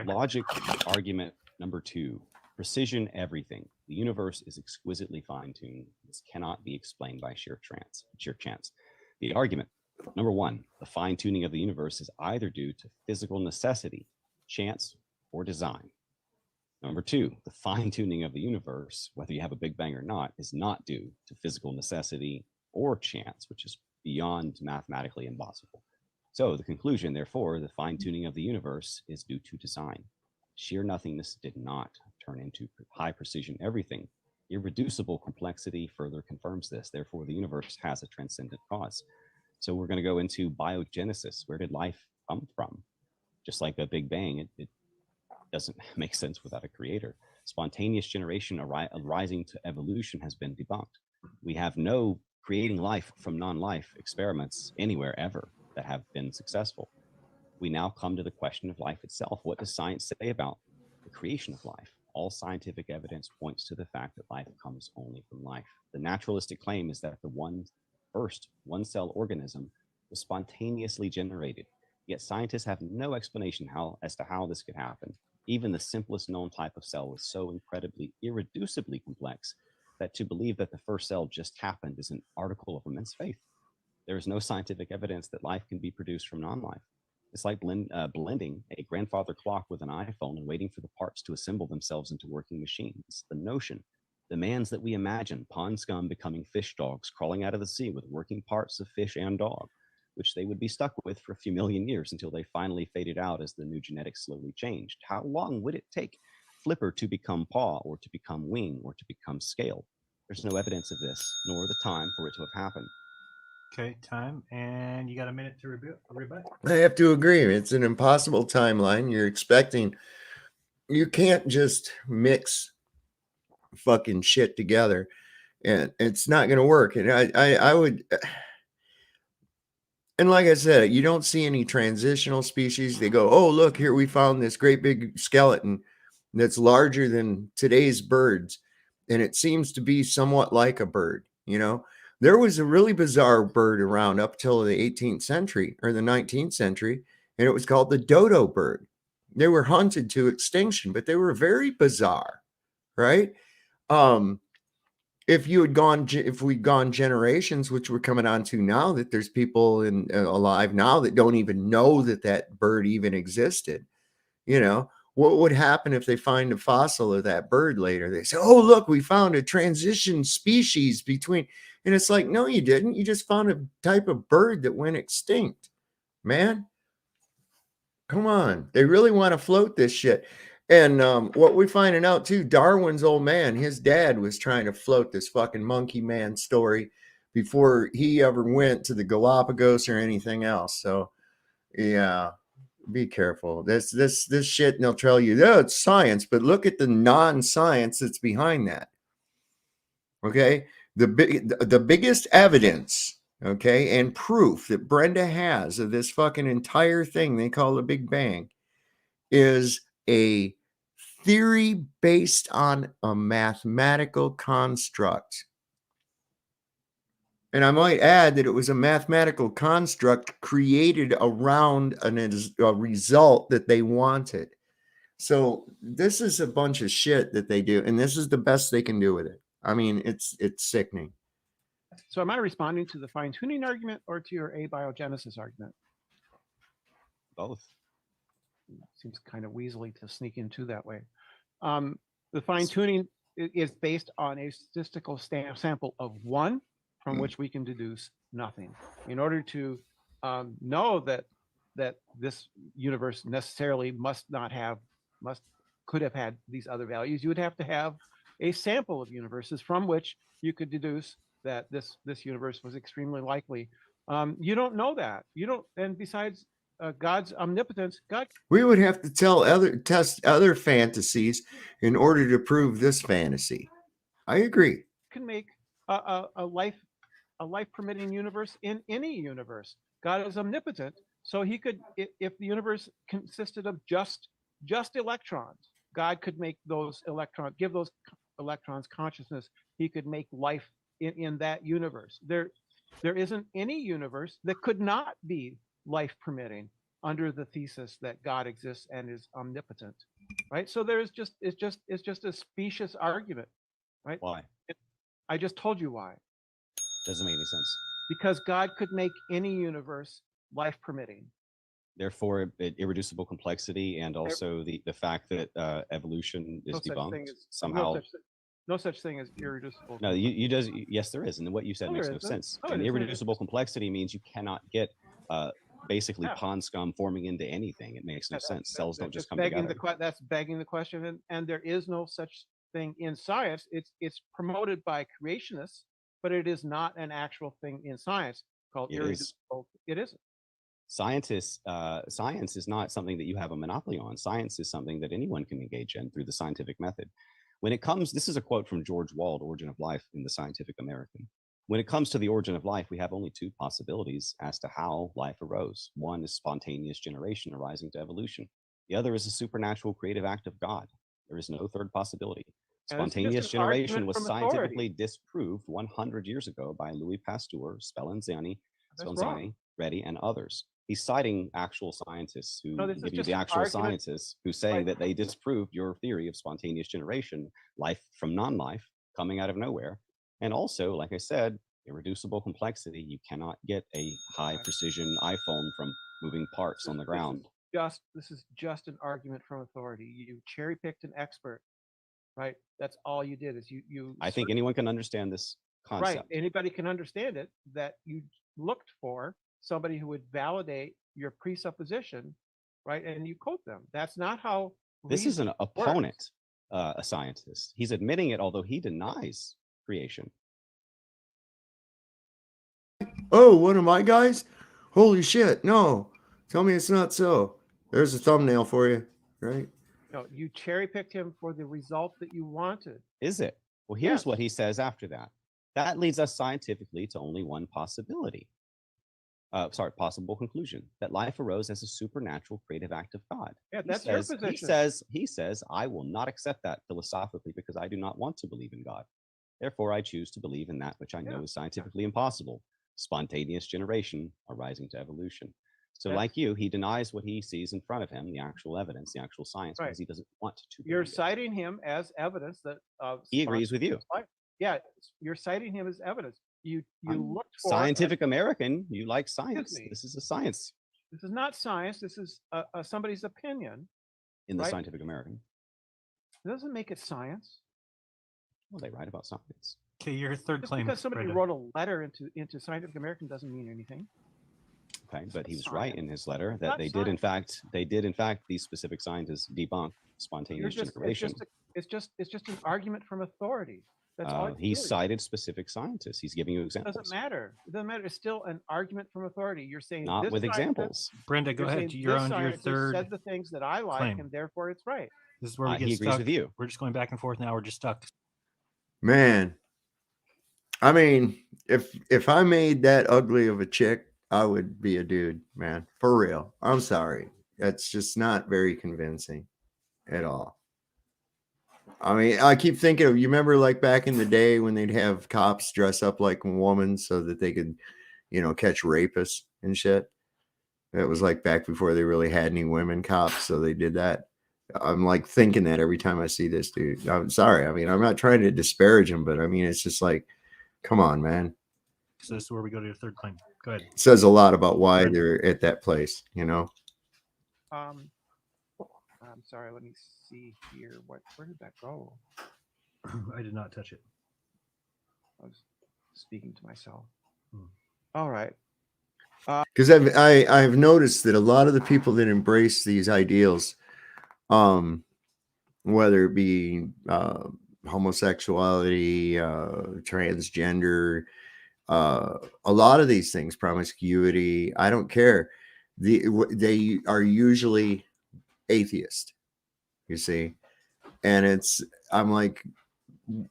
Logic argument number 2. Precision everything. The universe is exquisitely fine-tuned. This cannot be explained by sheer chance. The argument number 1, the fine-tuning of the universe is either due to physical necessity, chance, or design. Number 2, the fine-tuning of the universe, whether you have a Big Bang or not, is not due to physical necessity or chance, which is beyond mathematically impossible. So the conclusion, therefore, the fine-tuning of the universe is due to design. Sheer nothingness did not turn into high precision everything. Irreducible complexity further confirms this. Therefore, the universe has a transcendent cause. So we're going to go into biogenesis. Where did life come from? Just like a Big Bang, it doesn't make sense without a creator. Spontaneous generation arising to evolution has been debunked. We have no creating life from non-life experiments anywhere ever that have been successful. We now come to the question of life itself. What does science say about the creation of life? All scientific evidence points to the fact that life comes only from life. The naturalistic claim is that the first one-cell organism was spontaneously generated, yet scientists have no explanation as to how this could happen. Even the simplest known type of cell was so incredibly, irreducibly complex that to believe that the first cell just happened is an article of immense faith. There is no scientific evidence that life can be produced from non-life. It's like blending a grandfather clock with an iPhone and waiting for the parts to assemble themselves into working machines. The notion demands that we imagine pond scum becoming fish dogs crawling out of the sea with working parts of fish and dog, which they would be stuck with for a few million years until they finally faded out as the new genetics slowly changed. How long would it take Flipper to become paw, or to become wing, or to become scale? There's no evidence of this, nor the time for it to have happened. Okay, time, and you got a minute to rebut. I have to agree. It's an impossible timeline. You can't just mix fucking shit together, and it's not going to work. And I would, and like I said, you don't see any transitional species. They go, oh, look, here we found this great big skeleton that's larger than today's birds, and it seems to be somewhat like a bird, you know? There was a really bizarre bird around up till the 18th century or the 19th century, and it was called the dodo bird. They were hunted to extinction, but they were very bizarre, right? If we'd gone generations, which we're coming on to now, that there's people alive now that don't even know that bird even existed. What would happen if they find a fossil of that bird later? They say, oh, look, we found a transition species between, and it's like, no, you didn't. You just found a type of bird that went extinct, man. Come on. They really want to float this shit. And what we're finding out too, Darwin's old man, his dad was trying to float this fucking monkey man story before he ever went to the Galapagos or anything else. So yeah, be careful. This shit, and they'll tell you, yeah, it's science, but look at the non-science that's behind that. Okay. The biggest evidence, okay, and proof that Brenda has of this fucking entire thing they call the Big Bang is a theory based on a mathematical construct. And I might add that it was a mathematical construct created around a result that they wanted. So this is a bunch of shit that they do, and this is the best they can do with it. I mean, it's sickening. So am I responding to the fine-tuning argument or to your abiogenesis argument? Both. Seems kind of weaselly to sneak into that way. The fine-tuning is based on a statistical sample of 1 from which we can deduce nothing. In order to know that this universe necessarily could have had these other values, you would have to have a sample of universes from which you could deduce that this universe was extremely likely. You don't know that. You don't, and besides God's omnipotence, we would have to test other fantasies in order to prove this fantasy. I agree. Can make a life permitting universe in any universe. God is omnipotent, so he could, if the universe consisted of just electrons, God could make those electrons, give those electrons consciousness. He could make life in that universe. There isn't any universe that could not be life permitting under the thesis that God exists and is omnipotent, right? So it's just a specious argument, right? Why? I just told you why. Doesn't make any sense. Because God could make any universe life permitting. Therefore, irreducible complexity, and also the fact that evolution is debunked somehow. No such thing as irreducible. No, yes, there is, and what you said makes no sense. And irreducible complexity means you cannot get basically pond scum forming into anything. It makes no sense. Cells don't just come together. That's begging the question, and there is no such thing in science. It's promoted by creationists, but it is not an actual thing in science called irreducible. It isn't. Science is not something that you have a monopoly on. Science is something that anyone can engage in through the scientific method. When it comes, this is a quote from George Wald, Origin of Life in the Scientific American. When it comes to the origin of life, we have only 2 possibilities as to how life arose. One is spontaneous generation arising to evolution. The other is a supernatural creative act of God. There is no third possibility. Spontaneous generation was scientifically disproved 100 years ago by Louis Pasteur, Spallanzani, Reddy, and others. He's citing actual scientists who give you the actual scientists who's saying that they disproved your theory of spontaneous generation, life from non-life coming out of nowhere. And also, like I said, irreducible complexity. You cannot get a high precision iPhone from moving parts on the ground. This is just an argument from authority. You cherry picked an expert, right? That's all you did is you. I think anyone can understand this concept. Right, anybody can understand it. That you looked for somebody who would validate your presupposition, right? And you quote them. That's not how. This is an opponent, a scientist. He's admitting it, although he denies creation. Oh, one of my guys? Holy shit. No, tell me it's not so. There's a thumbnail for you, right? No, you cherry picked him for the result that you wanted. Is it? Well, here's what he says after that. That leads us scientifically to only one possibility. Possible conclusion, that life arose as a supernatural creative act of God. Yeah, that's your position. He says, I will not accept that philosophically because I do not want to believe in God. Therefore, I choose to believe in that which I know is scientifically impossible, spontaneous generation arising to evolution. So like you, he denies what he sees in front of him, the actual evidence, the actual science, because he doesn't want to. You're citing him as evidence that he agrees with you. Yeah, you're citing him as evidence. You looked for Scientific American. You like science. This is a science. This is not science. This is somebody's opinion. In the Scientific American. It doesn't make it science. Well, they write about science. Okay, your third claim. Because somebody wrote a letter into Scientific American doesn't mean anything. Okay, but he was right in his letter that they did in fact these specific scientists debunk spontaneous generation. It's just an argument from authority. That's all. He cited specific scientists. He's giving you examples. It doesn't matter. It doesn't matter. It's still an argument from authority. You're saying not with examples. Brenda, go ahead. You're on your third. Said the things that I like, claim. And therefore it's right. This is where we get he stuck. agrees with you. We're just going back and forth now. We're just stuck. Man, I mean, if I made that ugly of a chick, I would be a dude, man. For real. I'm sorry. That's just not very convincing at all. I mean, I keep thinking of, you remember like back in the day when they'd have cops dress up like women so that they could, catch rapists and shit. That was like back before they really had any women cops. So they did that. I'm like thinking that every time I see this dude. I'm sorry. I mean, I'm not trying to disparage him, but I mean, it's just like, come on, man. So this is where we go to your third claim. Go ahead. It says a lot about why they're at that place, I'm sorry. Let me see here. Where did that go? I did not touch it. I was speaking to myself. All right. Because I've noticed that a lot of the people that embrace these ideals, whether it be homosexuality, transgender, a lot of these things, promiscuity, I don't care. They are usually atheist, you see. And I'm like,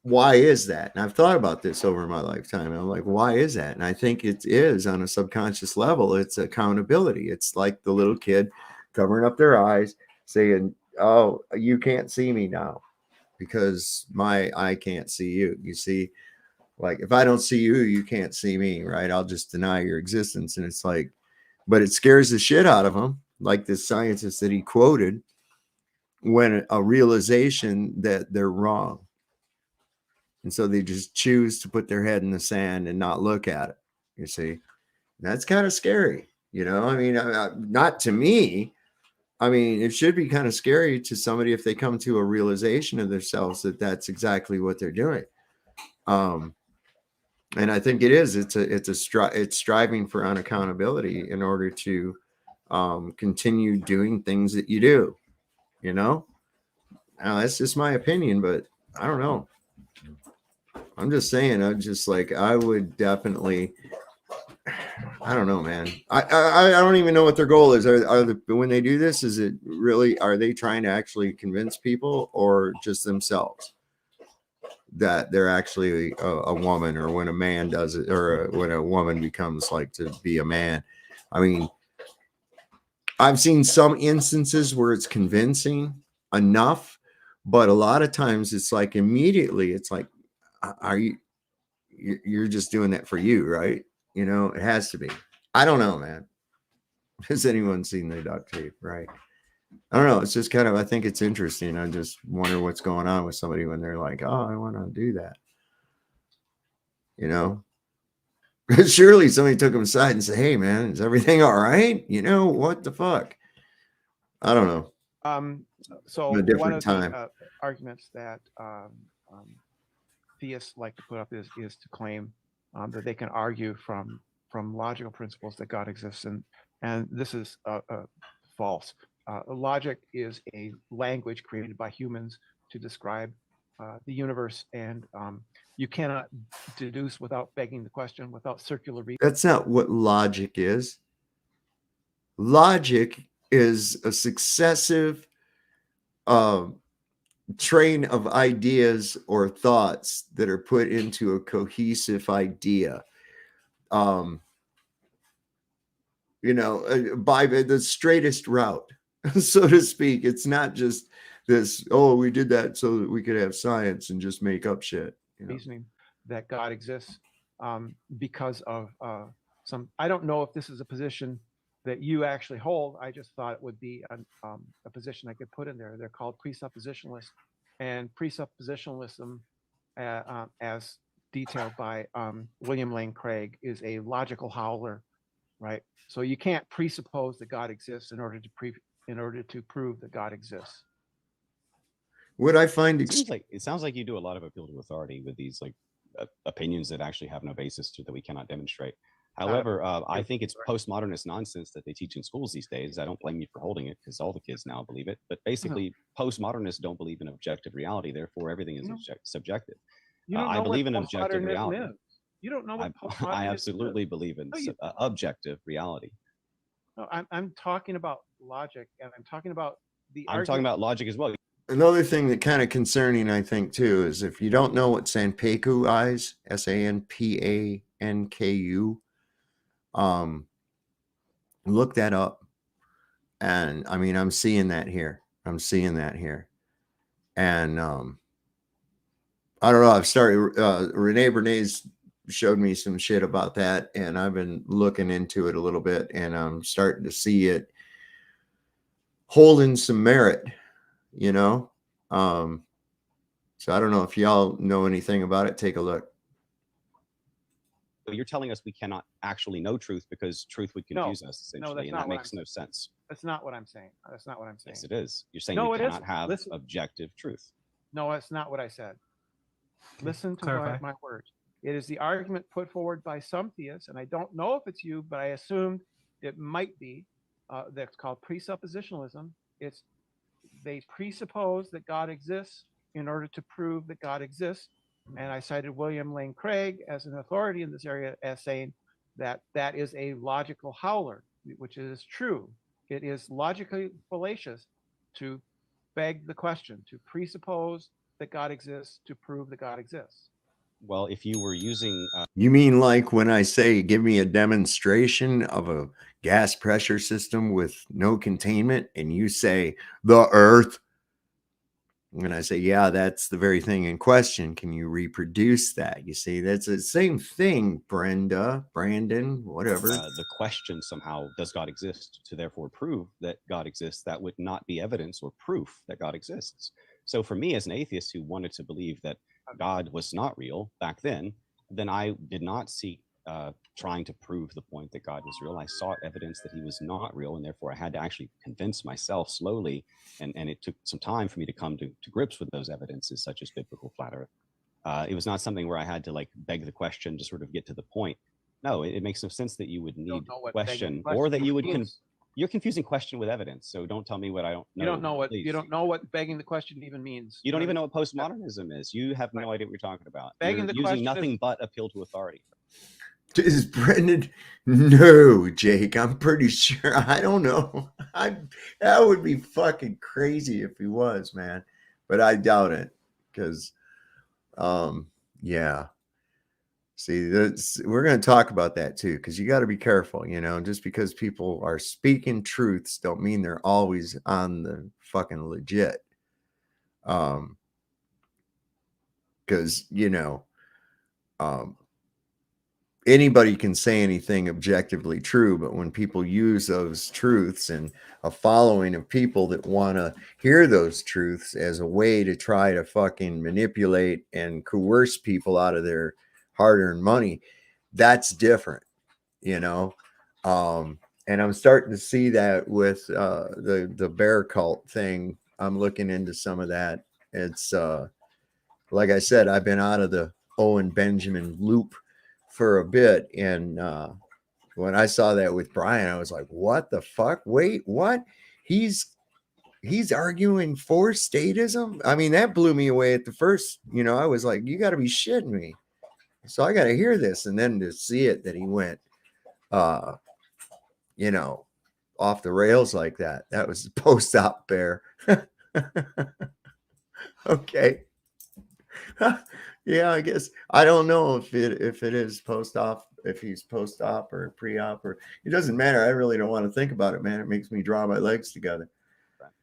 why is that? And I've thought about this over my lifetime. I'm like, why is that? And I think it is on a subconscious level. It's accountability. It's like the little kid covering up their eyes saying, oh, you can't see me now because I can't see you. You see, like if I don't see you, you can't see me, right? I'll just deny your existence. And it's like, but it scares the shit out of them. Like this scientist that he quoted, when a realization that they're wrong. And so they just choose to put their head in the sand and not look at it. You see, that's kind of scary. I mean, not to me. I mean, it should be kind of scary to somebody if they come to a realization of themselves that that's exactly what they're doing. And I think it is. It's striving for unaccountability in order to continue doing things that you do. Now, that's just my opinion, but I don't know. I'm just saying. I'm just like, I would definitely. I don't know, man. I don't even know what their goal is. When they do this, is it really? Are they trying to actually convince people, or just themselves that they're actually a woman, or when a man does it, or when a woman becomes like to be a man? I mean, I've seen some instances where it's convincing enough, but a lot of times it's like immediately it's like, you're just doing that for you, right? It has to be. I don't know, man. Has anyone seen the duct tape? Right. I don't know. It's just kind of, I think it's interesting. I just wonder what's going on with somebody when they're like, oh, I want to do that. Surely somebody took them aside and said, hey, man, is everything all right? What the fuck? I don't know. So a different one of time. the arguments that theists like to put up is to claim that they can argue from logical principles that God exists, and this is false. Logic is a language created by humans to describe the universe, and you cannot deduce without begging the question, without circular reasoning. That's not what logic is. Logic is a successive train of ideas or thoughts that are put into a cohesive idea. By the straightest route, so to speak. It's not just this, oh, we did that so that we could have science and just make up shit. Reasoning that God exists because of some, I don't know if this is a position that you actually hold. I just thought it would be a position I could put in there. They're called presuppositionalists, and presuppositionalism, as detailed by William Lane Craig, is a logical howler, right? So you can't presuppose that God exists in order to prove that God exists. What I find It sounds like you do a lot of appeal to authority with these like opinions that actually have no basis to that we cannot demonstrate. However, I think it's postmodernist nonsense that they teach in schools these days. I don't blame you for holding it because all the kids now believe it. But basically, postmodernists don't believe in objective reality. Therefore, everything is subjective. I believe in objective reality. You don't know what I absolutely believe in objective reality. No, I'm talking about logic, and I'm talking about I'm talking about logic as well. Another thing that kind of concerning, I think, too, is if you don't know what Sanpaku is, Sanpanku, look that up. And I mean, I'm seeing that here. And I don't know. I've started, Renee Bernays showed me some shit about that, and I've been looking into it a little bit, and I'm starting to see it holding some merit, you know. So I don't know if y'all know anything about it. Take a look. You're telling us we cannot actually know truth because truth would confuse us, essentially, and that makes no sense. That's not what I'm saying. That's not what I'm saying. Yes, it is. You're saying we cannot have objective truth. No, that's not what I said. Listen to my words. It is the argument put forward by some theists, and I don't know if it's you, but I assumed it might be. That's called presuppositionalism. They presuppose that God exists in order to prove that God exists. And I cited William Lane Craig as an authority in this area as saying that that is a logical howler, which is true. It is logically fallacious to beg the question, to presuppose that God exists to prove that God exists. Well, if you were using... You mean like when I say, give me a demonstration of a gas pressure system with no containment, and you say, the Earth? And I say, yeah, that's the very thing in question. Can you reproduce that? You see, that's the same thing, Brenda, Brandon, whatever. The question somehow, does God exist? To therefore prove that God exists, that would not be evidence or proof that God exists. So for me as an atheist who wanted to believe that God was not real back then I did not seek trying to prove the point that God was real. I sought evidence that he was not real, and therefore I had to actually convince myself slowly, and it took some time for me to come to grips with those evidences, such as biblical flat earth. It was not something where I had to like beg the question to sort of get to the point. No, it makes no sense that you would need question, or that you would you're confusing question with evidence. So don't tell me what I don't know. You don't know what begging the question even means. You don't even know what postmodernism is. You have no idea what you're talking about. Begging you're using nothing but appeal to authority. Is Brendan? No, Jake. I'm pretty sure. I don't know. That would be fucking crazy if he was, man. But I doubt it, because, yeah. See, we're going to talk about that too, because you got to be careful, you know. Just because people are speaking truths don't mean they're always on the fucking legit. Because, you know, anybody can say anything objectively true, but when people use those truths and a following of people that want to hear those truths as a way to try to fucking manipulate and coerce people out of their hard-earned money, that's different, you know. And I'm starting to see that with the bear cult thing. I'm looking into some of that. It's like I said, I've been out of the Owen Benjamin loop for a bit, and when I saw that with Brian, I was like, what the fuck? Wait, what? He's arguing for statism? I mean, that blew me away at the first. You know, I was like, you got to be shitting me. So I got to hear this, and then to see it that he went you know, off the rails like that. That was the post-op bear. Okay. Yeah, I guess I don't know if it is post-op, if he's post-op or pre-op, or it doesn't matter. I really don't want to think about it, man. It makes me draw my legs together.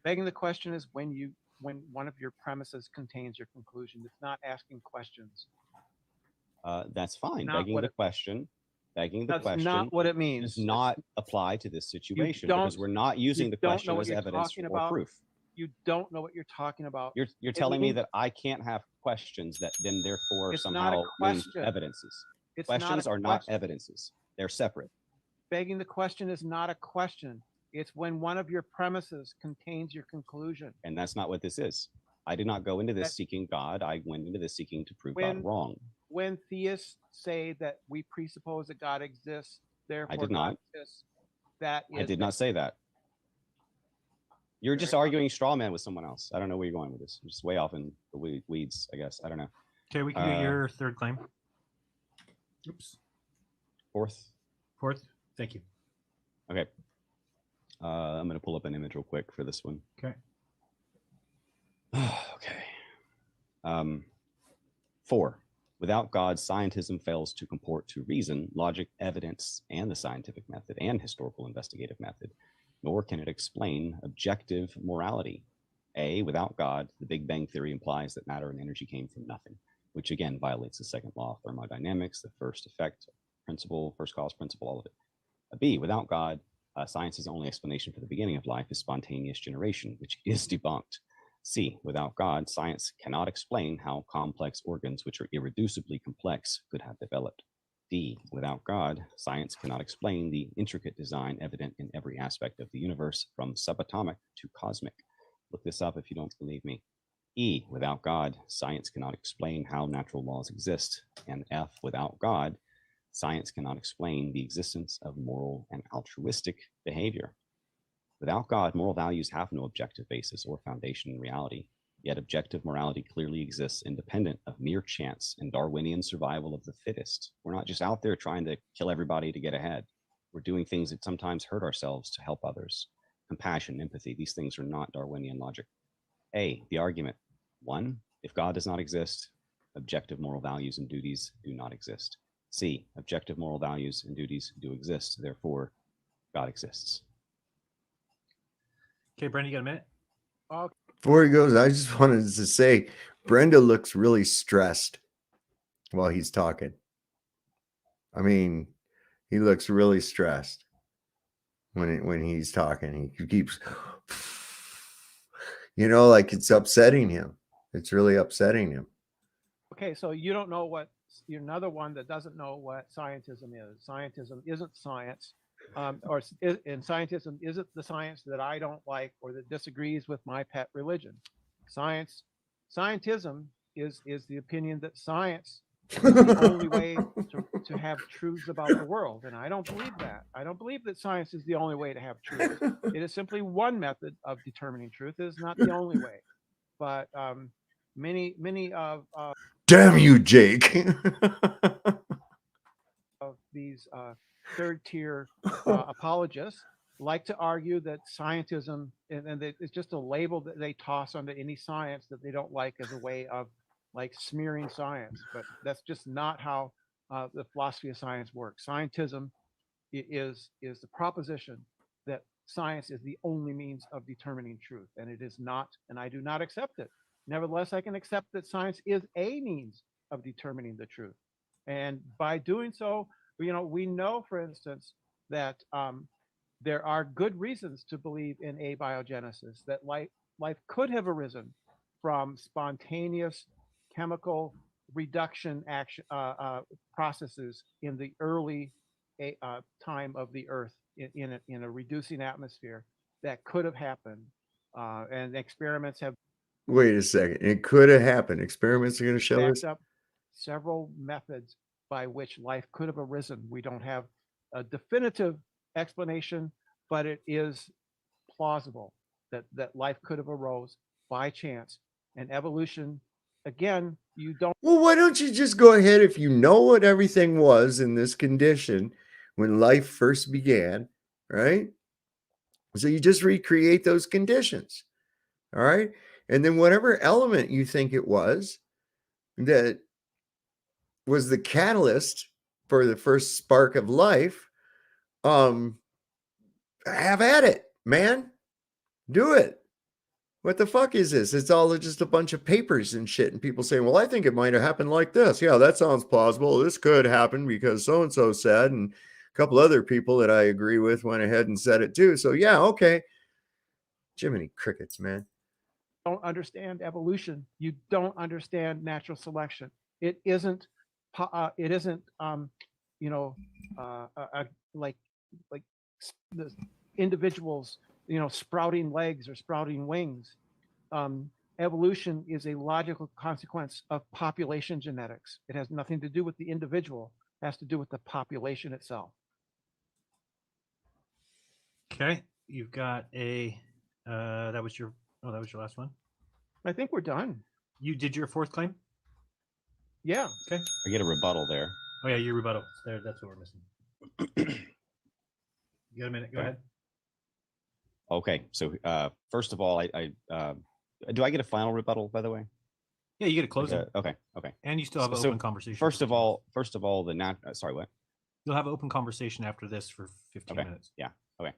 Begging the question is when one of your premises contains your conclusion. It's not asking questions. That's fine. Begging the question Begging the That's question not what it means. does not apply to this situation don't- because we're not using the don't know question what as you're evidence talking or about. proof. You don't know what you're talking about. You're It telling me means- that I can't have questions that then therefore It's not a somehow means question. evidences. It's not a Questions are not question. evidences. They're separate. Begging the question is not a question. It's when one of your premises contains your conclusion. And that's not what this is. I did not go into this That- seeking God. I went into this seeking to prove When- God wrong. When theists say that we presuppose that God exists, therefore did God not. exists, that is I did not say that. You're just Very well. arguing straw man with someone else. I don't know where you're going with this. You're just way off in the weeds, I guess. I don't know. Okay, we can do your third claim. Oops. Fourth. Thank you. Okay. I'm going to pull up an image real quick for this one. Okay. Okay. 4. Without God, scientism fails to comport to reason, logic, evidence, and the scientific method and historical investigative method, nor can it explain objective morality. A, without God, the Big Bang Theory implies that matter and energy came from nothing, which again violates the second law of thermodynamics, the first effect principle, first cause principle, all of it. B, without God, science's only explanation for the beginning of life is spontaneous generation, which is debunked. C, without God, science cannot explain how complex organs, which are irreducibly complex, could have developed. D, without God, science cannot explain the intricate design evident in every aspect of the universe, from subatomic to cosmic. Look this up if you don't believe me. E, without God, science cannot explain how natural laws exist. And F, without God, science cannot explain the existence of moral and altruistic behavior. Without God, moral values have no objective basis or foundation in reality, yet objective morality clearly exists independent of mere chance and Darwinian survival of the fittest. We're not just out there trying to kill everybody to get ahead. We're doing things that sometimes hurt ourselves to help others. Compassion, empathy, these things are not Darwinian logic. A, the argument. 1, if God does not exist, objective moral values and duties do not exist. C, objective moral values and duties do exist, therefore God exists. Okay, Brenda, you got a minute? Before he goes, I just wanted to say Brenda looks really stressed while he's talking. I mean, he looks really stressed when he's talking. He keeps, like it's upsetting him. It's really upsetting him. Okay, so you don't know what, you're another one that doesn't know what scientism is. Scientism isn't science, and scientism isn't the science that I don't like or that disagrees with my pet religion. Scientism is the opinion that science is the only way to have truths about the world, and I don't believe that. I don't believe that science is the only way to have truth. It is simply one method of determining truth. It is not the only way, but many of damn you, Jake. of these third tier apologists like to argue that scientism and it's just a label that they toss onto any science that they don't like as a way of like smearing science, but that's just not how the philosophy of science works. Scientism is the proposition that science is the only means of determining truth, and it is not, and I do not accept it. Nevertheless, I can accept that science is a means of determining the truth. And by doing so, we know, for instance, that there are good reasons to believe in abiogenesis, that life could have arisen from spontaneous chemical reduction action processes in the early time of the Earth in a reducing atmosphere. That could have happened, and experiments have. Wait a second. It could have happened. Experiments are going to show us up several methods by which life could have arisen. We don't have a definitive explanation, but it is plausible that life could have arose by chance. And evolution, again, you don't. Well, why don't you just go ahead if you know what everything was in this condition when life first began, right? So you just recreate those conditions, all right? And then whatever element you think it was that was the catalyst for the first spark of life, have at it, man. Do it. What the fuck is this? It's all just a bunch of papers and shit. And people saying, well, I think it might have happened like this. Yeah, that sounds plausible. This could happen because so-and-so said, and a couple other people that I agree with went ahead and said it too. So yeah, okay. Jiminy crickets, man. Don't understand evolution. You don't understand natural selection. It isn't like the individuals, sprouting legs or sprouting wings. Evolution is a logical consequence of population genetics. It has nothing to do with the individual. It has to do with the population itself. Okay, you've got a that was your last one. I think we're done. You did your fourth claim? Yeah. Okay. I get a rebuttal there. Oh yeah, your rebuttal. There, that's what we're missing. You got a minute? Go ahead. Okay, so first of all, I do I get a final rebuttal, by the way? Yeah, you get a closing. Okay. And you still have an So open conversation. First of all, sorry, what? You'll have an open conversation after this for 15 minutes. Yeah. Okay.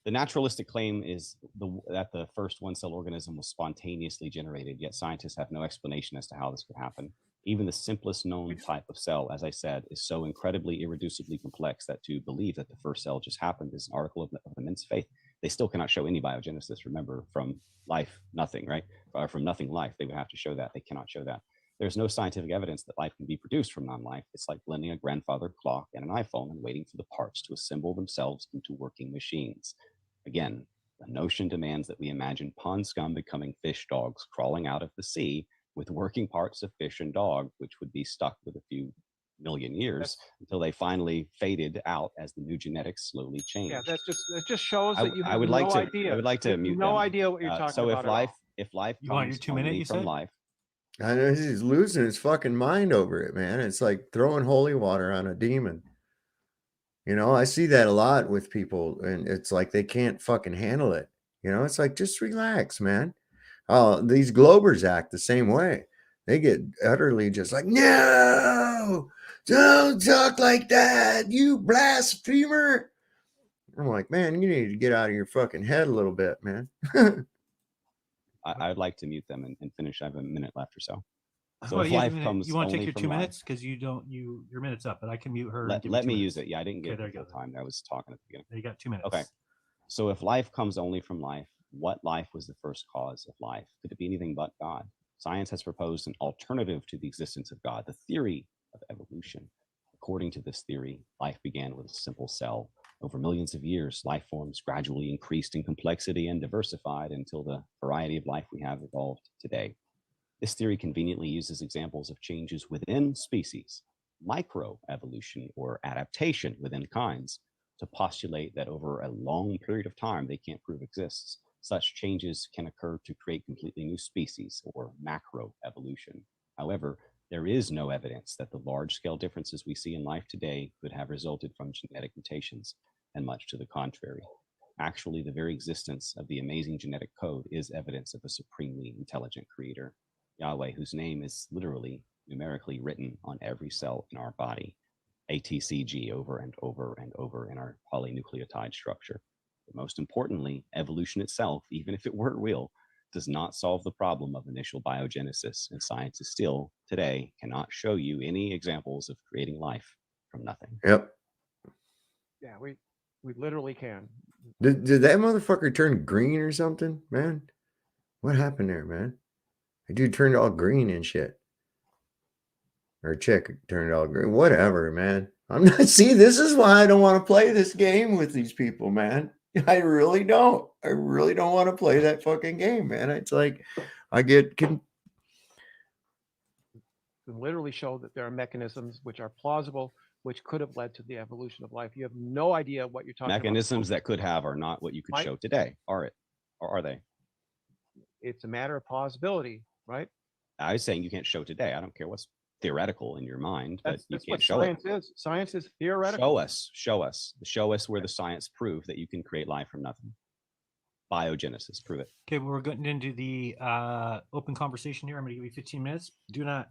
The naturalistic claim is that the first one-cell organism was spontaneously generated, yet scientists have no explanation as to how this could happen. Even the simplest known type of cell, as I said, is so incredibly irreducibly complex that to believe that the first cell just happened is an article of immense faith. They still cannot show any biogenesis. Remember, from life, nothing, right? Or from nothing, life. They would have to show that. They cannot show that. There's no scientific evidence that life can be produced from non-life. It's like blending a grandfather clock and an iPhone and waiting for the parts to assemble themselves into working machines. Again, the notion demands that we imagine pond scum becoming fish dogs crawling out of the sea with working parts of fish and dog, which would be stuck with a few million years until they finally faded out as the new genetics slowly changed. Yeah, that just shows that you have idea. I would like to mute no them. idea what you're talking so about. if life You want your comes 2 minutes, only you from said? life, I know he's losing his fucking mind over it, man. It's like throwing holy water on a demon. I see that a lot with people, and it's like they can't fucking handle it. It's like, just relax, man. These Globers act the same way. They get utterly just like, no, don't talk like that, you blasphemer. I'm like, man, you need to get out of your fucking head a little bit, man. I'd like to mute them and finish. I have a minute left or so. So Well, if you have a life minute. comes You want to only take your from 2 life- minutes because your minute's up, but I can mute her. and Let, give you let 2 me minutes. use it. Yeah, I didn't get Okay, there the you full go. time. I was talking at the beginning. You got 2 minutes. Okay. So if life comes only from life, what life was the first cause of life? Could it be anything but God? Science has proposed an alternative to the existence of God, the theory of evolution. According to this theory, life began with a simple cell. Over millions of years, life forms gradually increased in complexity and diversified until the variety of life we have evolved today. This theory conveniently uses examples of changes within species, microevolution or adaptation within kinds, to postulate that over a long period of time they can't prove exists. Such changes can occur to create completely new species, or macroevolution. However, there is no evidence that the large-scale differences we see in life today could have resulted from genetic mutations, and much to the contrary. Actually, the very existence of the amazing genetic code is evidence of a supremely intelligent creator, Yahweh, whose name is literally numerically written on every cell in our body, ATCG, over and over and over in our polynucleotide structure. But most importantly, evolution itself, even if it were real, does not solve the problem of initial biogenesis, and science is still, today, cannot show you any examples of creating life from nothing. Yep. Yeah, we literally can. Did that motherfucker turn green or something, man? What happened there, man? The dude turned all green and shit. Or chick turned all green. Whatever, man. I'm not. See, this is why I don't want to play this game with these people, man. I really don't. I really don't want to play that fucking game, man. It's like I get. Can literally show that there are mechanisms which are plausible, which could have led to the evolution of life. You have no idea what you're talking Mechanisms about. that could have are not what you could show today, are it? Or are they? It's a matter of plausibility, right? I was saying you can't show today. I don't care what's theoretical in your mind, but you That's can't what show it. science is. Science is theoretical. Show us where the science proved that you can create life from nothing. Biogenesis, prove it. Okay, well, we're getting into the open conversation here. I'm going to give you 15 minutes. Do not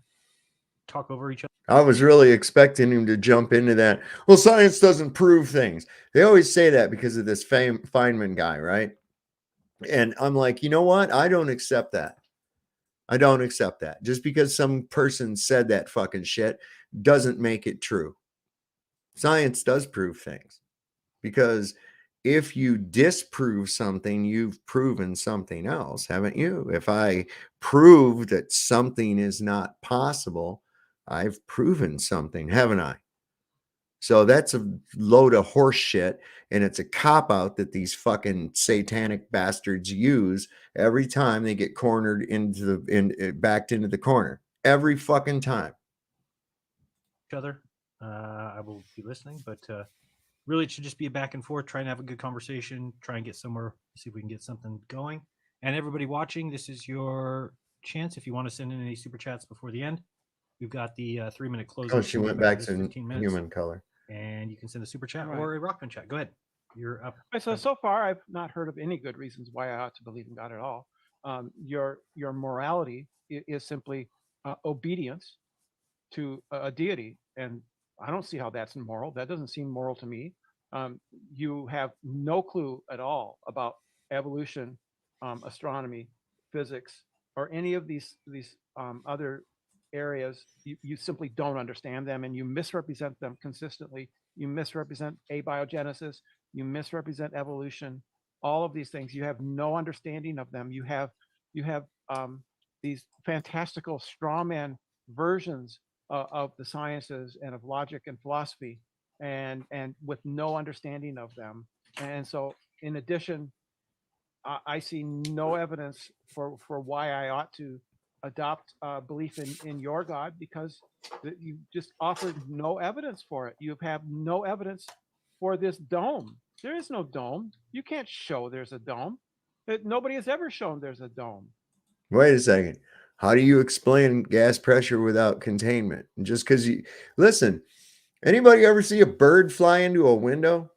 talk over each other. I was really expecting him to jump into that. Well, science doesn't prove things. They always say that because of this Feynman guy, right? And I'm like, you know what? I don't accept that. I don't accept that. Just because some person said that fucking shit doesn't make it true. Science does prove things, because if you disprove something, you've proven something else, haven't you? If I prove that something is not possible, I've proven something, haven't I? So that's a load of horse shit, and it's a cop out that these fucking satanic bastards use every time they get cornered into backed into the corner. Every fucking time. Each other. I will be listening, but really it should just be a back and forth, try and have a good conversation, try and get somewhere, see if we can get something going. And everybody watching, this is your chance. If you want to send in any super chats before the end, we've got the 3-minute close. Oh, she went back to human color. And you can send a super chat or a Rockman chat. Go ahead. You're up. So far, I've not heard of any good reasons why I ought to believe in God at all. Your morality is simply obedience to a deity, and I don't see how that's immoral. That doesn't seem moral to me. You have no clue at all about evolution, astronomy, physics, or any of these other areas. You simply don't understand them, and you misrepresent them consistently. You misrepresent abiogenesis. You misrepresent evolution. All of these things, you have no understanding of them. You have these fantastical straw man versions of the sciences and of logic and philosophy, and with no understanding of them. And so, in addition, I see no evidence for why I ought to adopt belief in your God, because you just offered no evidence for it. You have no evidence for this dome. There is no dome. You can't show there's a dome. Nobody has ever shown there's a dome. Wait a second. How do you explain gas pressure without containment? Just because you listen, anybody ever see a bird fly into a window,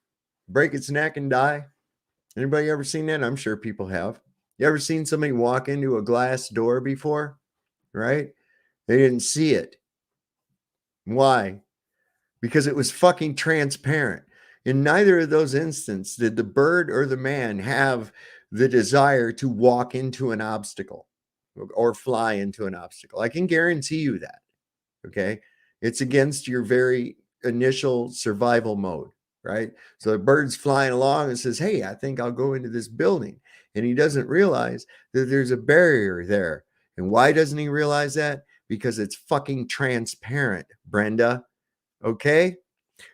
break its neck and die? Anybody ever seen that? I'm sure people have. You ever seen somebody walk into a glass door before? Right? They didn't see it. Why? Because it was fucking transparent. In neither of those instances did the bird or the man have the desire to walk into an obstacle or fly into an obstacle. I can guarantee you that. Okay. It's against your very initial survival mode, right? So the bird's flying along and says, hey, I think I'll go into this building. And he doesn't realize that there's a barrier there. And why doesn't he realize that? Because it's fucking transparent, Brenda. Okay.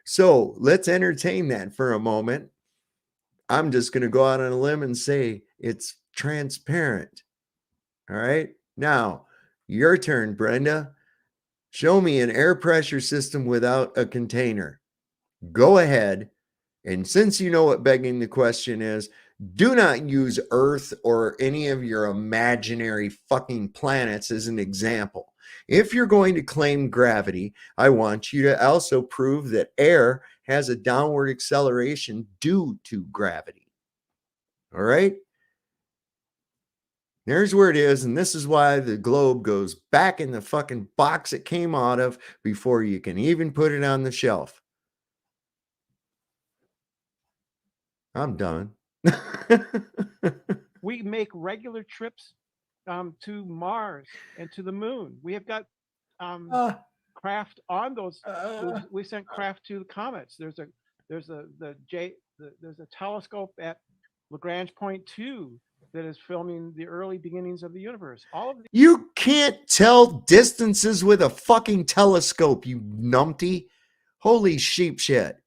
So let's entertain that for a moment. I'm just going to go out on a limb and say it's transparent. All right. Now, your turn, Brenda. Show me an air pressure system without a container. Go ahead. And since you know what begging the question is, do not use Earth or any of your imaginary fucking planets as an example. If you're going to claim gravity, I want you to also prove that air has a downward acceleration due to gravity. All right? There's where it is, and this is why the globe goes back in the fucking box it came out of before you can even put it on the shelf. I'm done. We make regular trips to Mars and to the moon. We have got craft on those. We sent craft to the comets. There's a telescope at Lagrange Point 2 that is filming the early beginnings of the universe. All of you can't tell distances with a fucking telescope, you numpty. Holy sheep shit.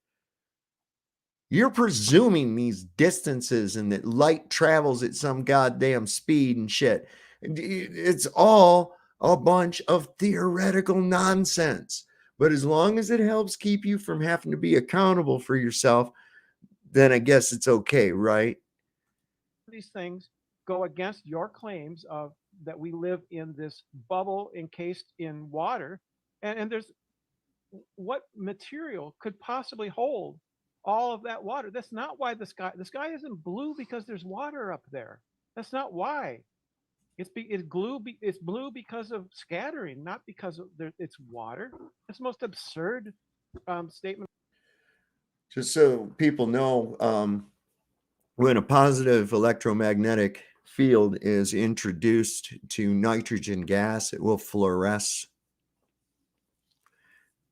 You're presuming these distances and that light travels at some goddamn speed and shit. It's all a bunch of theoretical nonsense. But as long as it helps keep you from having to be accountable for yourself, then I guess it's okay, right? These things go against your claims of that we live in this bubble encased in water. And there's what material could possibly hold all of that water? That's not why the sky isn't blue because there's water up there. That's not why. It's blue because of scattering, not because of it's water. It's the most absurd statement. Just so people know, when a positive electromagnetic field is introduced to nitrogen gas, it will fluoresce.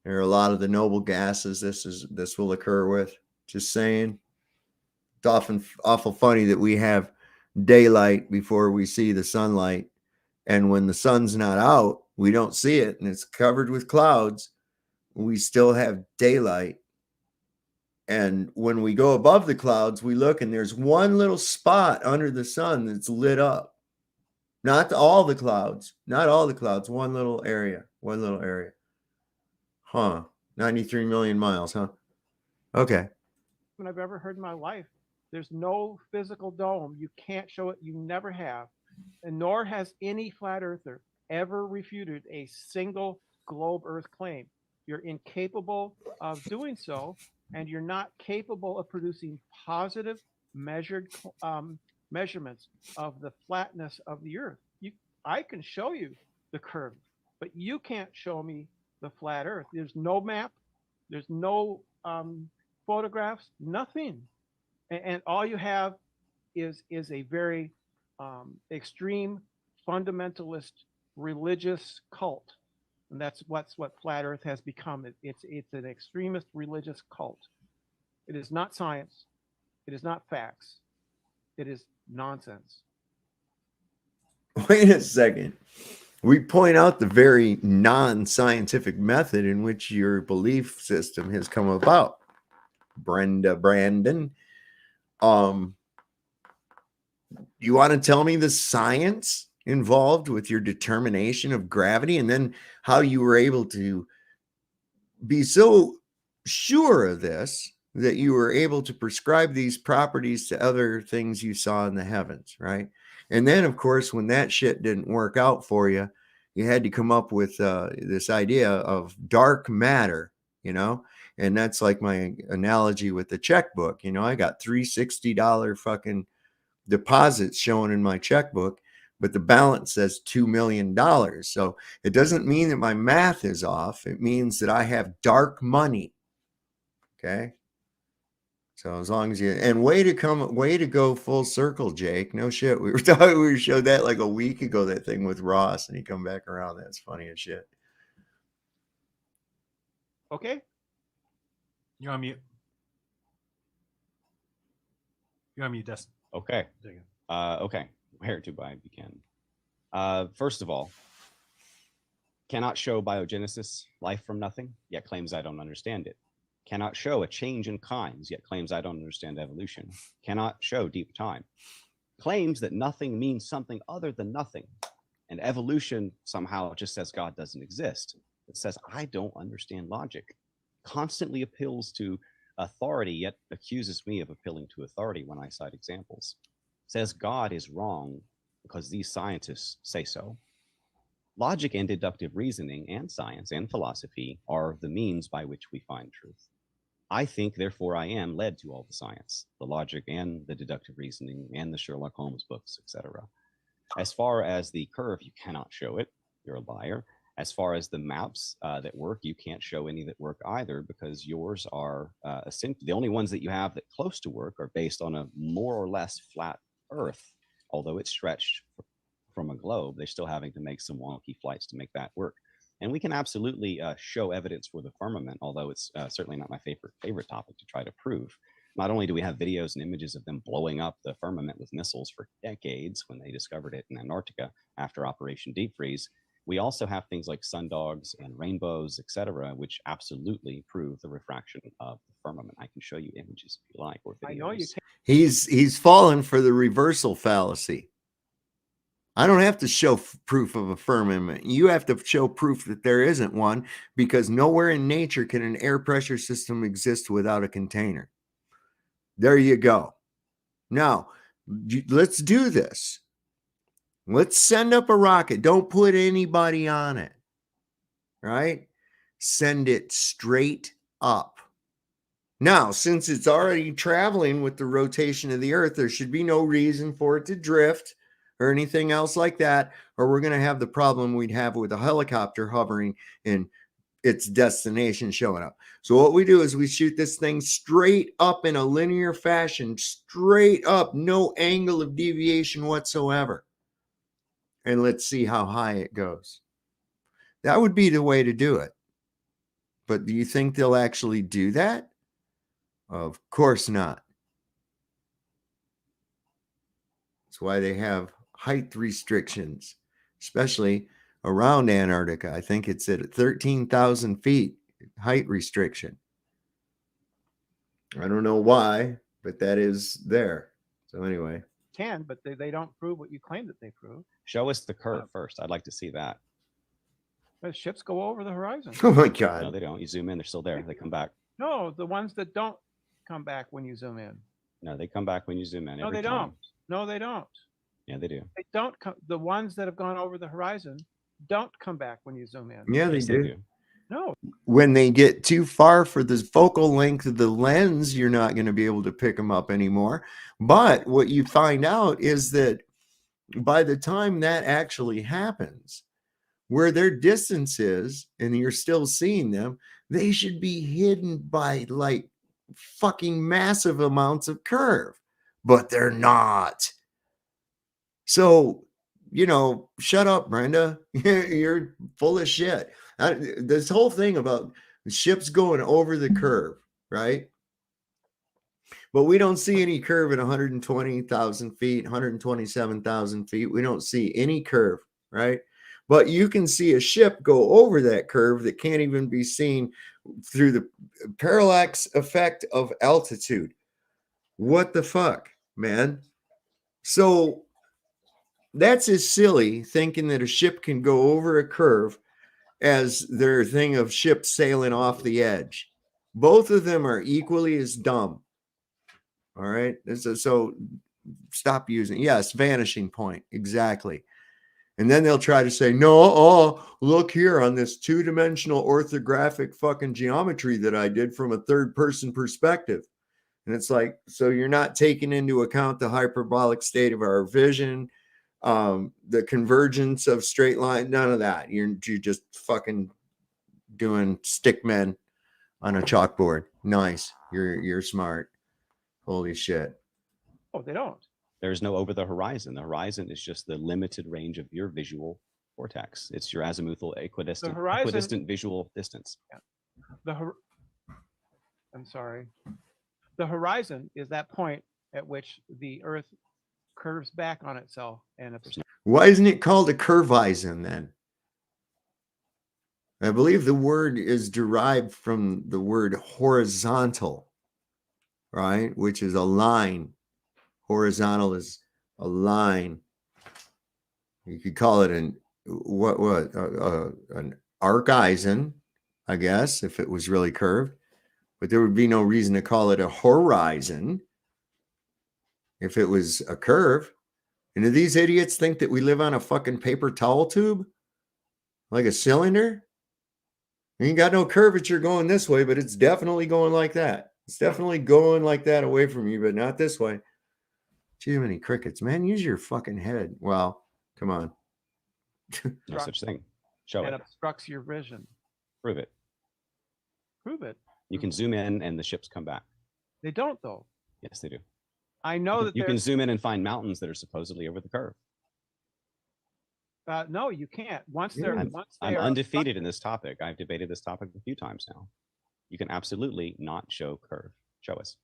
There are a lot of the noble gases this will occur with. Just saying. It's often awful funny that we have daylight before we see the sunlight, and when the sun's not out, we don't see it, and it's covered with clouds. We still have daylight. And when we go above the clouds, we look and there's one little spot under the sun that's lit up. Not all the clouds, one little area. Huh. 93 million miles, huh? Okay. I've ever heard in my life. There's no physical dome. You can't show it. You never have. And nor has any flat earther ever refuted a single globe earth claim. You're incapable of doing so, and you're not capable of producing positive measured measurements of the flatness of the earth. I can show you the curve, but you can't show me the flat earth. There's no map. There's no photographs, nothing. And all you have is a very extreme fundamentalist religious cult. And that's what flat earth has become. It's an extremist religious cult. It is not science. It is not facts. It is nonsense. Wait a second. We point out the very non-scientific method in which your belief system has come about. Brandon, you want to tell me the science involved with your determination of gravity, and then how you were able to be so sure of this that you were able to prescribe these properties to other things you saw in the heavens, right? And then, of course, when that shit didn't work out for you, you had to come up with this idea of dark matter, and that's like my analogy with the checkbook. I got $360 fucking deposits showing in my checkbook, but the balance says $2 million. So it doesn't mean that my math is off. It means that I have dark money. Okay. So as long as way to go full circle, Jake. No shit. We showed that like a week ago, that thing with Ross, and he come back around. That's funny as shit. Okay. You're on mute. Dustin. Okay. There you go. Okay. Where to I begin? First of all, cannot show biogenesis, life from nothing, yet claims I don't understand it. Cannot show a change in kinds, yet claims I don't understand evolution. Cannot show deep time. Claims that nothing means something other than nothing. And evolution somehow just says God doesn't exist. It says I don't understand logic. Constantly appeals to authority, yet accuses me of appealing to authority when I cite examples. Says God is wrong because these scientists say so. Logic and deductive reasoning and science and philosophy are the means by which we find truth. I think, therefore, I am led to all the science, the logic and the deductive reasoning and the Sherlock Holmes books, etc. As far as the curve, you cannot show it. You're a liar. As far as the maps that work, you can't show any that work either, because yours are the only ones that you have that close to work are based on a more or less flat Earth. Although it's stretched from a globe, they're still having to make some wonky flights to make that work. And we can absolutely show evidence for the firmament, although it's certainly not my favorite topic to try to prove. Not only do we have videos and images of them blowing up the firmament with missiles for decades when they discovered it in Antarctica after Operation Deep Freeze, we also have things like sundogs and rainbows, etc., which absolutely prove the refraction of the firmament. I can show you images if you like, or videos. I know you can. He's fallen for the reversal fallacy. I don't have to show proof of a firmament. You have to show proof that there isn't one, because nowhere in nature can an air pressure system exist without a container. There you go. Now, let's do this. Let's send up a rocket. Don't put anybody on it, right? Send it straight up. Now, since it's already traveling with the rotation of the Earth, there should be no reason for it to drift or anything else like that, or we're going to have the problem we'd have with a helicopter hovering and its destination showing up. So what we do is we shoot this thing straight up in a linear fashion, straight up, no angle of deviation whatsoever. And let's see how high it goes. That would be the way to do it. But do you think they'll actually do that? Of course not. That's why they have height restrictions, especially around Antarctica. I think it's at 13,000 feet height restriction. I don't know why, but that is there. So anyway. But they don't prove what you claim that they prove. Show us the curve first. I'd like to see that. The ships go over the horizon. Oh my God. No, they don't. You zoom in, they're still there. They come back. No, the ones that don't come back when you zoom in. No, they come back when you zoom in. No, every they time. don't. No, they don't. Yeah, they do. They don't come. The ones that have gone over the horizon don't come back when you zoom in. Yeah, they Yes, do. No. When they get too far for the focal length of the lens, you're not going to be able to pick them up anymore. But what you find out is that by the time that actually happens, where their distance is, and you're still seeing them, they should be hidden by like fucking massive amounts of curve, but they're not. So, you know, shut up, Brenda. You're full of shit. This whole thing about ships going over the curve, right? But we don't see any curve at 120,000 feet, 127,000 feet. We don't see any curve, right? But you can see a ship go over that curve that can't even be seen through the parallax effect of altitude. What the fuck, man? So that's as silly thinking that a ship can go over a curve as their thing of ships sailing off the edge. Both of them are equally as dumb. All right. So stop using. Yes, vanishing point. Exactly. And then they'll try to say, no, look here on this two-dimensional orthographic fucking geometry that I did from a third-person perspective. And it's like, so you're not taking into account the hyperbolic state of our vision, the convergence of straight line, none of that. You're just fucking doing stick men on a chalkboard. Nice. You're smart. Holy shit. Oh, they don't. There's no over the horizon. The horizon is just the limited range of your visual cortex. It's your azimuthal equidistant visual distance. Yeah. I'm sorry. The horizon is that point at which the Earth curves back on itself. And why isn't it called a curvizon then? I believe the word is derived from the word horizontal, right? Which is a line. Horizontal is a line. You could call it an arcizon, I guess, if it was really curved. But there would be no reason to call it a horizon if it was a curve. And do these idiots think that we live on a fucking paper towel tube? Like a cylinder? You ain't got no curvature going this way, but it's definitely going like that. It's definitely going like that away from you, but not this way. Too many crickets, man. Use your fucking head. Well, come on. No such thing. Show it. It obstructs your vision. Prove it. Prove it. You can zoom in and the ships come back. They don't, though. Yes, they do. I know that you can zoom in and find mountains that are supposedly over the curve. No, you can't. I'm undefeated in this topic. I've debated this topic a few times now. You can absolutely not show curve. Show us.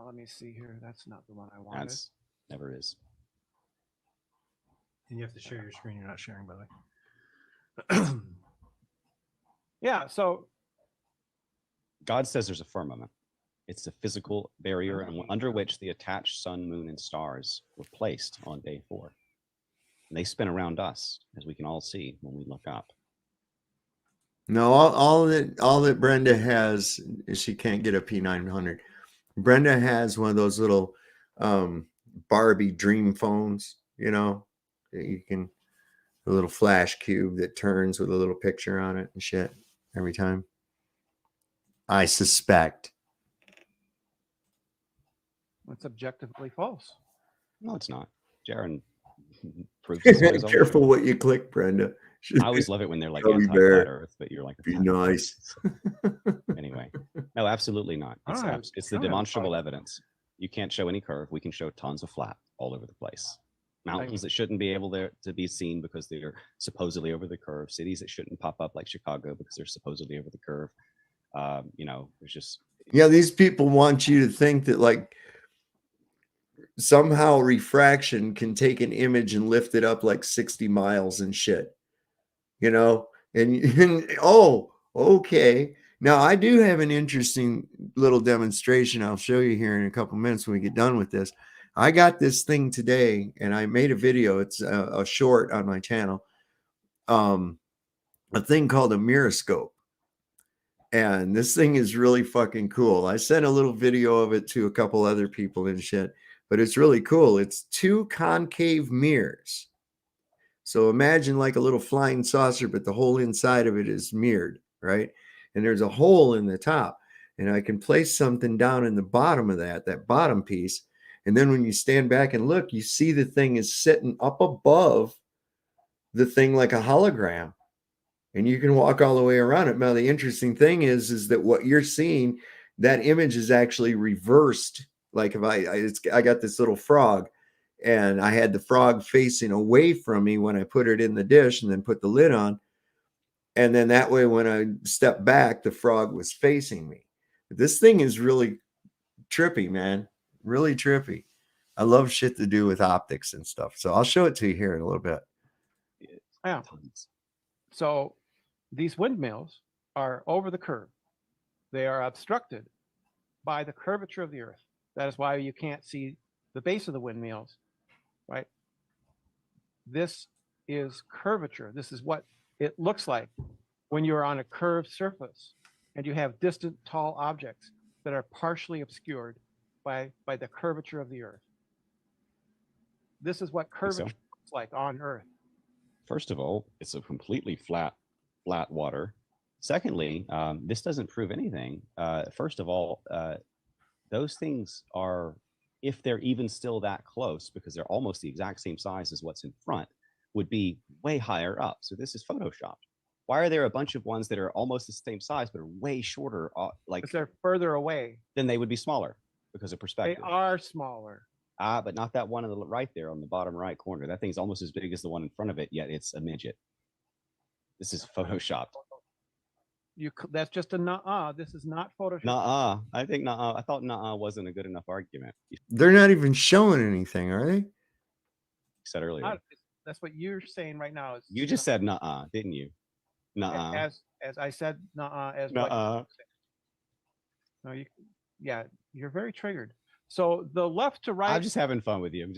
Let me see here. That's not the one I wanted. That's never is. And you have to share your screen. You're not sharing, by the way. Yeah. So God says there's a firmament. It's a physical barrier under which the attached sun, moon, and stars were placed on day 4. And they spin around us, as we can all see when we look up. No, all that Brenda has is she can't get a P900. Brenda has one of those little Barbie dream phones, you know, that you can, a little flash cube that turns with a little picture on it and shit every time. I suspect. it's objectively false. No, it's not. Jaron proof to soil is always Careful true. what you click, Brenda. I always love it when they're like Gummy anti-flat bear. Earth, but you're like a Be flat earther. nice. Anyway, no, absolutely not. I It's don't have- it's I the don't have a demonstrable problem. evidence. You can't show any curve. We can show tons of flat all over the place. Mountains that shouldn't be able to be seen because they're supposedly over the curve. Cities that shouldn't pop up like Chicago because they're supposedly over the curve. You know, there's just Yeah, these people want you to think that like somehow refraction can take an image and lift it up like 60 miles and shit. You know, and oh, okay. Now I do have an interesting little demonstration I'll show you here in a couple minutes when we get done with this. I got this thing today and I made a video. It's a short on my channel. A thing called a miroscope. And this thing is really fucking cool. I sent a little video of it to a couple other people and shit, but it's really cool. It's 2 concave mirrors. So imagine like a little flying saucer, but the whole inside of it is mirrored, right? And there's a hole in the top. And I can place something down in the bottom of that bottom piece. And then when you stand back and look, you see the thing is sitting up above the thing like a hologram. And you can walk all the way around it. Now, the interesting thing is that what you're seeing, that image is actually reversed. Like if I got this little frog and I had the frog facing away from me when I put it in the dish and then put the lid on. And then that way, when I stepped back, the frog was facing me. This thing is really trippy, man. Really trippy. I love shit to do with optics and stuff. So I'll show it to you here in a little bit. Yeah. So these windmills are over the curve. They are obstructed by the curvature of the earth. That is why you can't see the base of the windmills, right? This is curvature. This is what it looks like when you're on a curved surface and you have distant tall objects that are partially obscured by the curvature of the earth. This is what curvature looks like on earth. First of all, it's a completely flat water. Secondly, this doesn't prove anything. First of all, those things are, if they're even still that close, because they're almost the exact same size as what's in front, would be way higher up. So this is photoshopped. Why are there a bunch of ones that are almost the same size but are way shorter? Like because they're further away. Then they would be smaller because of perspective. They are smaller. But not that one on the right there on the bottom right corner. That thing's almost as big as the one in front of it, yet it's a midget. This is photoshopped. That's just a nuh-uh. This is not photoshopped. Nuh-uh. I think nuh-uh. I thought nuh-uh wasn't a good enough argument. They're not even showing anything, are they? You said earlier. That's what you're saying right now. Is you just said nuh-uh, didn't you? Nuh-uh. As I said nuh-uh as nuh-uh. No, yeah, you're very triggered. So the left to right. I'm just having fun with you.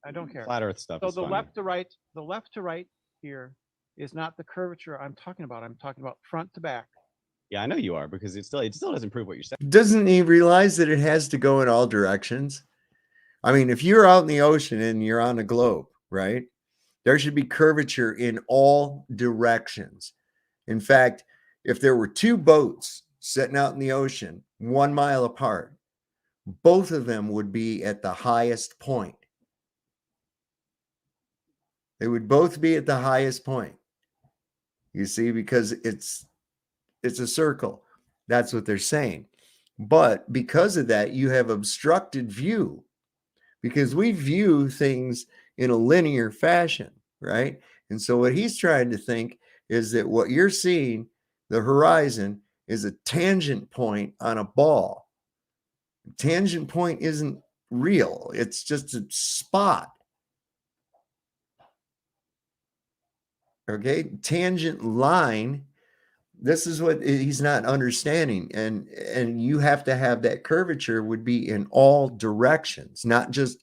I don't care. Flat Earth stuff. So the left to right here is not the curvature I'm talking about. I'm talking about front to back. Yeah, I know you are, because it still doesn't prove what you're saying. Doesn't he realize that it has to go in all directions? I mean, if you're out in the ocean and you're on a globe, right? There should be curvature in all directions. In fact, if there were 2 boats sitting out in the ocean 1 mile apart, both of them would be at the highest point. They would both be at the highest point. You see, because it's a circle. That's what they're saying. But because of that, you have obstructed view, because we view things in a linear fashion, right? And so what he's trying to think is that what you're seeing, the horizon, is a tangent point on a ball. Tangent point isn't real. It's just a spot. Okay, tangent line. This is what he's not understanding, and you have to have that curvature would be in all directions, not just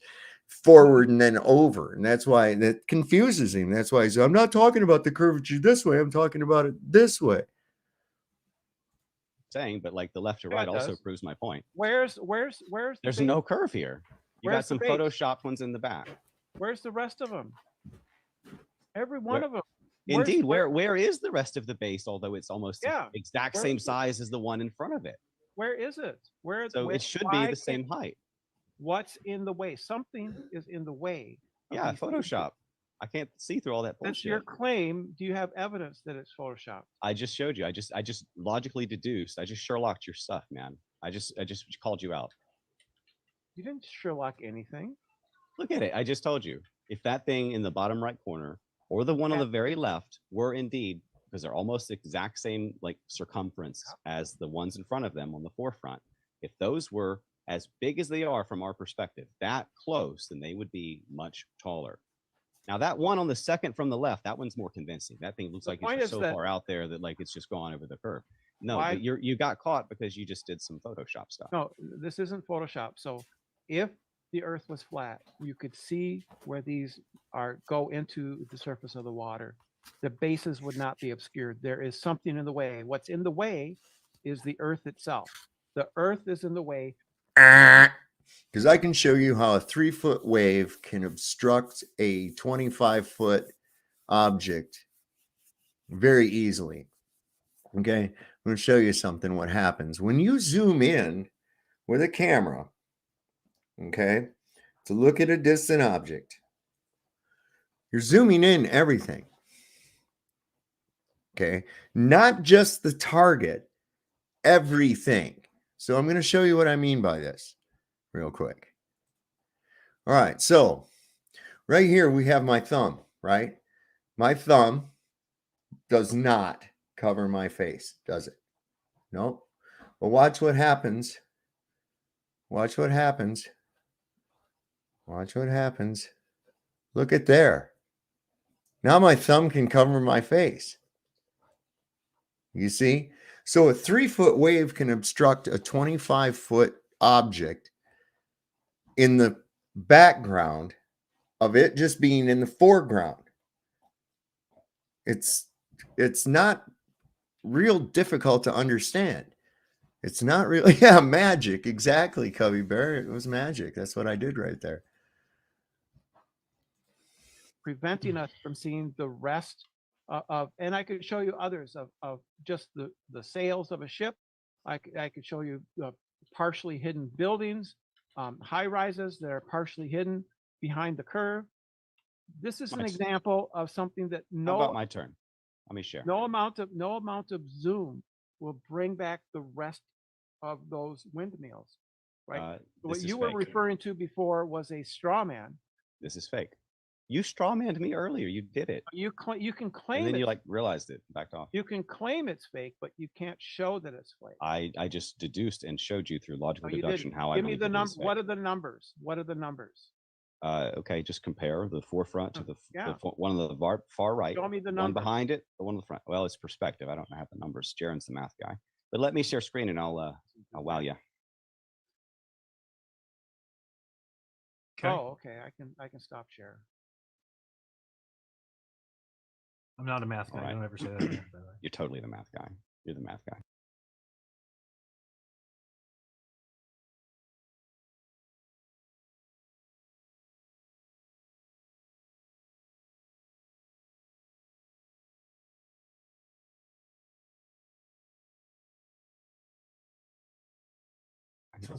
forward and then over. And that's why that confuses him. That's why he says, I'm not talking about the curvature this way. I'm talking about it this way. Saying, but like the left to right also proves my point. Where's There's no curve here. You got some photoshopped ones in the back. Where's the rest of them? Every one of them. Indeed, where is the rest of the base? Although it's almost the exact same size as the one in front of it. Where is it? So it should be the same height. What's in the way? Something is in the way. Yeah, Photoshop. I can't see through all that That's your bullshit. claim. Do you have evidence that it's Photoshop? I just showed you. I just logically deduced. I just Sherlocked your stuff, man. I just called you out. You didn't Sherlock anything. Look at it. I just told you. If that thing in the bottom right corner or the one on the very left were indeed, because they're almost the exact same like circumference as the ones in front of them on the forefront, if those were as big as they are from our perspective, that close, then they would be much taller. Now that one on the second from the left, that one's more convincing. That thing looks like it's just so far out there that like it's just gone over the curve. No, but you got caught because you just did some Photoshop stuff. No, this isn't Photoshop. So if the Earth was flat, you could see where these go into the surface of the water. The bases would not be obscured. There is something in the way. What's in the way is the Earth itself. The Earth is in the way. Because I can show you how a 3-foot wave can obstruct a 25-foot object very easily. Okay, I'm going to show you something. What happens when you zoom in with a camera, okay, to look at a distant object? You're zooming in everything. Okay, not just the target, everything. So I'm going to show you what I mean by this real quick. All right, so right here we have my thumb, right? My thumb does not cover my face, does it? Nope. But watch what happens. Watch what happens. Watch what happens. Look at there. Now my thumb can cover my face. You see? So a 3-foot wave can obstruct a 25-foot object in the background of it just being in the foreground. It's not real difficult to understand. It's not really, yeah, magic. Exactly, Cubby Bear. It was magic. That's what I did right there. Preventing us from seeing the rest of, and I could show you others of just the sails of a ship. I could show you partially hidden buildings, high rises that are partially hidden behind the curve. This is an example of something that How about my turn? Let me share. No amount of zoom will bring back the rest of those windmills, right? What you were referring to before was a straw man. This is fake. You straw manned me earlier. You did it. You can claim, and then you like realized it, backed off. You can claim it's fake, but you can't show that it's fake. I just deduced and showed you through logical deduction how Give I me the numbers. What are the numbers? What are the numbers? Okay, just compare the forefront to the one on the far right. Show me the one behind it, the one on the front. Well, it's perspective. I don't have the numbers. Jaron's the math guy. But let me share screen and I'll wow you. Okay. Oh, okay. I can stop share. I'm not a math guy. Right. I don't ever say that. Again, by the way. You're totally the math guy. You're the math guy.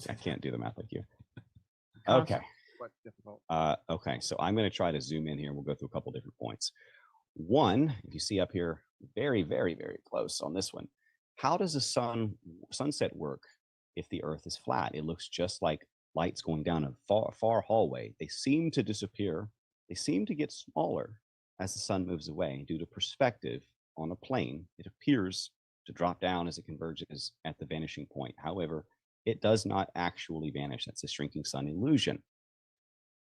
I can't do the math like you. Okay. Okay, so I'm going to try to zoom in here. We'll go through a couple different points. One, if you see up here, very, very, very close on this one. How does a sunset work if the Earth is flat? It looks just like lights going down a far hallway. They seem to disappear. They seem to get smaller as the sun moves away due to perspective on a plane. It appears to drop down as it converges at the vanishing point. However, it does not actually vanish. That's a shrinking sun illusion.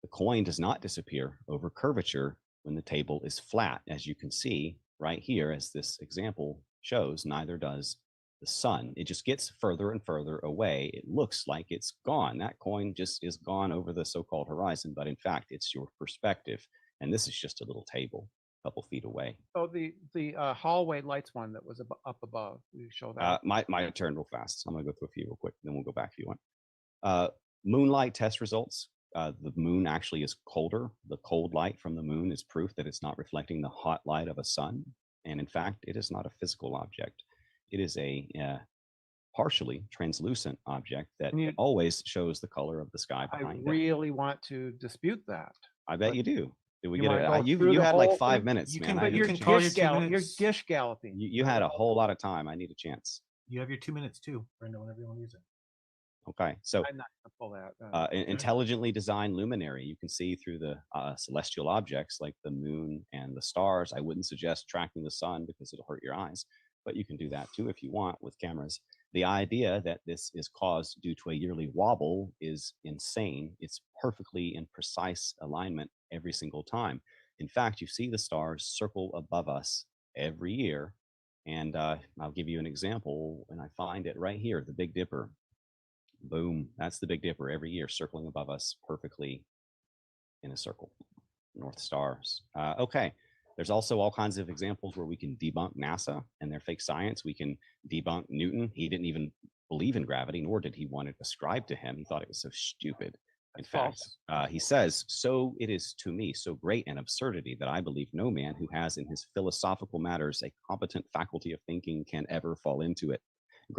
The coin does not disappear over curvature when the table is flat. As you can see right here, as this example shows, neither does the sun. It just gets further and further away. It looks like it's gone. That coin just is gone over the so-called horizon, but in fact, it's your perspective. And this is just a little table a couple feet away. Oh, the hallway lights one that was up above. You show that. My turn real fast. I'm going to go through a few real quick, then we'll go back if you want. Moonlight test results. The moon actually is colder. The cold light from the moon is proof that it's not reflecting the hot light of a sun. And in fact, it is not a physical object. It is a partially translucent object that always shows the color of the sky behind it. I really want to dispute that. I bet you do. Did we You get wanna it? go You through you the had like whole 5 thing? minutes, You man. can- I but need you a can chance. call your 2 You're minutes. dish galloping. You had a whole lot of time. I need a chance. You have your 2 minutes too, Brenda, whenever you want to use it. Okay, so I'm not gonna pull that. intelligently designed luminary. You can see through the celestial objects like the moon and the stars. I wouldn't suggest tracking the sun because it'll hurt your eyes, but you can do that too if you want with cameras. The idea that this is caused due to a yearly wobble is insane. It's perfectly in precise alignment every single time. In fact, you see the stars circle above us every year. And I'll give you an example, and I find it right here, the Big Dipper. Boom, that's the Big Dipper every year circling above us perfectly in a circle. North Stars. Okay, there's also all kinds of examples where we can debunk NASA and their fake science. We can debunk Newton. He didn't even believe in gravity, nor did he want it ascribed to him. He thought it was so stupid. In fact, he says, so it is to me so great an absurdity that I believe no man who has in his philosophical matters a competent faculty of thinking can ever fall into it.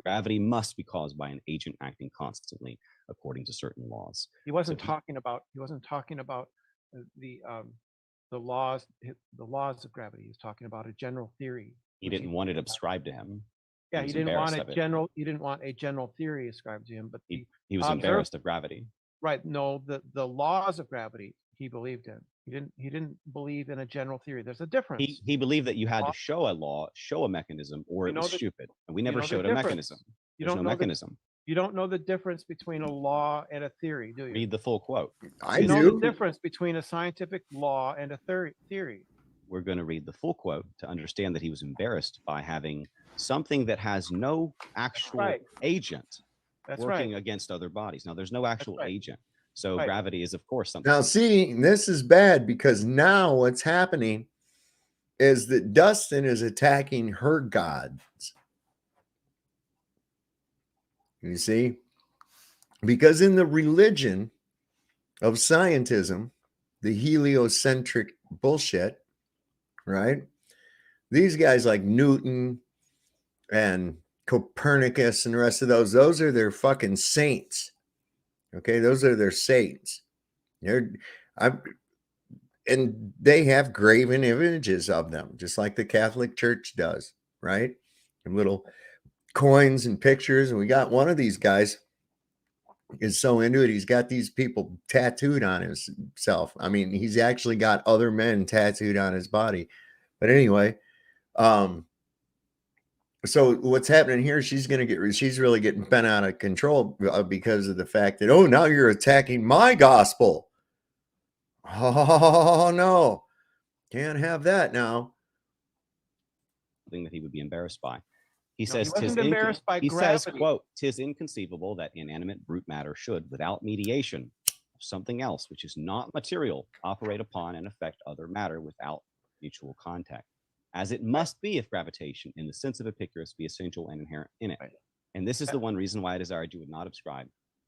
Gravity must be caused by an agent acting constantly according to certain laws. He wasn't talking about the laws of gravity. He was talking about a general theory. He didn't want it ascribed to him. Yeah, he didn't want a general theory ascribed to him, but he was embarrassed of gravity. Right. No, the laws of gravity he believed in. He didn't believe in a general theory. There's a difference. He believed that you had to show a law, show a mechanism, or it was stupid. And we never showed a mechanism. There's no mechanism. You don't know the difference between a law and a theory, do you? Read the full quote. I know do. the difference between a scientific law and a theory. We're going to read the full quote to understand that he was embarrassed by having something that has no actual agent working against other bodies. Now, there's no actual agent. So gravity is, of course, something. Now, see, this is bad because now what's happening is that Dustin is attacking her gods. You see? Because in the religion of scientism, the heliocentric bullshit, right? These guys like Newton and Copernicus and the rest of those are their fucking saints. Okay, those are their saints. And they have graven images of them, just like the Catholic Church does, right? And little coins and pictures. And we got one of these guys is so into it. He's got these people tattooed on himself. I mean, he's actually got other men tattooed on his body. But anyway, so what's happening here? She's really getting bent out of control because of the fact that, oh, now you're attacking my gospel. Oh no, can't have that now. Thing that he would be embarrassed by. He No, says, he wasn't embarrassed by he gravity. says, quote, "'Tis inconceivable that inanimate brute matter should, without mediation of something else which is not material, operate upon and affect other matter without mutual contact, as it must be if gravitation, in the sense of Epicurus, be essential and inherent in it." And this is the one reason why I desired you would not ascribe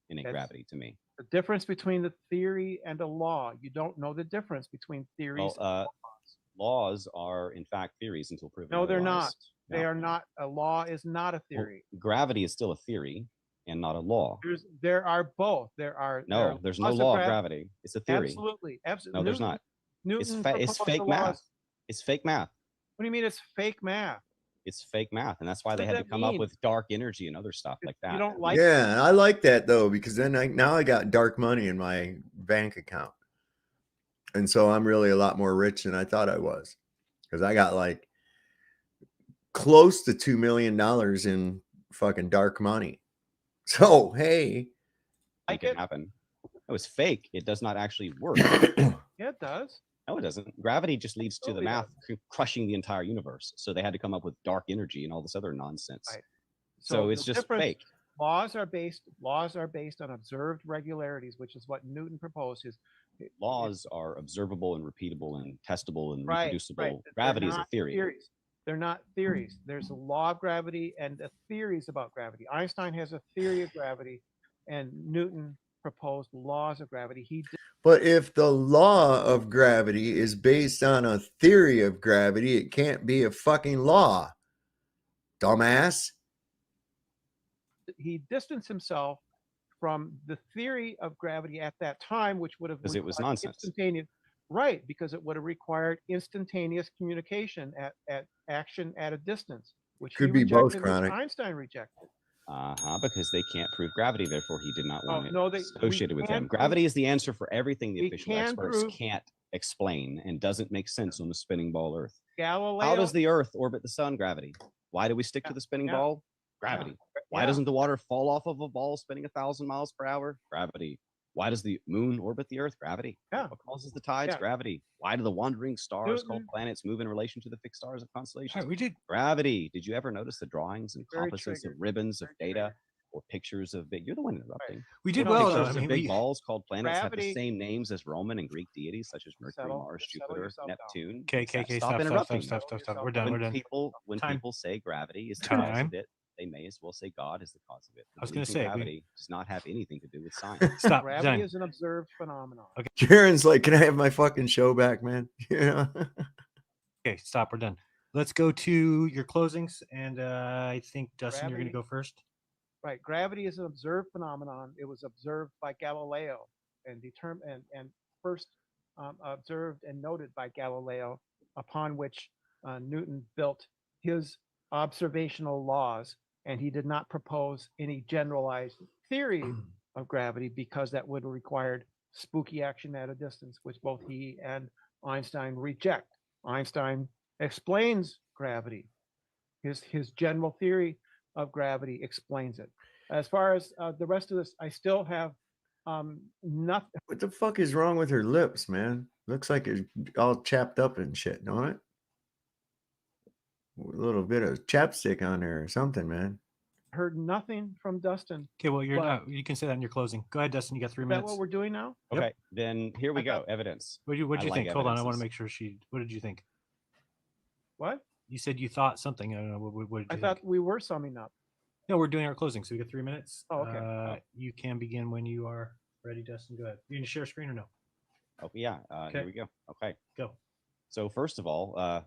innate gravity to me. The difference between the theory and a law. You don't know the difference between theories. Laws are, in fact, theories until proven No, they're otherwise. not. They are not. A law is not a theory. Well, gravity is still a theory and not a law. There are both. There's no law of gravity. It's a theory. Absolutely. No, there's not. Newton It's fake math. It's fake math. What do you mean it's fake math? It's fake math, and that's why they had to come up with dark energy and other stuff like that. You don't like I like that though, because then now I got dark money in my bank account, and so I'm really a lot more rich than I thought I was, because I got like close to $2 million in fucking dark money. So hey, it can happen. It was fake. It does not actually work. Yeah, it does. No, it doesn't. Gravity just leads to the math crushing the entire universe. So they had to come up with dark energy and all this other nonsense. Right. So it's just fake. Laws are based on observed regularities, which is what Newton proposed. Laws are observable and repeatable and testable and reproducible. Right. Gravity is a theory. They're not theories. There's a law of gravity and theories about gravity. Einstein has a theory of gravity, and Newton proposed laws of gravity. But if the law of gravity is based on a theory of gravity, it can't be a fucking law, dumbass. He distanced himself from the theory of gravity at that time, which would have, because it was nonsense. Right, because it would have required instantaneous communication at action at a distance, which Could he be both, rejected, which Chronic. Einstein rejected. Because they can't prove gravity, therefore he did not want it No, we associated with can him. prove- Gravity is the answer for everything the we official can experts prove- can't explain and doesn't make sense on the spinning ball Earth. Galileo. How does the Earth orbit the sun? Gravity. Why do we stick to the spinning Yeah. ball? Gravity. Why doesn't the water fall off of a ball spinning 1,000 miles per hour? Gravity. Why does the moon orbit the Earth? Gravity. Yeah. What causes the tides? Yeah. Gravity. Why do the wandering stars called Newton. planets move in relation to the fixed stars of All constellations? right, we did. Gravity. Did you ever notice the drawings and Very compasses of triggered. ribbons of Very data triggered. or pictures of big? You're the one interrupting. We did No, well. Pictures Though. I of mean, big we, balls called planets have the Gravity- same names as Roman and Greek deities such as Mercury, Settle- Mars, settle Jupiter, yourself down. Neptune. Okay, stop interrupting. Stop. We're done. When We're done. when Time. people say gravity is the Time. cause of it, they may as well say God is the cause of it. I was The gonna belief in say, we- gravity does not have anything to do with science. Stop. Gravity Done. is an observed phenomenon. Okay. Jaren's like, can I have my fucking show back, man? You know? Okay, stop. We're done. Let's go to your closings, and I think Dustin, you're going to Gravity. go first. Right. Gravity is an observed phenomenon. It was observed by Galileo and first observed and noted by Galileo, upon which Newton built his observational laws. And he did not propose any generalized theory of gravity because that would have required spooky action at a distance, which both he and Einstein reject. Einstein explains gravity. His general theory of gravity explains it. As far as the rest of this, I still have nothing. What the fuck is wrong with her lips, man? Looks like it's all chapped up and shit, don't it? A little bit of chapstick on there or something, man. Heard nothing from Dustin. Okay, well, you're But- not. You can say that in your closing. Go ahead, Dustin. You got 3 Is that minutes. what we're doing now? Yep. Okay, then here we I go. thought- Evidence. What did I you like think? Hold on. I want to evidences. make sure she. What did you think? What? You said you thought something. I don't know. What did I you thought think? we were summing up. No, we're doing our closing, so we got 3 minutes. Oh, okay. You can begin when you are ready, Dustin. Go ahead. You can share screen or no? Oh yeah. Okay. Here we go. Okay. Go. So first of all,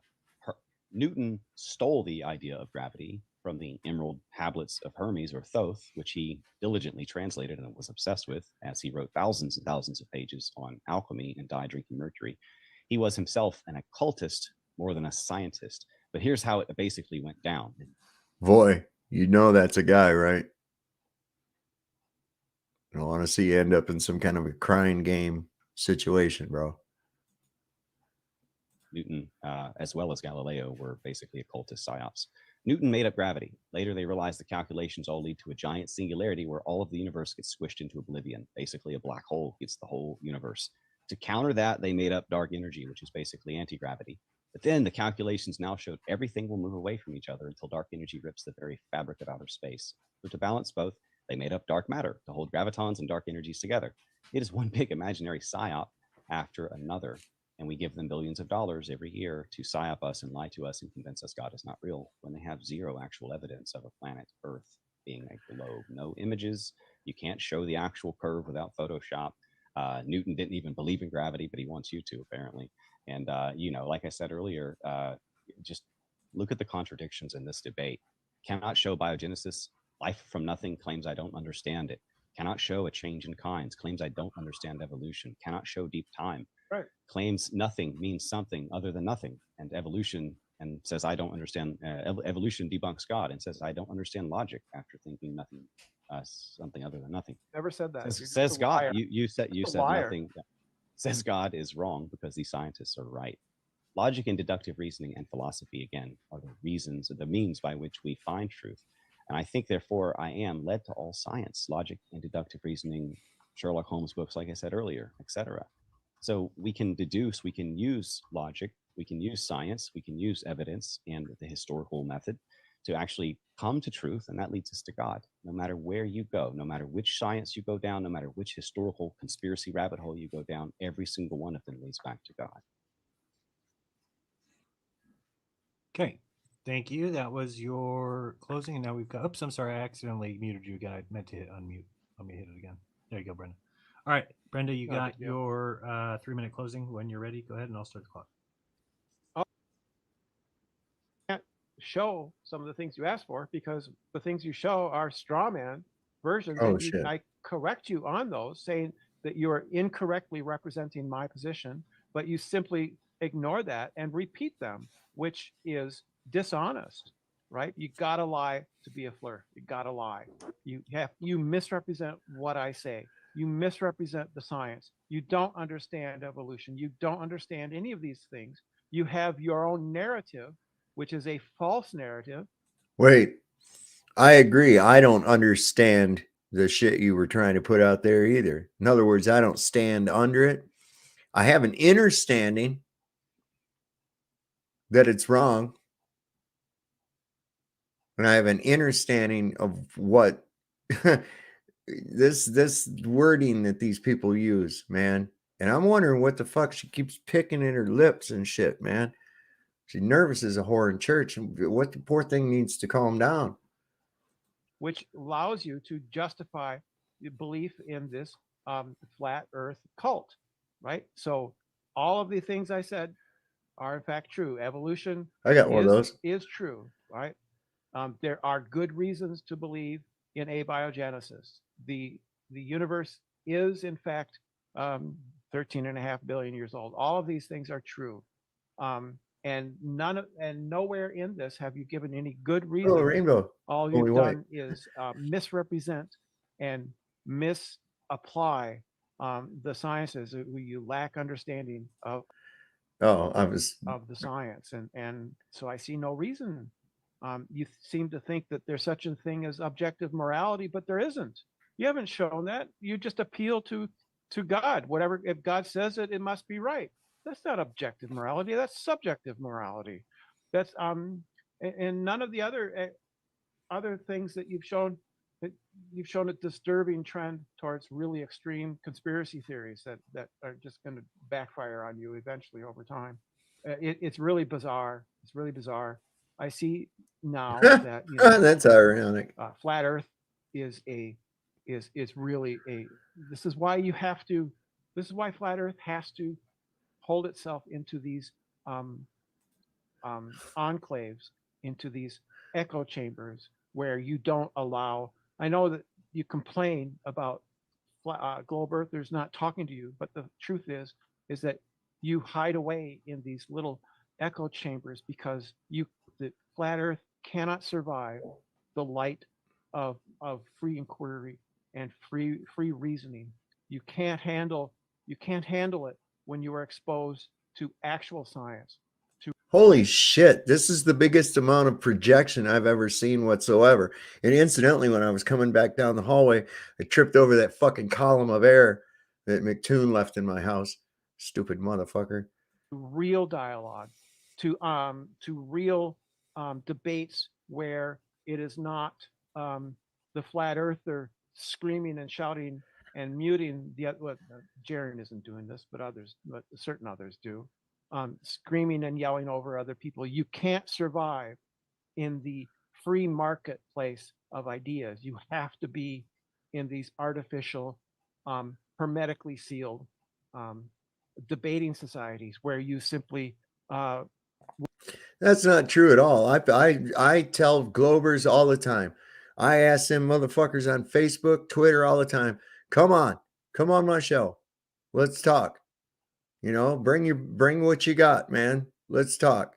Newton stole the idea of gravity from the emerald tablets of Hermes or Thoth, which he diligently translated and was obsessed with, as he wrote thousands and thousands of pages on alchemy and died drinking mercury. He was himself an occultist more than a scientist. But here's how it basically went down. Boy, you know that's a guy, right? I don't want to see you end up in some kind of a crying game situation, bro. Newton, as well as Galileo, were basically occultist psyops. Newton made up gravity. Later, they realized the calculations all lead to a giant singularity where all of the universe gets squished into oblivion. Basically, a black hole gets the whole universe. To counter that, they made up dark energy, which is basically anti-gravity. But then the calculations now showed everything will move away from each other until dark energy rips the very fabric of outer space. So to balance both, they made up dark matter to hold gravitons and dark energies together. It is one big imaginary psyop after another. And we give them billions of dollars every year to psyop us and lie to us and convince us God is not real when they have zero actual evidence of a planet Earth being a globe. No images. You can't show the actual curve without Photoshop. Newton didn't even believe in gravity, but he wants you to, apparently. And, like I said earlier, just look at the contradictions in this debate. Cannot show biogenesis. Life from nothing claims I don't understand it. Cannot show a change in kinds. Claims I don't understand evolution. Cannot show deep time. Right. Claims nothing means something other than nothing. And evolution and says I don't understand. Evolution debunks God and says I don't understand logic after thinking nothing, something other than nothing. Never said that. You're Says, just says a God. liar. You said a said liar. nothing. Says God is wrong because these scientists are right. Logic and deductive reasoning and philosophy, again, are the reasons, the means by which we find truth. And I think, therefore, I am led to all science, logic and deductive reasoning, Sherlock Holmes books, like I said earlier, etc. So we can deduce, we can use logic, we can use science, we can use evidence and the historical method to actually come to truth, and that leads us to God. No matter where you go, no matter which science you go down, no matter which historical conspiracy rabbit hole you go down, every single one of them leads back to God. Okay. Thank you. That was your closing. And now we've got, oops, I'm sorry. I accidentally muted you again. I meant to hit unmute. Let me hit it again. There you go, Brenda. All right, Brenda, you No got big deal. your 3-minute closing. When you're ready, go ahead and I'll start the clock. Show some of the things you asked for because the things you show are straw man versions. Oh, and shit. I correct you on those, saying that you are incorrectly representing my position. but you simply ignore that and repeat them, which is dishonest, right? You gotta lie to be a flirt. You gotta lie. You misrepresent what I say. You misrepresent the science. You don't understand evolution. You don't understand any of these things. You have your own narrative, which is a false narrative. Wait, I agree. I don't understand the shit you were trying to put out there either. In other words, I don't stand under it. I have an understanding that it's wrong. And I have an understanding of what this wording that these people use, man. And I'm wondering what the fuck she keeps picking in her lips and shit, man. She's nervous as a whore in church. And what the poor thing needs to calm down. Which allows you to justify the belief in this flat earth cult, right? So all of the things I said are in fact true. Evolution I got one of those. Is true, right? There are good reasons to believe in abiogenesis. The universe is in fact 13.5 billion years old. All of these things are true. And nowhere in this have you given any good reason. Oh, rainbow. All you've done is misrepresent and misapply the sciences. You lack understanding of the science, and so I see no reason. You seem to think that there's such a thing as objective morality, but there isn't. You haven't shown that. You just appeal to God. Whatever, if God says it, it must be right. That's not objective morality. That's subjective morality. That's and none of the other things that you've shown. You've shown a disturbing trend towards really extreme conspiracy theories that are just going to backfire on you eventually over time. It's really bizarre. It's really bizarre. I see now that that's ironic. Flat Earth is really a. This is why you have to. This is why Flat Earth has to hold itself into these enclaves, into these echo chambers where you don't allow. I know that you complain about globe earthers not talking to you, but the truth is that you hide away in these little echo chambers because the Flat Earth cannot survive the light of free inquiry and free reasoning. You can't handle it when you are exposed to actual science. Holy shit, this is the biggest amount of projection I've ever seen whatsoever. And incidentally, when I was coming back down the hallway, I tripped over that fucking column of air that McToon left in my house. Stupid motherfucker. Real dialogue, to real debates where it is not the flat earther screaming and shouting and muting Jaron isn't doing this, but certain others do. Screaming and yelling over other people. You can't survive in the free marketplace of ideas. You have to be in these artificial, hermetically sealed debating societies where you simply. That's not true at all. I tell Globers all the time. I ask them motherfuckers on Facebook, Twitter all the time. Come on my show. Let's talk. Bring what you got, man. Let's talk.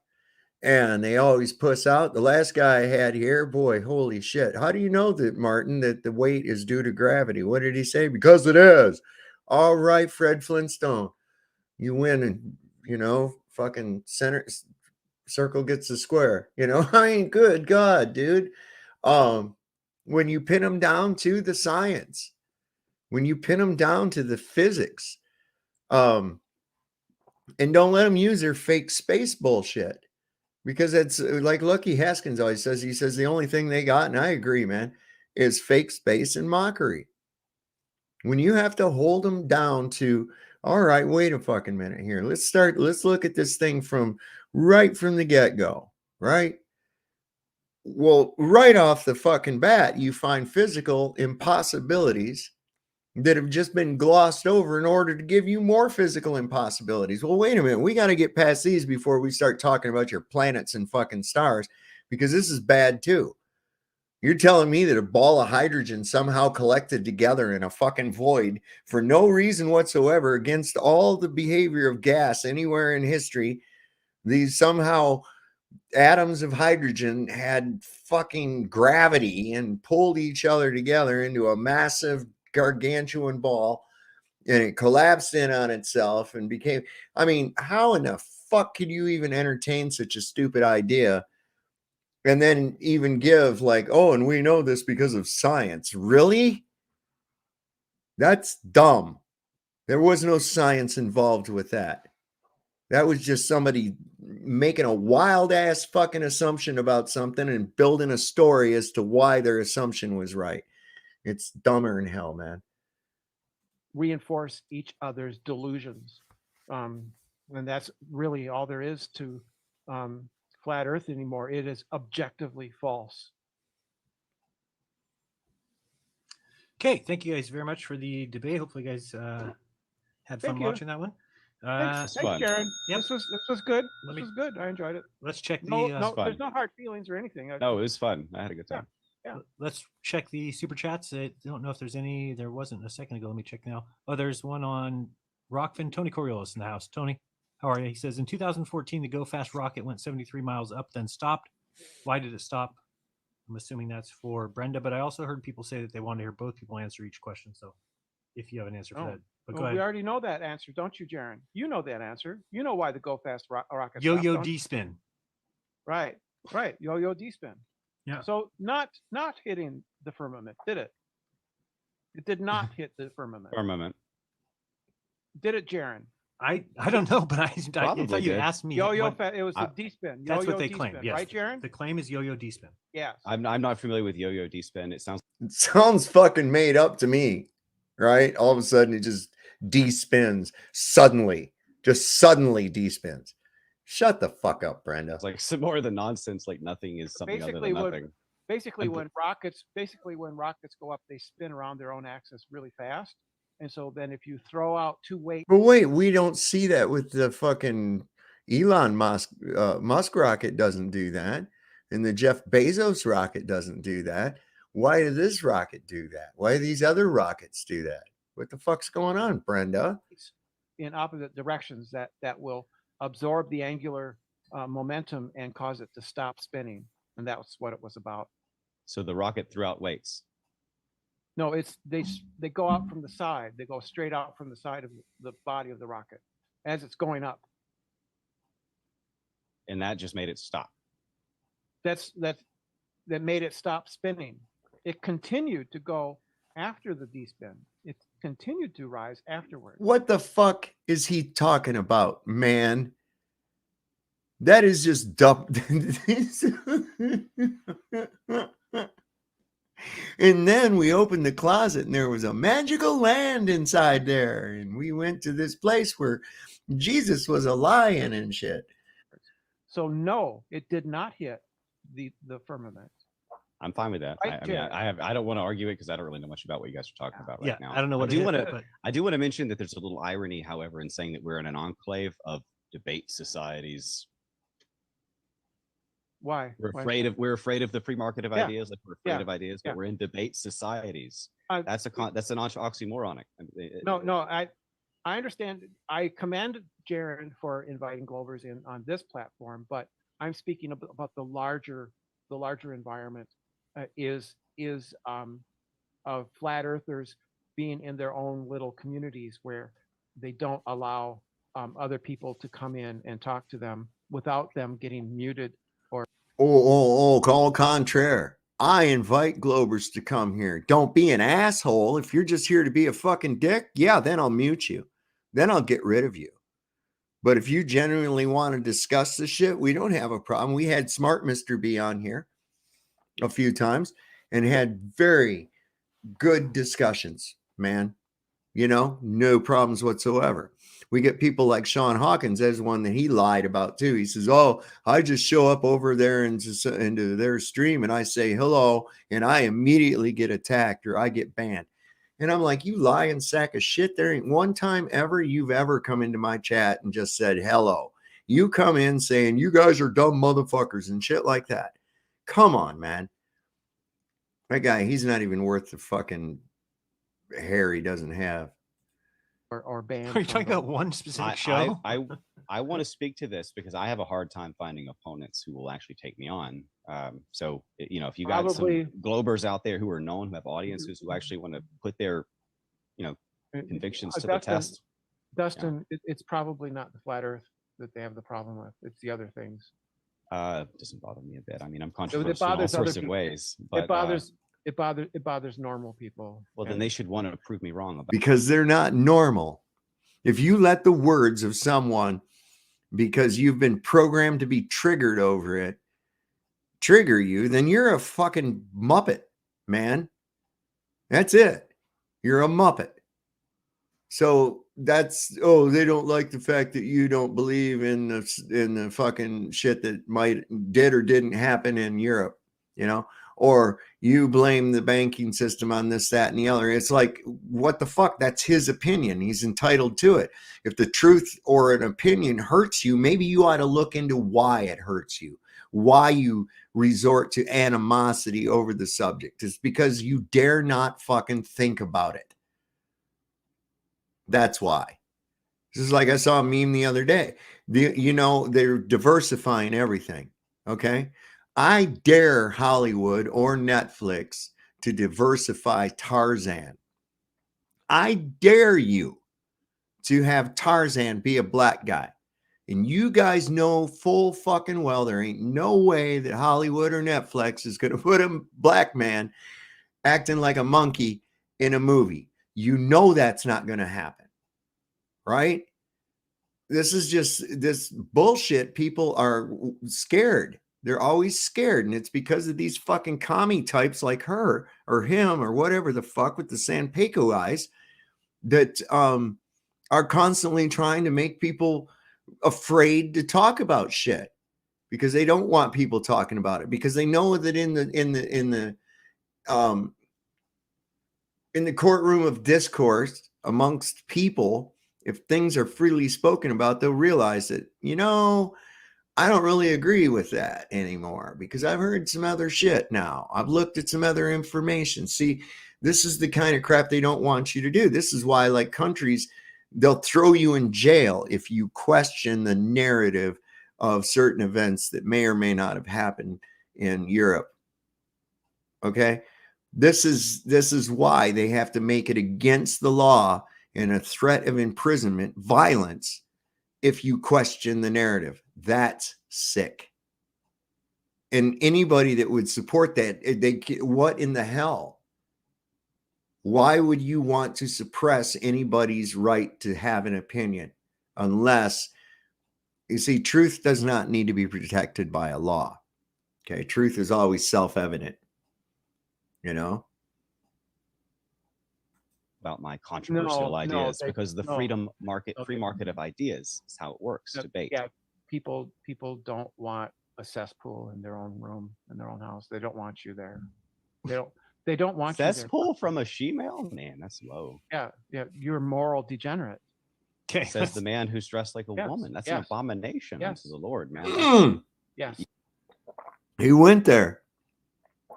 And they always puss out. The last guy I had here, boy, holy shit. How do you know that, Martin, that the weight is due to gravity? What did he say? Because it is. All right, Fred Flintstone. You win and, fucking center circle gets the square. I mean, good God, dude. When you pin them down to the science, when you pin them down to the physics, and don't let them use their fake space bullshit, because it's like Lucky Haskins always says. He says the only thing they got, and I agree, man, is fake space and mockery. When you have to hold them down to, all right, wait a fucking minute here. Let's look at this thing right from the get-go, right? Well, right off the fucking bat, you find physical impossibilities that have just been glossed over in order to give you more physical impossibilities. Well, wait a minute. We got to get past these before we start talking about your planets and fucking stars, because this is bad too. You're telling me that a ball of hydrogen somehow collected together in a fucking void for no reason whatsoever against all the behavior of gas anywhere in history, these somehow atoms of hydrogen had fucking gravity and pulled each other together into a massive gargantuan ball, and it collapsed in on itself and became, I mean, how in the fuck could you even entertain such a stupid idea? And then even give like, oh, and we know this because of science. Really? That's dumb. There was no science involved with that. That was just somebody making a wild ass fucking assumption about something and building a story as to why their assumption was right. It's dumber than hell, man. Reinforce each other's delusions. And that's really all there is to flat earth anymore. It is objectively false. Okay, thank you guys very much for the debate. Hopefully you guys had fun watching that one. Thanks, Jaron. Yep. This was good. This was good. I enjoyed it. Let's check the No, there's no hard feelings or anything. No, it was fun. I had a good time. Yeah. Let's check the super chats. I don't know if there's any. There wasn't a second ago. Let me check now. Oh, there's one on Rockfin. Tony Coriolis in the house. Tony, how are you? He says, in 2014, the Go Fast rocket went 73 miles up, then stopped. Why did it stop? I'm assuming that's for Brenda, but I also heard people say that they want to hear both people answer each question. So if you have an answer for that. But go ahead. We already know that answer, don't you, Jaron? You know that answer. You know why the Go Fast rocket Yo-yo stopped, D-spin. Right. Yo-yo D-spin. Yeah. So not hitting the firmament, did it? It did not hit the firmament. Did it, Jaron? I don't know, but I thought you asked me. Yo-yo, it was the D-spin. That's what they claim. Yes. Right, Jaron? The claim is yo-yo D-spin. Yes. I'm not familiar with yo-yo D-spin. It sounds fucking made up to me, right? All of a sudden it just D-spins suddenly, just suddenly D-spins. Shut the fuck up, Brenda. It's like some more of the nonsense, like nothing is something other than nothing. Basically, when rockets go up, they spin around their own axis really fast. And so then if you throw out two weights. But wait, we don't see that with the fucking Elon Musk. Musk rocket doesn't do that. And the Jeff Bezos rocket doesn't do that. Why did this rocket do that? Why do these other rockets do that? What the fuck's going on, Brenda? In opposite directions that will absorb the angular momentum and cause it to stop spinning. And that's what it was about. So the rocket threw out weights. No, they go out from the side. They go straight out from the side of the body of the rocket as it's going up. And that just made it stop. That made it stop spinning. It continued to go after the D-spin. It continued to rise afterwards. What the fuck is he talking about, man? That is just dumb. And then we opened the closet and there was a magical land inside there. And we went to this place where Jesus was a lion and shit. So no, it did not hit the firmament. I'm fine with that. Right, I don't want to argue it because I don't really know much about what you guys are talking about right now. I don't know what I do want to mention that there's a little irony, however, in saying that we're in an enclave of debate societies. Why? We're afraid of the free market of ideas, like we're afraid of ideas, but we're in debate societies. That's an oxymoronic. No, I understand. I commend Jaron for inviting Glovers in on this platform, but I'm speaking about the larger environment is of flat earthers being in their own little communities where they don't allow other people to come in and talk to them without them getting muted. Au contraire. I invite Globers to come here. Don't be an asshole. If you're just here to be a fucking dick, yeah, then I'll mute you. Then I'll get rid of you. But if you genuinely want to discuss this shit, we don't have a problem. We had Smart Mr. B on here a few times and had very good discussions, man. You know, no problems whatsoever. We get people like Sean Hawkins. There's one that he lied about too. He says, oh, I just show up over there into their stream and I say hello and I immediately get attacked or I get banned. And I'm like, you lying sack of shit. There ain't one time ever you've ever come into my chat and just said hello. You come in saying you guys are dumb motherfuckers and shit like that. Come on, man. That guy, he's not even worth the fucking hair he doesn't have. Or banned. Are you talking about one specific show? I want to speak to this because I have a hard time finding opponents who will actually take me on. So, you know, if you got some Globers out there who are known, who have audiences who actually want to put their, you know, convictions to the test. Dustin, it's probably not the flat Earth that they have the problem with. It's the other things. Doesn't bother me a bit. I mean, I'm controversial in all sorts of ways. But, it bothers normal people. Well, then they should want to prove me wrong about because they're not normal. If you let the words of someone, because you've been programmed to be triggered over it, trigger you, then you're a fucking Muppet, man. That's it. You're a Muppet. So that's, they don't like the fact that you don't believe in the fucking shit that did or didn't happen in Europe, you know, or you blame the banking system on this, that, and the other. It's like, what the fuck? That's his opinion. He's entitled to it. If the truth or an opinion hurts you, maybe you ought to look into why it hurts you, why you resort to animosity over the subject. It's because you dare not fucking think about it. That's why. This is like I saw a meme the other day. They're diversifying everything. Okay. I dare Hollywood or Netflix to diversify Tarzan. I dare you to have Tarzan be a black guy. And you guys know full fucking well there ain't no way that Hollywood or Netflix is going to put a black man acting like a monkey in a movie. You know that's not going to happen, right? This is just this bullshit. People are scared. They're always scared. And it's because of these fucking commie types like her or him or whatever the fuck with the Sanpeko eyes that are constantly trying to make people afraid to talk about shit because they don't want people talking about it, because they know that in the courtroom of discourse amongst people, if things are freely spoken about, they'll realize that, I don't really agree with that anymore because I've heard some other shit now. I've looked at some other information. See, this is the kind of crap they don't want you to do. This is why, like countries, they'll throw you in jail if you question the narrative of certain events that may or may not have happened in Europe. Okay? This is why they have to make it against the law and a threat of imprisonment, violence, if you question the narrative. That's sick. And anybody that would support that, what in the hell? Why would you want to suppress anybody's right to have an opinion? Unless, you see, truth does not need to be protected by a law. Okay, truth is always self-evident. About my controversial ideas, because the free market of ideas is how it works. Debate. Yeah, people don't want a cesspool in their own room, in their own house. They don't want you there. They don't want cesspool from a she-male? Man, that's low. Yeah, you're a moral degenerate. Okay, says the man who's dressed like a woman. That's an abomination unto the Lord, man. Yes. He went there.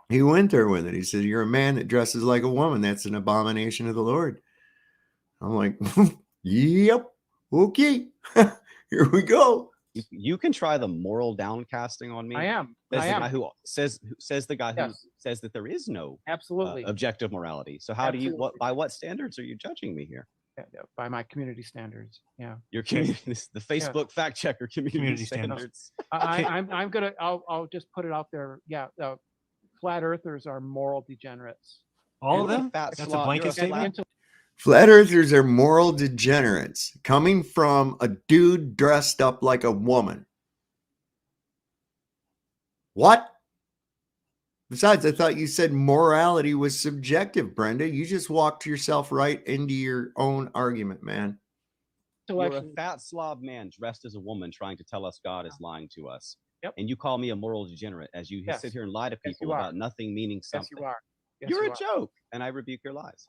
He went there with it. He said, "You're a man that dresses like a woman. That's an abomination of the Lord." I'm like, yep, okay, here we go. You can try the moral downcasting on me. I am. That's the guy who says the guy who says that there is no absolutely objective morality. So how do you by what standards are you judging me here? By my community standards. Yeah. Your community, the Facebook fact checker community standards. I'll just put it out there. Yeah. Flat earthers are moral degenerates. All of them? That's a blanket statement. Flat earthers are moral degenerates coming from a dude dressed up like a woman. What? Besides, I thought you said morality was subjective, Brenda. You just walked yourself right into your own argument, man. You're a fat Slav man dressed as a woman trying to tell us God is lying to us. Yep. And you call me a moral degenerate as you sit here and lie to people about nothing meaning something. Yes, you are. Yes, You're a joke, and I rebuke your lies.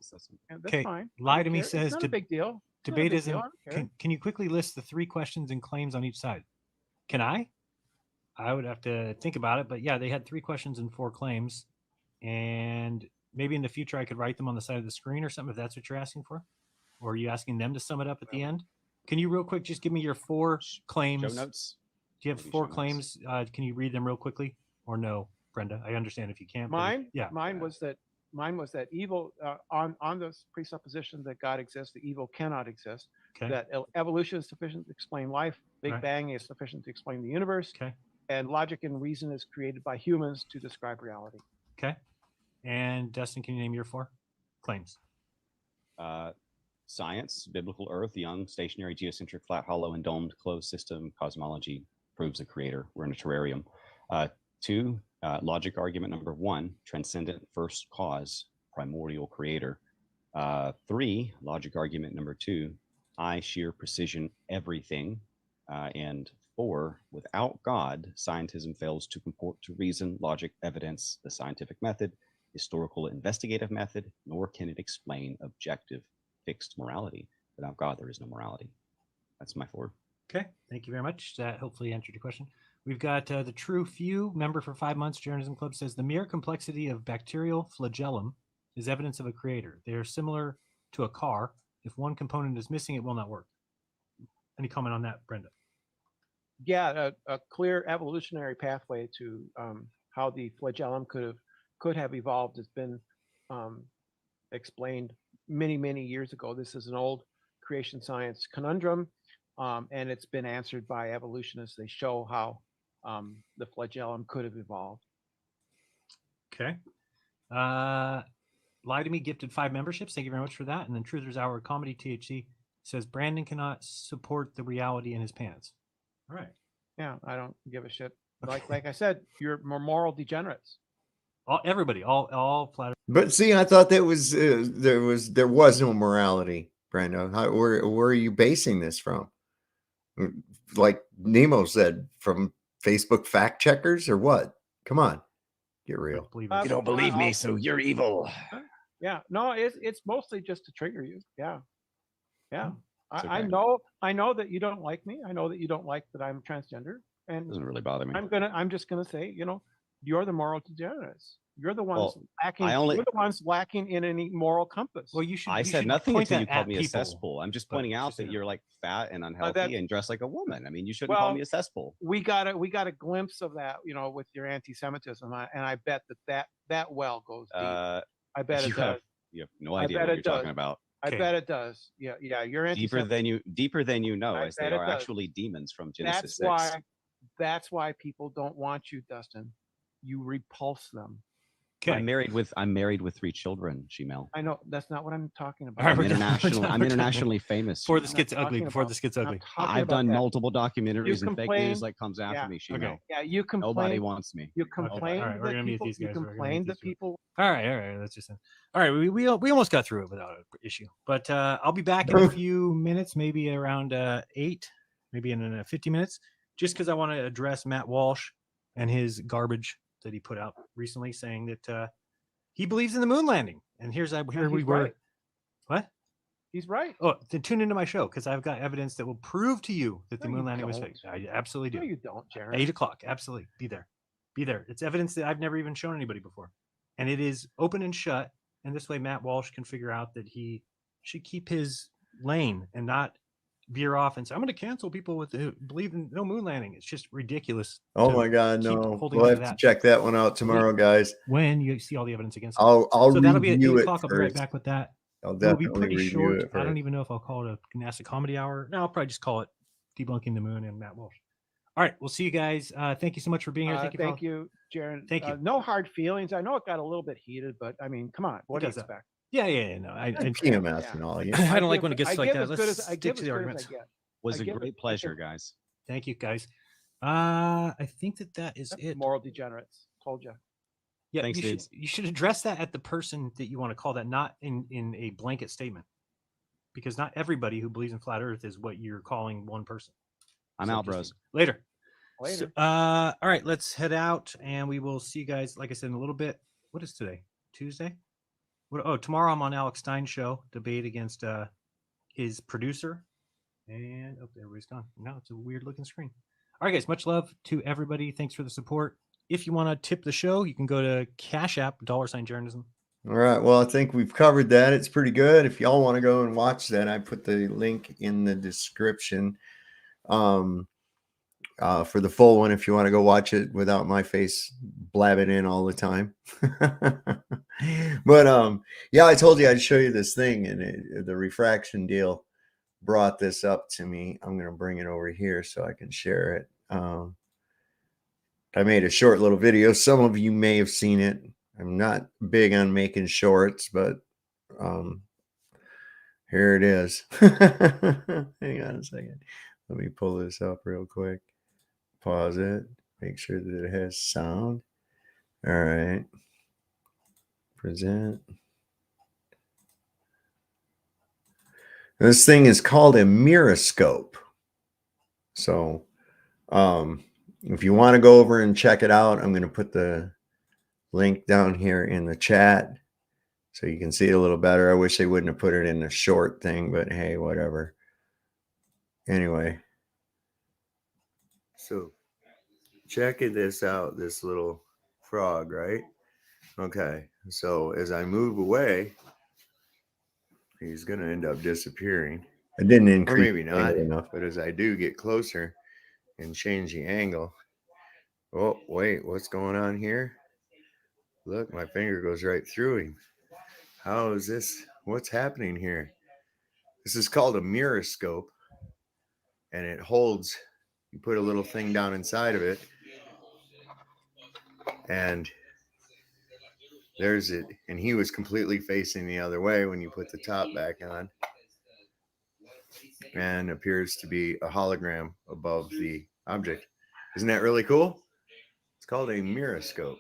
That's fine. Lie to me says it's not a big deal. Debate isn't. Can you quickly list the 3 questions and claims on each side? Can I? I would have to think about it, but yeah, they had 3 questions and 4 claims. and maybe in the future I could write them on the side of the screen or something if that's what you're asking for. Or are you asking them to sum it up at the end? Can you real quick just give me your 4 claims? Show notes. Do you have Maybe 4 show claims? Can you read them real quickly? Or no, Brenda? I understand if you can't. Mine, yeah. Mine was that evil on this presupposition that God exists, the evil cannot exist. Okay. That evolution is sufficient to explain life. Big Right. Bang is sufficient to explain the universe. Okay. And logic and reason is created by humans to describe reality. Okay. And Dustin, can you name your 4 claims? Science, biblical Earth, young, stationary, geocentric, flat, hollow, and domed, closed system, cosmology proves a creator. We're in a terrarium. 2, logic argument number 1, transcendent first cause, primordial creator. 3, logic argument number 2, I, sheer precision, everything. And 4, without God, scientism fails to comport to reason, logic, evidence, the scientific method, historical investigative method, nor can it explain objective fixed morality. Without God, there is no morality. That's my 4. Okay. Thank you very much. That hopefully answered your question. We've got the True Few, member for 5 months, Journalism Club, says the mere complexity of bacterial flagellum is evidence of a creator. They are similar to a car. If one component is missing, it will not work. Any comment on that, Brenda? Yeah, a clear evolutionary pathway to how the flagellum could have evolved has been explained many years ago. This is an old creation science conundrum, and it's been answered by evolutionists. They show how the flagellum could have evolved. Okay. Lie to Me gifted 5 memberships. Thank you very much for that. And then Truthers Hour Comedy THC says Brandon cannot support the reality in his pants. All right. Yeah, I don't give a shit. Like I said, you're more moral degenerates. Everybody, all flat. But see, I thought that was there was no morality, Brando. Where are you basing this from? Like Nemo said, from Facebook fact checkers or what? Come on, get real. You don't believe me, so you're evil. Yeah, no, it's mostly just to trigger you. Yeah. Okay. I know that you don't like me. I know that you don't like that I'm transgender, and Doesn't really bother me. I'm just gonna say, you're the moral degenerates. You're the ones lacking. you're the ones lacking in any moral compass. Well, you should. I said nothing point until you that called at me a people. cesspool. I'm just pointing out that you're like fat and unhealthy that- and dressed like a woman. I mean, you shouldn't call me a cesspool. We got a glimpse of that, with your anti-Semitism, and I bet that well goes deep. I bet it does. You have no idea what you're talking about. I bet it does. Yeah. You're Deeper than you know, I as they bet it are does. actually demons from Genesis 6. That's why people don't want you, Dustin. You repulse them. Okay. I'm married with 3 children, Shemel. I know that's not what I'm talking about. I'm internationally famous. Before this gets ugly. I've done multiple documentaries and fake news like comes after me, Shemel. Okay. Yeah, you complain. Nobody wants me. You complain. All right, we're gonna mute these guys. You complain that people. All right. That's just. All right, we almost got through it without an issue, but I'll be back in a few minutes, maybe around 8, maybe in 50 minutes, just because I want to address Matt Walsh and his garbage that he put out recently, saying that he believes in the moon landing. And here we were. Right. What? He's right. Oh, then tune into my show because I've got evidence that will prove to you that the No, moon you landing was don't. fake. I absolutely do. No, you don't, Jared. 8 o'clock. Absolutely. Be there. It's evidence that I've never even shown anybody before. And it is open and shut. And this way, Matt Walsh can figure out that he should keep his lane and not veer off and say, I'm going to cancel people who believe in no moon landing. It's just ridiculous. Oh my God, no. We'll have to that. check that one out tomorrow, guys. When you see all the evidence against it. I'll so that'll be at 8 review it o'clock. I'll be right first. back with that. I'll It'll be definitely pretty review short. it I don't first. even know if I'll call it a NASA comedy hour. No, I'll probably just call it Debunking the Moon and Matt Walsh. All right, we'll see you guys. Thank you so much for being here. Thank you, Jared. Thank you. No hard feelings. I know it got a little bit heated, but I mean, come on. What do you expect? Yeah. No, I PMS and all. I don't like when it gets like that. Let's stick to the arguments. Was a great pleasure, guys. Thank you, guys. I think that is it. Moral degenerates. Told you. Yeah, thanks, you should address that at the person that you want to call that, not in a blanket statement, because not everybody who believes in flat Earth is what you're calling one person. I'm out, bros. Later. Later. So, all right, let's head out, and we will see you guys. Like I said, in a little bit. What is today? Tuesday. Tomorrow I'm on Alex Stein's show, debate against his producer. And everybody's gone. Now it's a weird looking screen. All right, guys. Much love to everybody. Thanks for the support. if you want to tip the show, you can go to Cash App $journalism. All right. Well, I think we've covered that. It's pretty good. If y'all want to go and watch that, I put the link in the description for the full one. If you want to go watch it without my face blabbing in all the time. But yeah, I told you I'd show you this thing, and the refraction deal brought this up to me. I'm going to bring it over here so I can share it. I made a short little video. Some of you may have seen it. I'm not big on making shorts, but here it is. Hang on a second. Let me pull this up real quick. Pause it. Make sure that it has sound. All right. Present. This thing is called a miroscope. So if you want to go over and check it out, I'm going to put the link down here in the chat so you can see it a little better. I wish they wouldn't have put it in the short thing, but hey, whatever. Anyway, so checking this out, this little frog, right? Okay, so as I move away, he's going to end up disappearing. I didn't increase, or maybe not enough, but as I do get closer and change the angle, oh wait, what's going on here? Look, my finger goes right through him. How is this? What's happening here? This is called a miroscope, and it holds, you put a little thing down inside of it, and there's it. And he was completely facing the other way when you put the top back on, and appears to be a hologram above the object. Isn't that really cool? It's called a miroscope.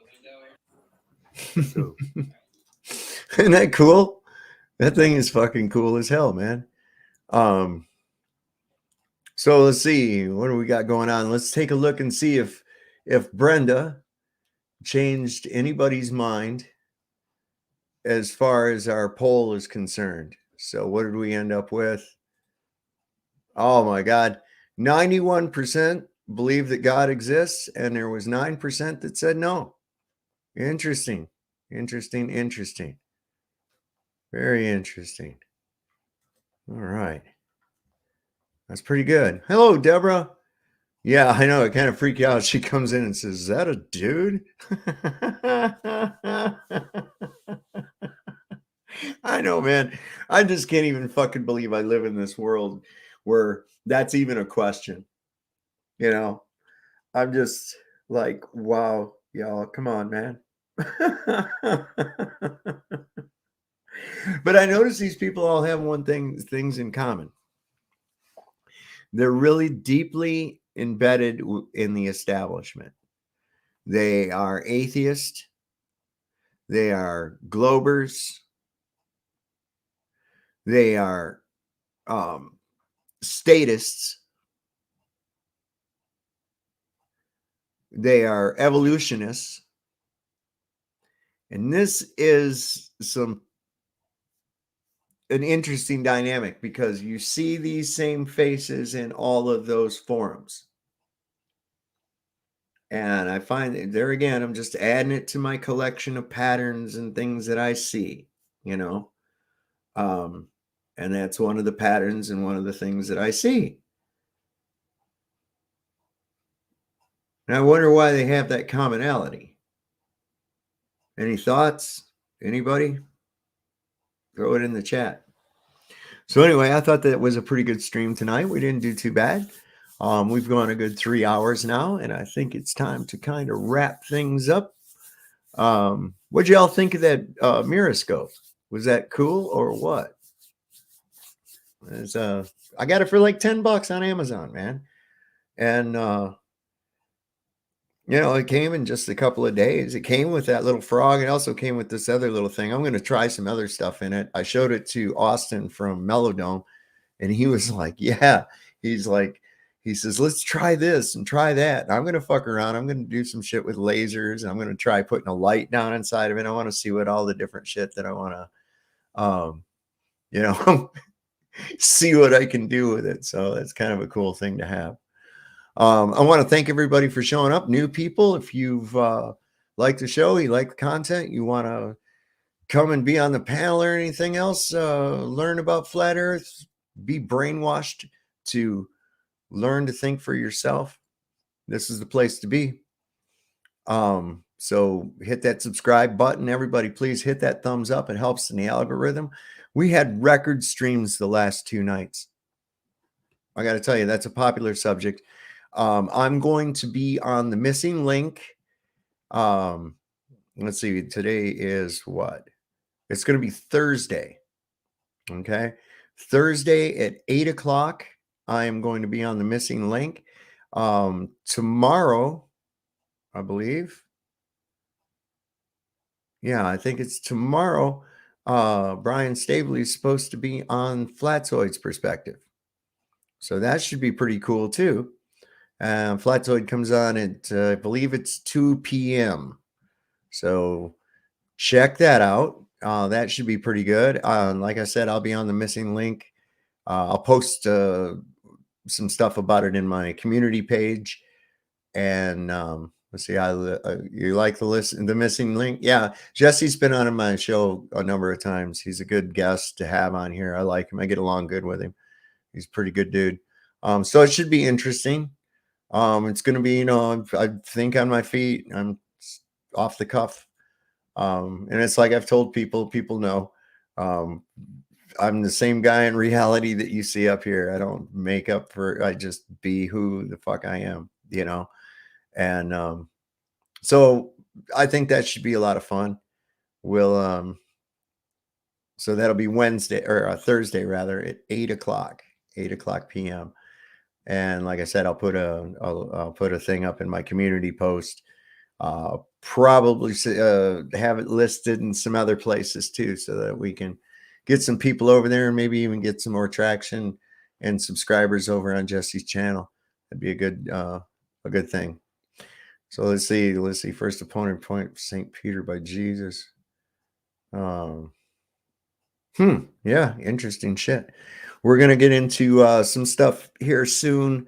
So, isn't that cool? That thing is fucking cool as hell, man. So let's see, what do we got going on? Let's take a look and see if Brenda changed anybody's mind as far as our poll is concerned. So what did we end up with? Oh my God, 91% believe that God exists, and there was 9% that said no. Interesting. Very interesting. All right. That's pretty good. Hello, Deborah. Yeah, I know. It kind of freaked you out. She comes in and says, "Is that a dude?" I know, man. I just can't even fucking believe I live in this world where that's even a question. You know, I'm just like, wow, y'all, come on, man. But I notice these people all have things in common. They're really deeply embedded in the establishment. They are atheists. They are globers. They are statists. They are evolutionists. And this is an interesting dynamic, because you see these same faces in all of those forums. And I find that there again, I'm just adding it to my collection of patterns and things that I see, you know. And that's one of the patterns and one of the things that I see. And I wonder why they have that commonality. Any thoughts? Anybody? Throw it in the chat. So anyway, I thought that was a pretty good stream tonight. We didn't do too bad. We've gone a good 3 hours now, and I think it's time to kind of wrap things up. What'd y'all think of that miroscope? Was that cool or what? I got it for like $10 on Amazon, man. And you know, it came in just a couple of days. It came with that little frog. It also came with this other little thing. I'm going to try some other stuff in it. I showed it to Austin from Melodome, and he was like, yeah. He's like, he says, let's try this and try that. And I'm going to fuck around. I'm going to do some shit with lasers. I'm going to try putting a light down inside of it. I want to see what all the different shit that I want to, you know, see what I can do with it. So that's kind of a cool thing to have. I want to thank everybody for showing up. New people, if you've liked the show, you like the content, you want to come and be on the panel or anything else, learn about flat earth, be brainwashed to learn to think for yourself, this is the place to be. So hit that subscribe button. Everybody, please hit that thumbs up. It helps in the algorithm. We had record streams the last 2 nights. I got to tell you, that's a popular subject. I'm going to be on the missing link. Let's see, today is what? It's going to be Thursday. Okay. Thursday at 8 o'clock, I am going to be on the missing link. Tomorrow, I believe. Yeah, I think it's tomorrow. Brian Stabley is supposed to be on Flatzoid's perspective. So that should be pretty cool too. Flatzoid comes on at, I believe it's 2 p.m. So check that out. That should be pretty good. Like I said, I'll be on the missing link. I'll post some stuff about it in my community page. And let's see, you like the missing link? Yeah, Jesse's been on my show a number of times. He's a good guest to have on here. I like him. I get along good with him. He's a pretty good dude. So it should be interesting. It's going to be, I think on my feet. I'm off the cuff. And it's like I've told people know. I'm the same guy in reality that you see up here. I don't make up for, I just be who the fuck I am, And so I think that should be a lot of fun. We'll so that'll be Wednesday or Thursday rather at 8 o'clock p.m. And like I said, I'll put a thing up in my community post. Probably have it listed in some other places too, so that we can get some people over there and maybe even get some more traction and subscribers over on Jesse's channel. That'd be a good thing. So let's see. First opponent point, St. Peter by Jesus. Yeah, interesting shit. We're going to get into some stuff here soon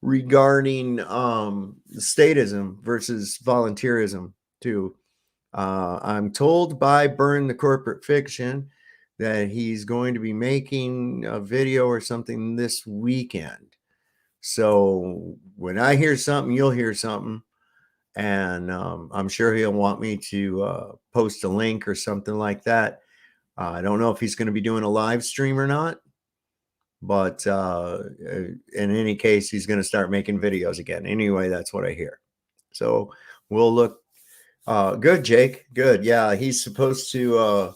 regarding statism versus volunteerism too. I'm told by Burn the Corporate Fiction that he's going to be making a video or something this weekend. So when I hear something, you'll hear something. And I'm sure he'll want me to post a link or something like that. I don't know if he's going to be doing a live stream or not. But in any case, he's going to start making videos again. Anyway, that's what I hear. So we'll look good, Jake. Good. Yeah, he's supposed to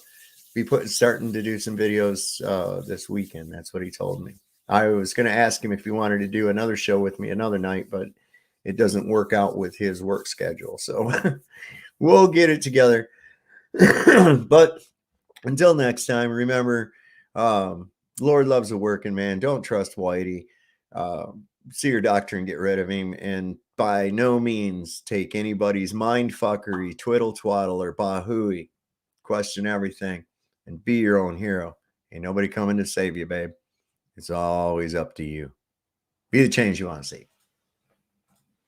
be starting to do some videos this weekend. That's what he told me. I was going to ask him if he wanted to do another show with me another night, but it doesn't work out with his work schedule. So we'll get it together. But until next time, remember, Lord loves a working man. Don't trust Whitey. See your doctor and get rid of him. And by no means take anybody's mind fuckery, twiddle twaddle, or bahooey. Question everything and be your own hero. Ain't nobody coming to save you, babe. It's always up to you. Be the change you want to see.